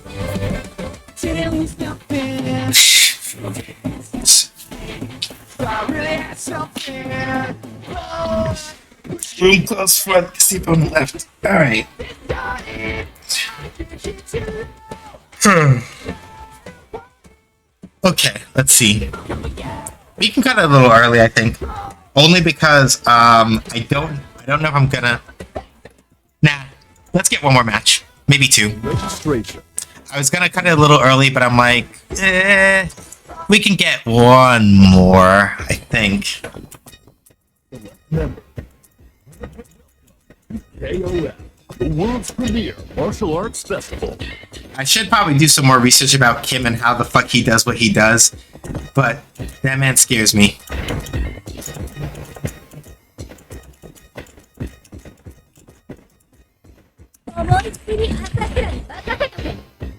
Room close front, sleep on the left. Alright. Okay, let's see. We can cut it a little early, I think. Only because I don't know if I'm gonna. Nah, let's get one more match, maybe two. I was gonna cut it a little early, but I'm like, we can get one more, I think. KOF, the world's premier martial arts festival. I should probably do some more research about Kim and how the fuck he does what he does, but that man scares me.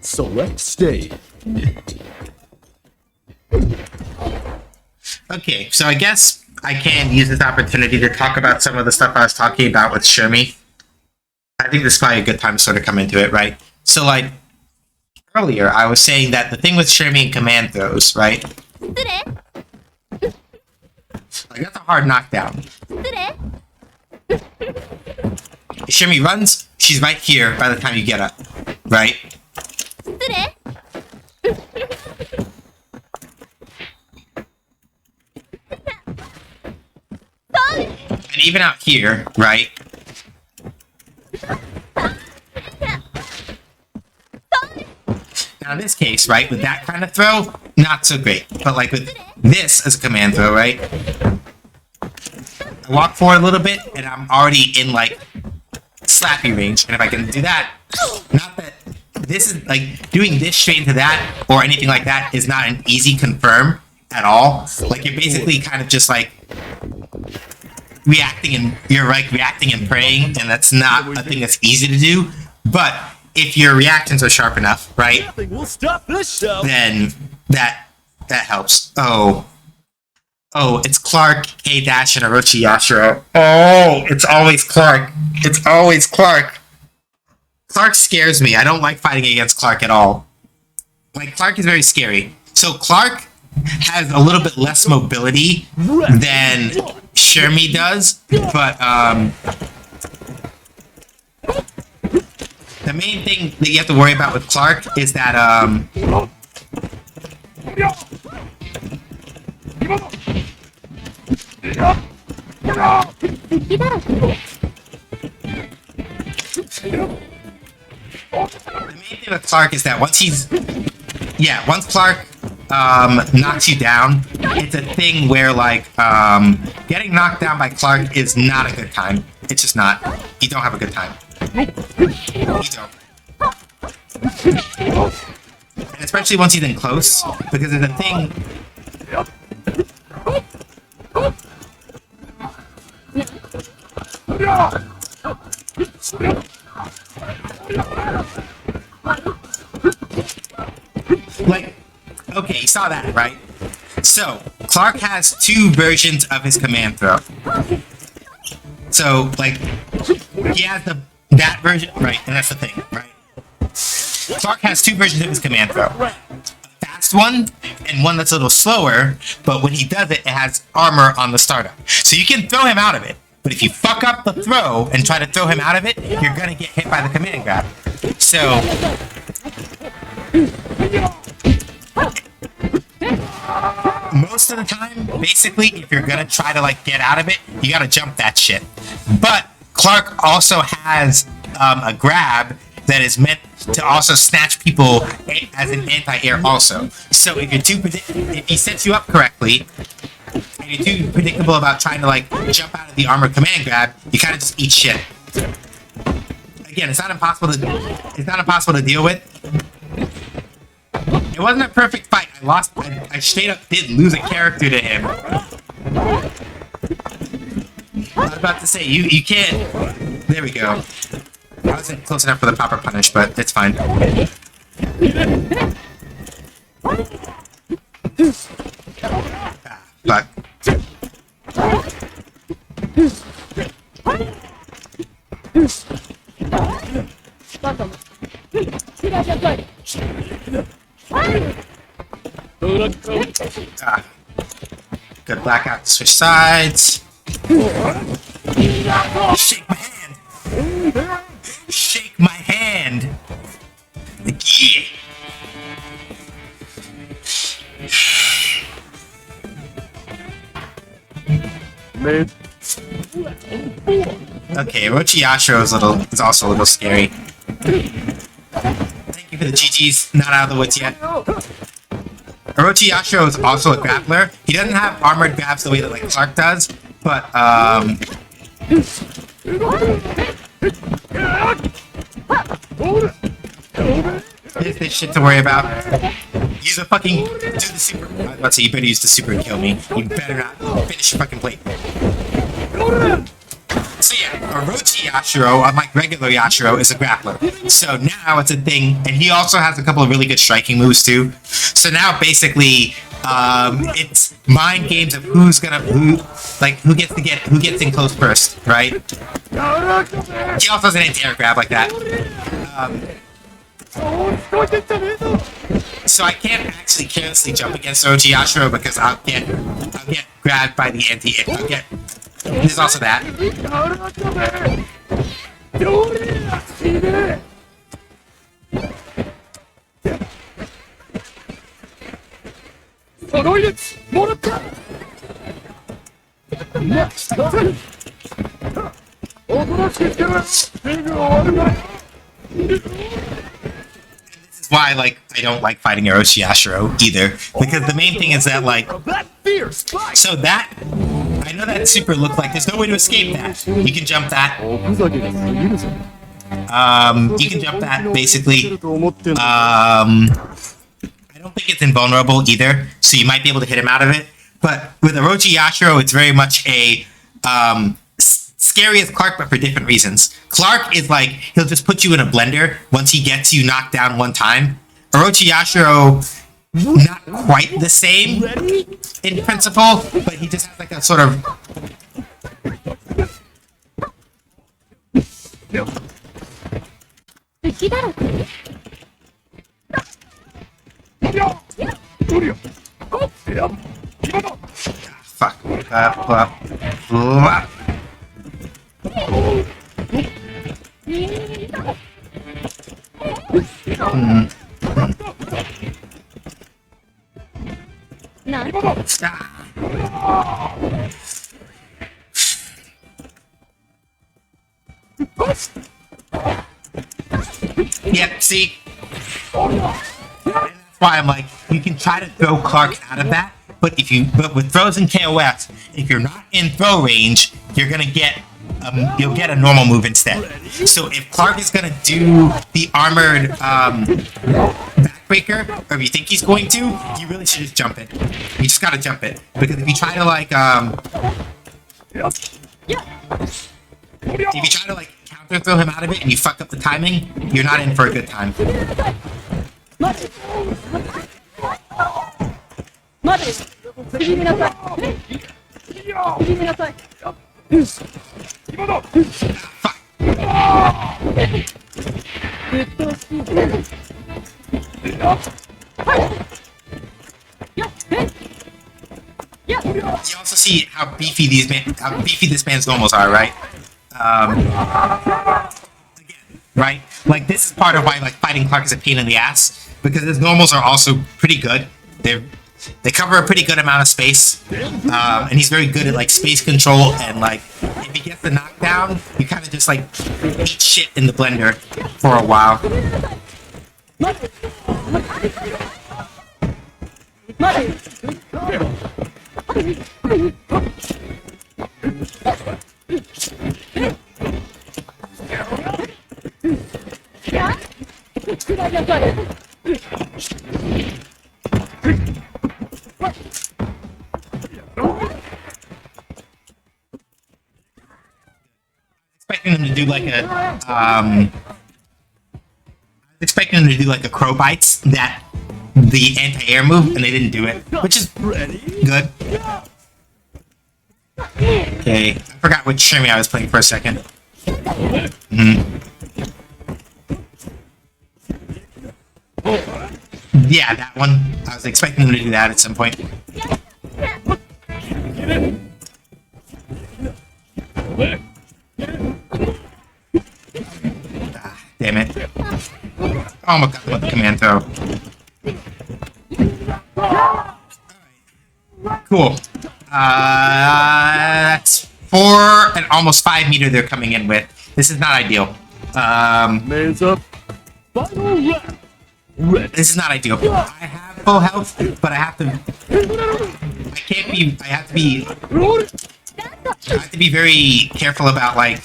Select stage. Okay, so I guess I can use this opportunity to talk about some of the stuff I was talking about with Shermie. I think this is probably a good time to sort of come into it, right? So, like, earlier, I was saying that the thing with Shermie and command throws, right? Like, that's a hard knockdown. If Shermie runs, she's right here by the time you get up, right? And even out here, right? Now in this case, right, with that kind of throw, not so great. But like with this as a command throw, right? I walk forward a little bit, and I'm already in like slappy range. And if I can do that, not that this is like doing this straight into that or anything like that is not an easy confirm at all. Like you're basically kind of just like reacting and praying, and that's not a thing that's easy to do. But if your reactions are sharp enough, right? Nothing will stop this show. Then that helps. Oh, it's Clark, K-Dash, and Orochi Yashiro. Oh, it's always Clark. It's always Clark. Clark scares me. I don't like fighting against Clark at all. Like, Clark is very scary. So Clark has a little bit less mobility than Shermie does, but the main thing that you have to worry about with Clark is that once Clark knocks you down, it's a thing where like getting knocked down by Clark is not a good time. It's just not. You don't have a good time. You don't. And especially once he's in close, because there's a thing. Like, okay, you saw that, right? So, Clark has two versions of his command throw. So, like, he has that version, right? And that's the thing, right? Clark has two versions of his command throw. A fast one, and one that's a little slower, but when he does it, it has armor on the startup. So you can throw him out of it, but if you fuck up the throw and try to throw him out of it, you're gonna get hit by the command grab. So... most of the time, basically, if you're gonna try to like get out of it, you gotta jump that shit. But Clark also has a grab that is meant to also snatch people as an anti-air also. So if if he sets you up correctly, and you're too predictable about trying to like jump out of the armored command grab, you kind of just eat shit. Again, it's not impossible to deal with. It wasn't a perfect fight. I straight up did lose a character to him. I was about to say, you can't... There we go. I wasn't close enough for the proper punish, but it's fine. Fuck. Good blackout to switch sides. Shake my hand! Shake my hand! Like, yeah! Okay, Orochi Yashiro is also a little scary. Thank you for the GG's, not out of the woods yet. Orochi Yashiro is also a grappler. He doesn't have armored grabs the way that like Clark does, but there's this shit to worry about. Use a fucking do the super. Let's say you better use the super and kill me. You better not finish your fucking plate. So yeah, Orochi Yashiro, unlike regular Yashiro, is a grappler. So now it's a thing, and he also has a couple of really good striking moves too. So now basically, it's mind games of who gets in close first, right? He also has an anti-air grab like that. So I can't actually carelessly jump against Orochi Yashiro because I'll get grabbed by the anti-air. There's also that. This is why, like, I don't like fighting Orochi Yashiro either, because the main thing is that, like, so that, I know that super looked like there's no way to escape that. You can jump that. You can jump that, basically. I don't think it's invulnerable either, so you might be able to hit him out of it. But with Orochi Yashiro, it's very much a scary as Clark, but for different reasons. Clark is like, he'll just put you in a blender once he gets you knocked down one time. Orochi Yashiro, not quite the same in principle, but he just has like a sort of... Fuck. Yep, see? And that's why I'm like, you can try to throw Clark out of that, but with throws and KOFs, if you're not in throw range, you're gonna get you'll get a normal move instead. So if Clark is gonna do the armored backbreaker, or if you think he's going to, you really should just jump it. You just gotta jump it, because if you try to like If you try to like counter throw him out of it and you fuck up the timing, you're not in for a good time. 待て待て縮めなさい縮めなさい Fuck. うっとうしいやっやっ You also see how beefy this man's normals are, right? Again, right? Like this is part of why like fighting Clark is a pain in the ass because his normals are also pretty good. They cover a pretty good amount of space, and he's very good at like space control and like if he gets the knockdown, you kind of just like eat shit in the blender for a while. 待てやっくらいなさい Expecting them to do like a I was expecting them to do like a crow bites that the anti-air move and they didn't do it, which is good. Okay, I forgot which Shimmy I was playing for a second. Yeah, that one. I was expecting them to do that at some point. Ah, damn it. Oh my god, what the command throw. Cool. That's 4 and almost 5 meter they're coming in with. This is not ideal. Man's up. Final round. Ready. This is not ideal. I have full health, but I have to. I can't be. I have to be. I have to be very careful about like.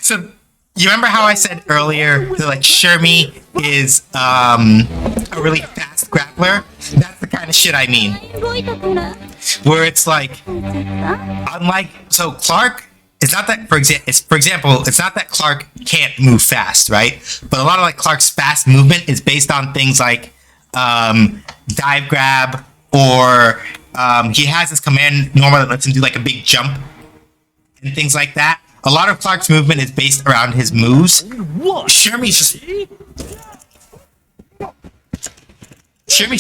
So, you remember how I said earlier that like Shermie is a really fast grappler? That's the kind of shit I mean. 動いたから Where it's like, unlike so Clark, it's not that for example, it's not that Clark can't move fast, right? But a lot of like Clark's fast movement is based on things like dive grab or he has this command normal that lets him do like a big jump and things like that. A lot of Clark's movement is based around his moves. Shermie's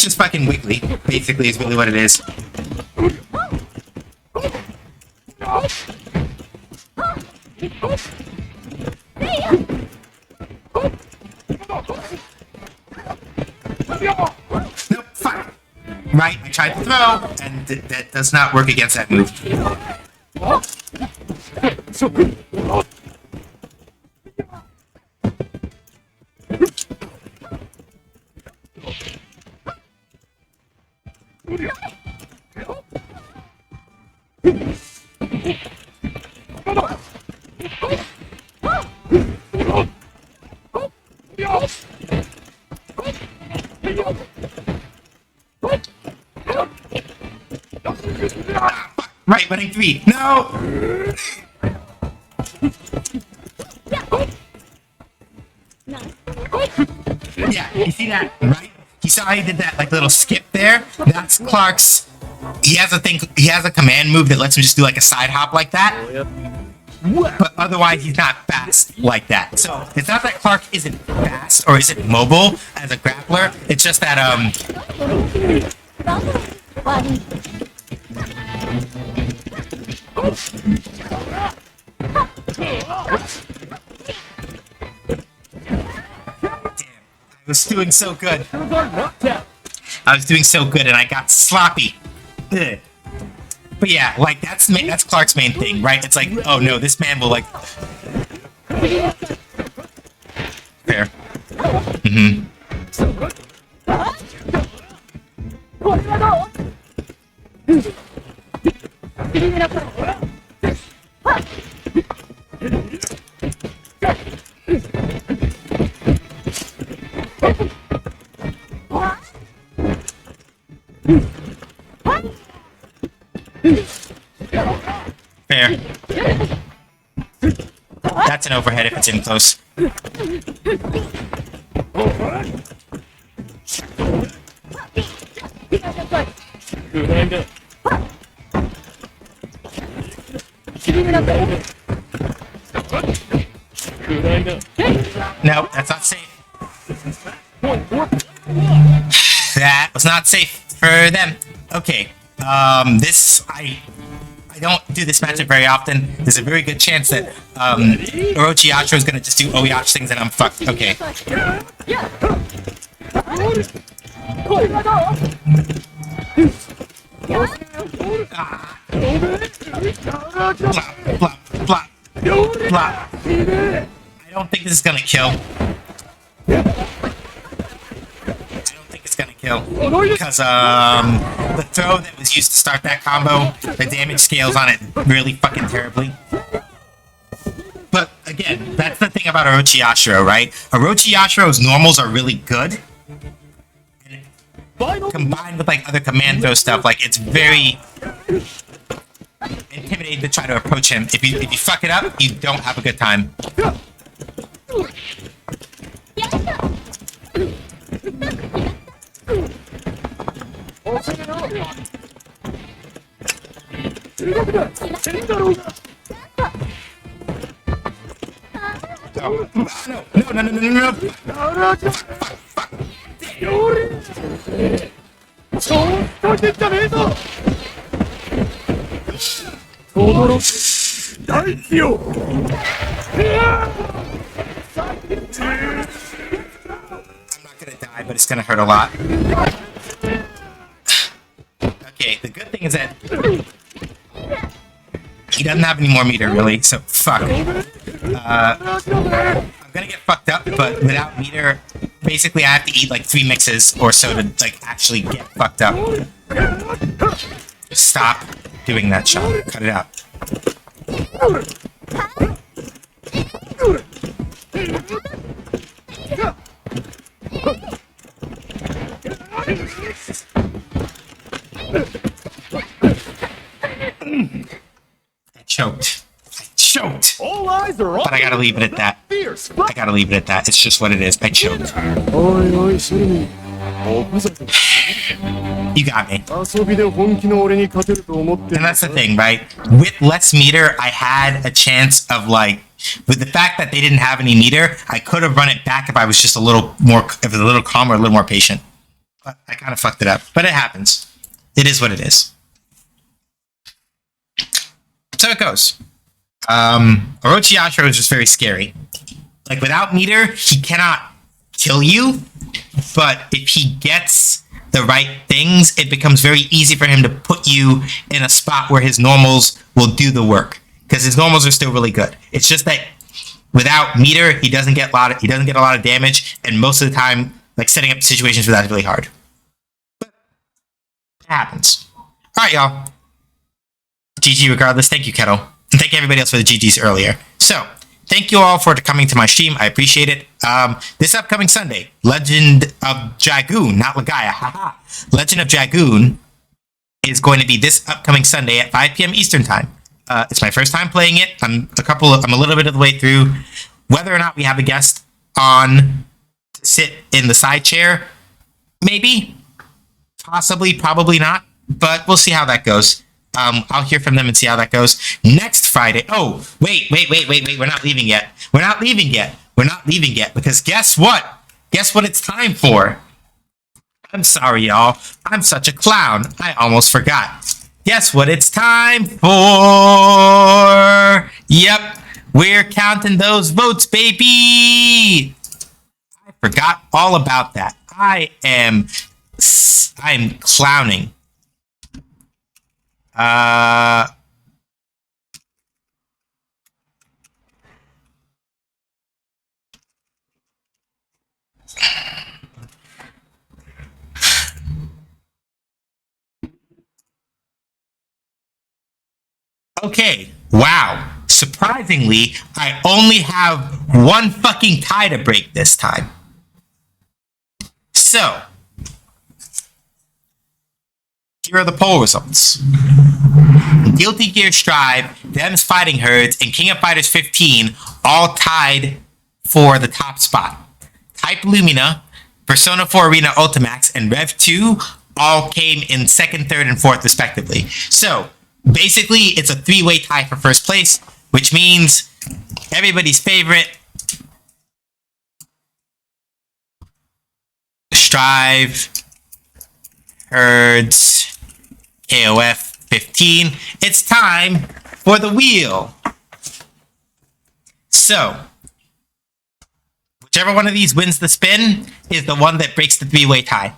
just fucking wiggly, basically, is really what it is. Nope, fuck. Right, I tried to throw, and that does not work against that move. Right, winning 3. No! Yeah, you see that, right? You saw how he did that like little skip there? That's Clark's. He has a command move that lets him just do like a side hop like that. But otherwise he's not fast like that. So it's not that Clark isn't fast or isn't mobile as a grappler. It's just that I was doing so good. I was doing so good and I got sloppy. Ugh. But yeah, like that's Clark's main thing, right? It's like, oh no, this man will like. Fair. Mm-hmm. Fair. That's an overhead if it's in close. No, that's not safe. That was not safe for them. Okay. This I don't do this matchup very often. There's a very good chance that Orochi Yashiro is gonna just do Oyach things and I'm fucked. Okay. Ah. Plop, plop, plop, plop. I don't think this is gonna kill. I don't think it's gonna kill. Because the throw that was used to start that combo, the damage scales on it really fucking terribly. But again, that's the thing about Orochi Yashiro, right? Orochi Yashiro's normals are really good. And combined with like other command throw stuff, like it's very intimidating to try to approach him. If you fuck it up, you don't have a good time. Oh, no. Fuck. I'm not gonna die, but it's gonna hurt a lot. Okay, the good thing is that he doesn't have any more meter, really, so fuck. I'm gonna get fucked up, but without meter, basically I have to eat like 3 mixes or so to like actually get fucked up. Stop doing that, Sean. Cut it out. I choked. All eyes are on But I gotta leave it at that. fierce I gotta leave it at that. It's just what it is. I choked. You got me. And that's the thing, right? With less meter, I had a chance of like, with the fact that they didn't have any meter, I could have run it back if I was just a little more, if it was a little calmer, a little more patient. But I kind of fucked it up. But it happens. It is what it is. So it goes. Orochi Yashiro is just very scary. Like without meter, he cannot kill you, but if he gets the right things, it becomes very easy for him to put you in a spot where his normals will do the work. Because his normals are still really good. It's just that without meter, he doesn't get a lot of damage, and most of the time, like setting up situations for that is really hard. But it happens. Alright, y'all. GG regardless. Thank you, Kettle. And thank you everybody else for the GGs earlier. So, thank you all for coming to my stream. I appreciate it. This upcoming Sunday, Legend of Dragoon, not Legaia, haha. Legend of Dragoon is going to be this upcoming Sunday at 5 p.m. Eastern Time. It's my first time playing it. I'm a little bit of the way through. Whether or not we have a guest on to sit in the side chair, maybe, possibly, probably not, but we'll see how that goes. I'll hear from them and see how that goes. Next Friday. Oh, wait. We're not leaving yet. Because guess what? Guess what it's time for? I'm sorry, y'all. I'm such a clown. I almost forgot. Guess what it's time for? Yep. We're counting those votes, baby. I forgot all about that. I'm clowning. Okay, wow. Surprisingly, I only have one fucking tie to break this time. So, Here are the poll results. Guilty Gear Strive, Them's Fighting Herds, and King of Fighters 15 all tied for the top spot. Type Lumina, Persona 4 Arena Ultimax, and Rev 2 all came in second, third, and fourth, respectively. So, basically, it's a three-way tie for first place, which means everybody's favorite Strive, Herds, KOF 15. It's time for the wheel. So, whichever one of these wins the spin is the one that breaks the three-way tie.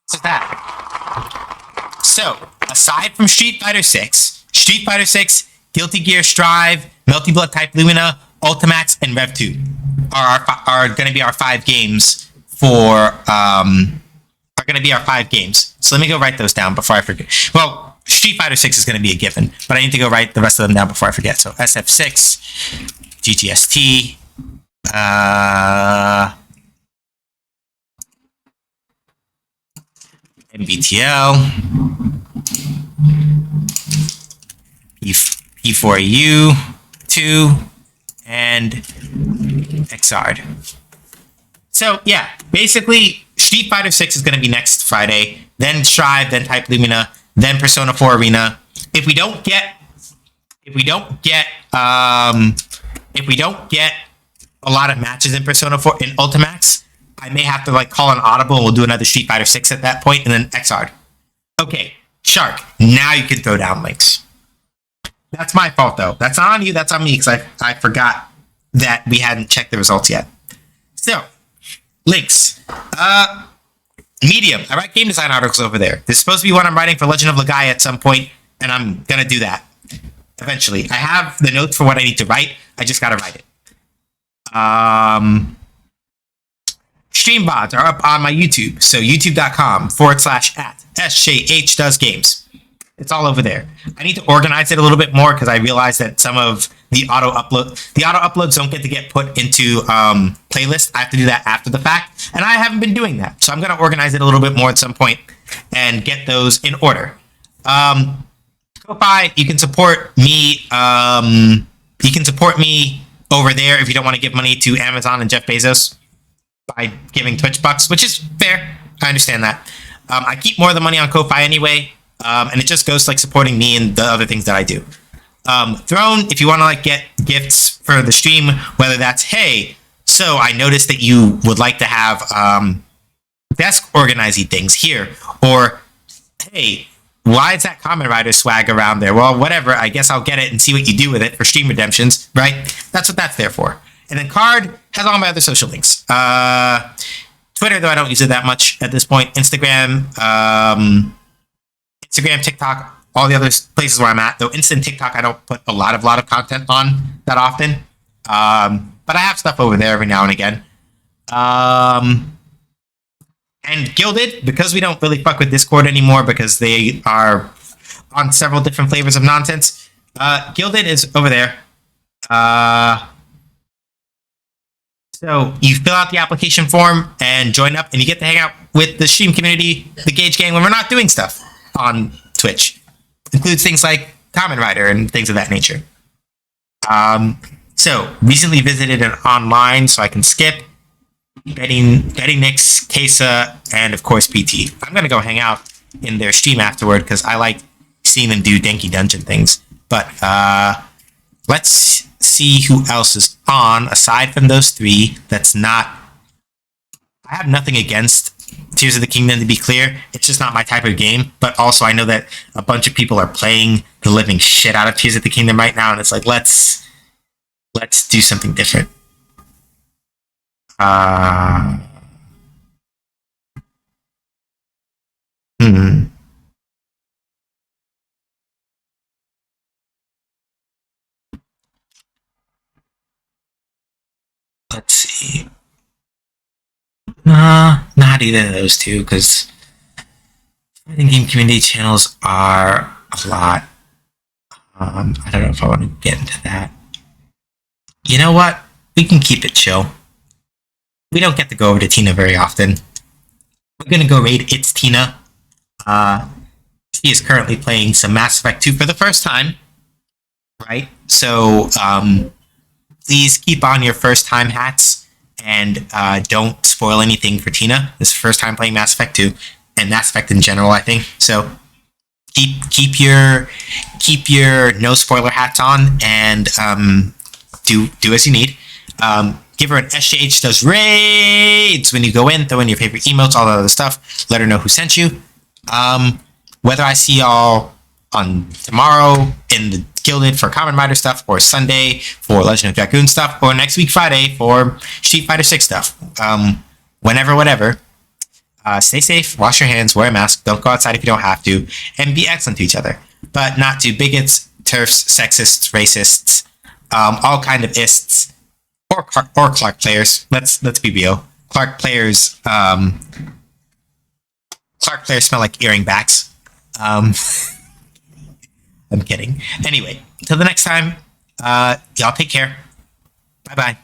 So that. So, aside from Street Fighter 6, Guilty Gear Strive, Melty Blood Type Lumina, Ultimax, and Rev 2 are going to be our 5 games for So let me go write those down before I forget. Well, Street Fighter 6 is going to be a given, but I need to go write the rest of them down before I forget. So SF6, GTST, MBTL, P4U, 2, and XR'd. So yeah, basically Street Fighter 6 is going to be next Friday, then Strive, then Type Lumina, then Persona 4 Arena. If we don't get a lot of matches in Persona 4 in Ultimax, I may have to like call an audible and we'll do another Street Fighter 6 at that point, and then XR'd. Okay, Shark, now you can throw down links. That's my fault though. That's not on you, that's on me, because I forgot that we hadn't checked the results yet. So, links. Medium. I write game design articles over there. There's supposed to be one I'm writing for Legend of Legai at some point, and I'm gonna do that eventually. I have the notes for what I need to write. I just gotta write it. Stream VODs are up on my YouTube. So youtube.com/@SJHDoesGames. It's all over there. I need to organize it a little bit more because I realized that some of the auto uploads don't get put into playlists. I have to do that after the fact, and I haven't been doing that. So I'm going to organize it a little bit more at some point and get those in order. Ko-Fi, you can support me. You can support me over there if you don't want to give money to Amazon and Jeff Bezos by giving Twitch bucks, which is fair. I understand that. I keep more of the money on Ko-Fi anyway. And it just goes to like supporting me and the other things that I do. Throne, if you want to like get gifts for the stream, whether that's, hey, so I noticed that you would like to have desk organizing things here, or hey, why is that Kamen Rider swag around there? Well, whatever, I guess I'll get it and see what you do with it for stream redemptions, right? That's what that's there for. And then Card has all my other social links. Twitter, though I don't use it that much at this point. Instagram, TikTok, all the other places where I'm at. Though Instant TikTok, I don't put a lot of content on that often. But I have stuff over there every now and again. And Gilded, because we don't really fuck with Discord anymore because they are on several different flavors of nonsense. Gilded is over there. So you fill out the application form and join up, and you get to hang out with the stream community, the Gauge Gang, when we're not doing stuff on Twitch. Includes things like Kamen Rider and things of that nature. So recently visited an online, so I can skip Betty Nix, Kesa, and of course PT. I'm gonna go hang out in their stream afterward because I like seeing them do Denki Dungeon things. But let's see who else is on aside from those three. That's not. I have nothing against Tears of the Kingdom, to be clear. It's just not my type of game. But also, I know that a bunch of people are playing the living shit out of Tears of the Kingdom right now, and it's like let's do something different. Let's see. Not either of those two, because Fighting game community channels are a lot. I don't know if I want to get into that. You know what? We can keep it chill. We don't get to go over to Tina very often. We're gonna go raid It's Tina. She is currently playing some Mass Effect 2 for the first time. Right? So, please keep on your first time hats and don't spoil anything for Tina. This is her first time playing Mass Effect 2 and Mass Effect in general, I think. So keep your no spoiler hats on and do as you need. Give her an SJH does raids when you go in, throw in your favorite emotes, all that other stuff. Let her know who sent you. Whether I see y'all on tomorrow in the Gilded for Common Rider stuff, or Sunday for Legend of Dragoon stuff, or next week Friday for Street Fighter 6 stuff. Whenever, whatever. Stay safe, wash your hands, wear a mask, don't go outside if you don't have to, and be excellent to each other. But not to bigots, turfs, sexists, racists, all kind of ists, or Clark players. Let's be real. Clark players smell like earring backs. I'm kidding. Anyway, till the next time, y'all take care. Bye-bye.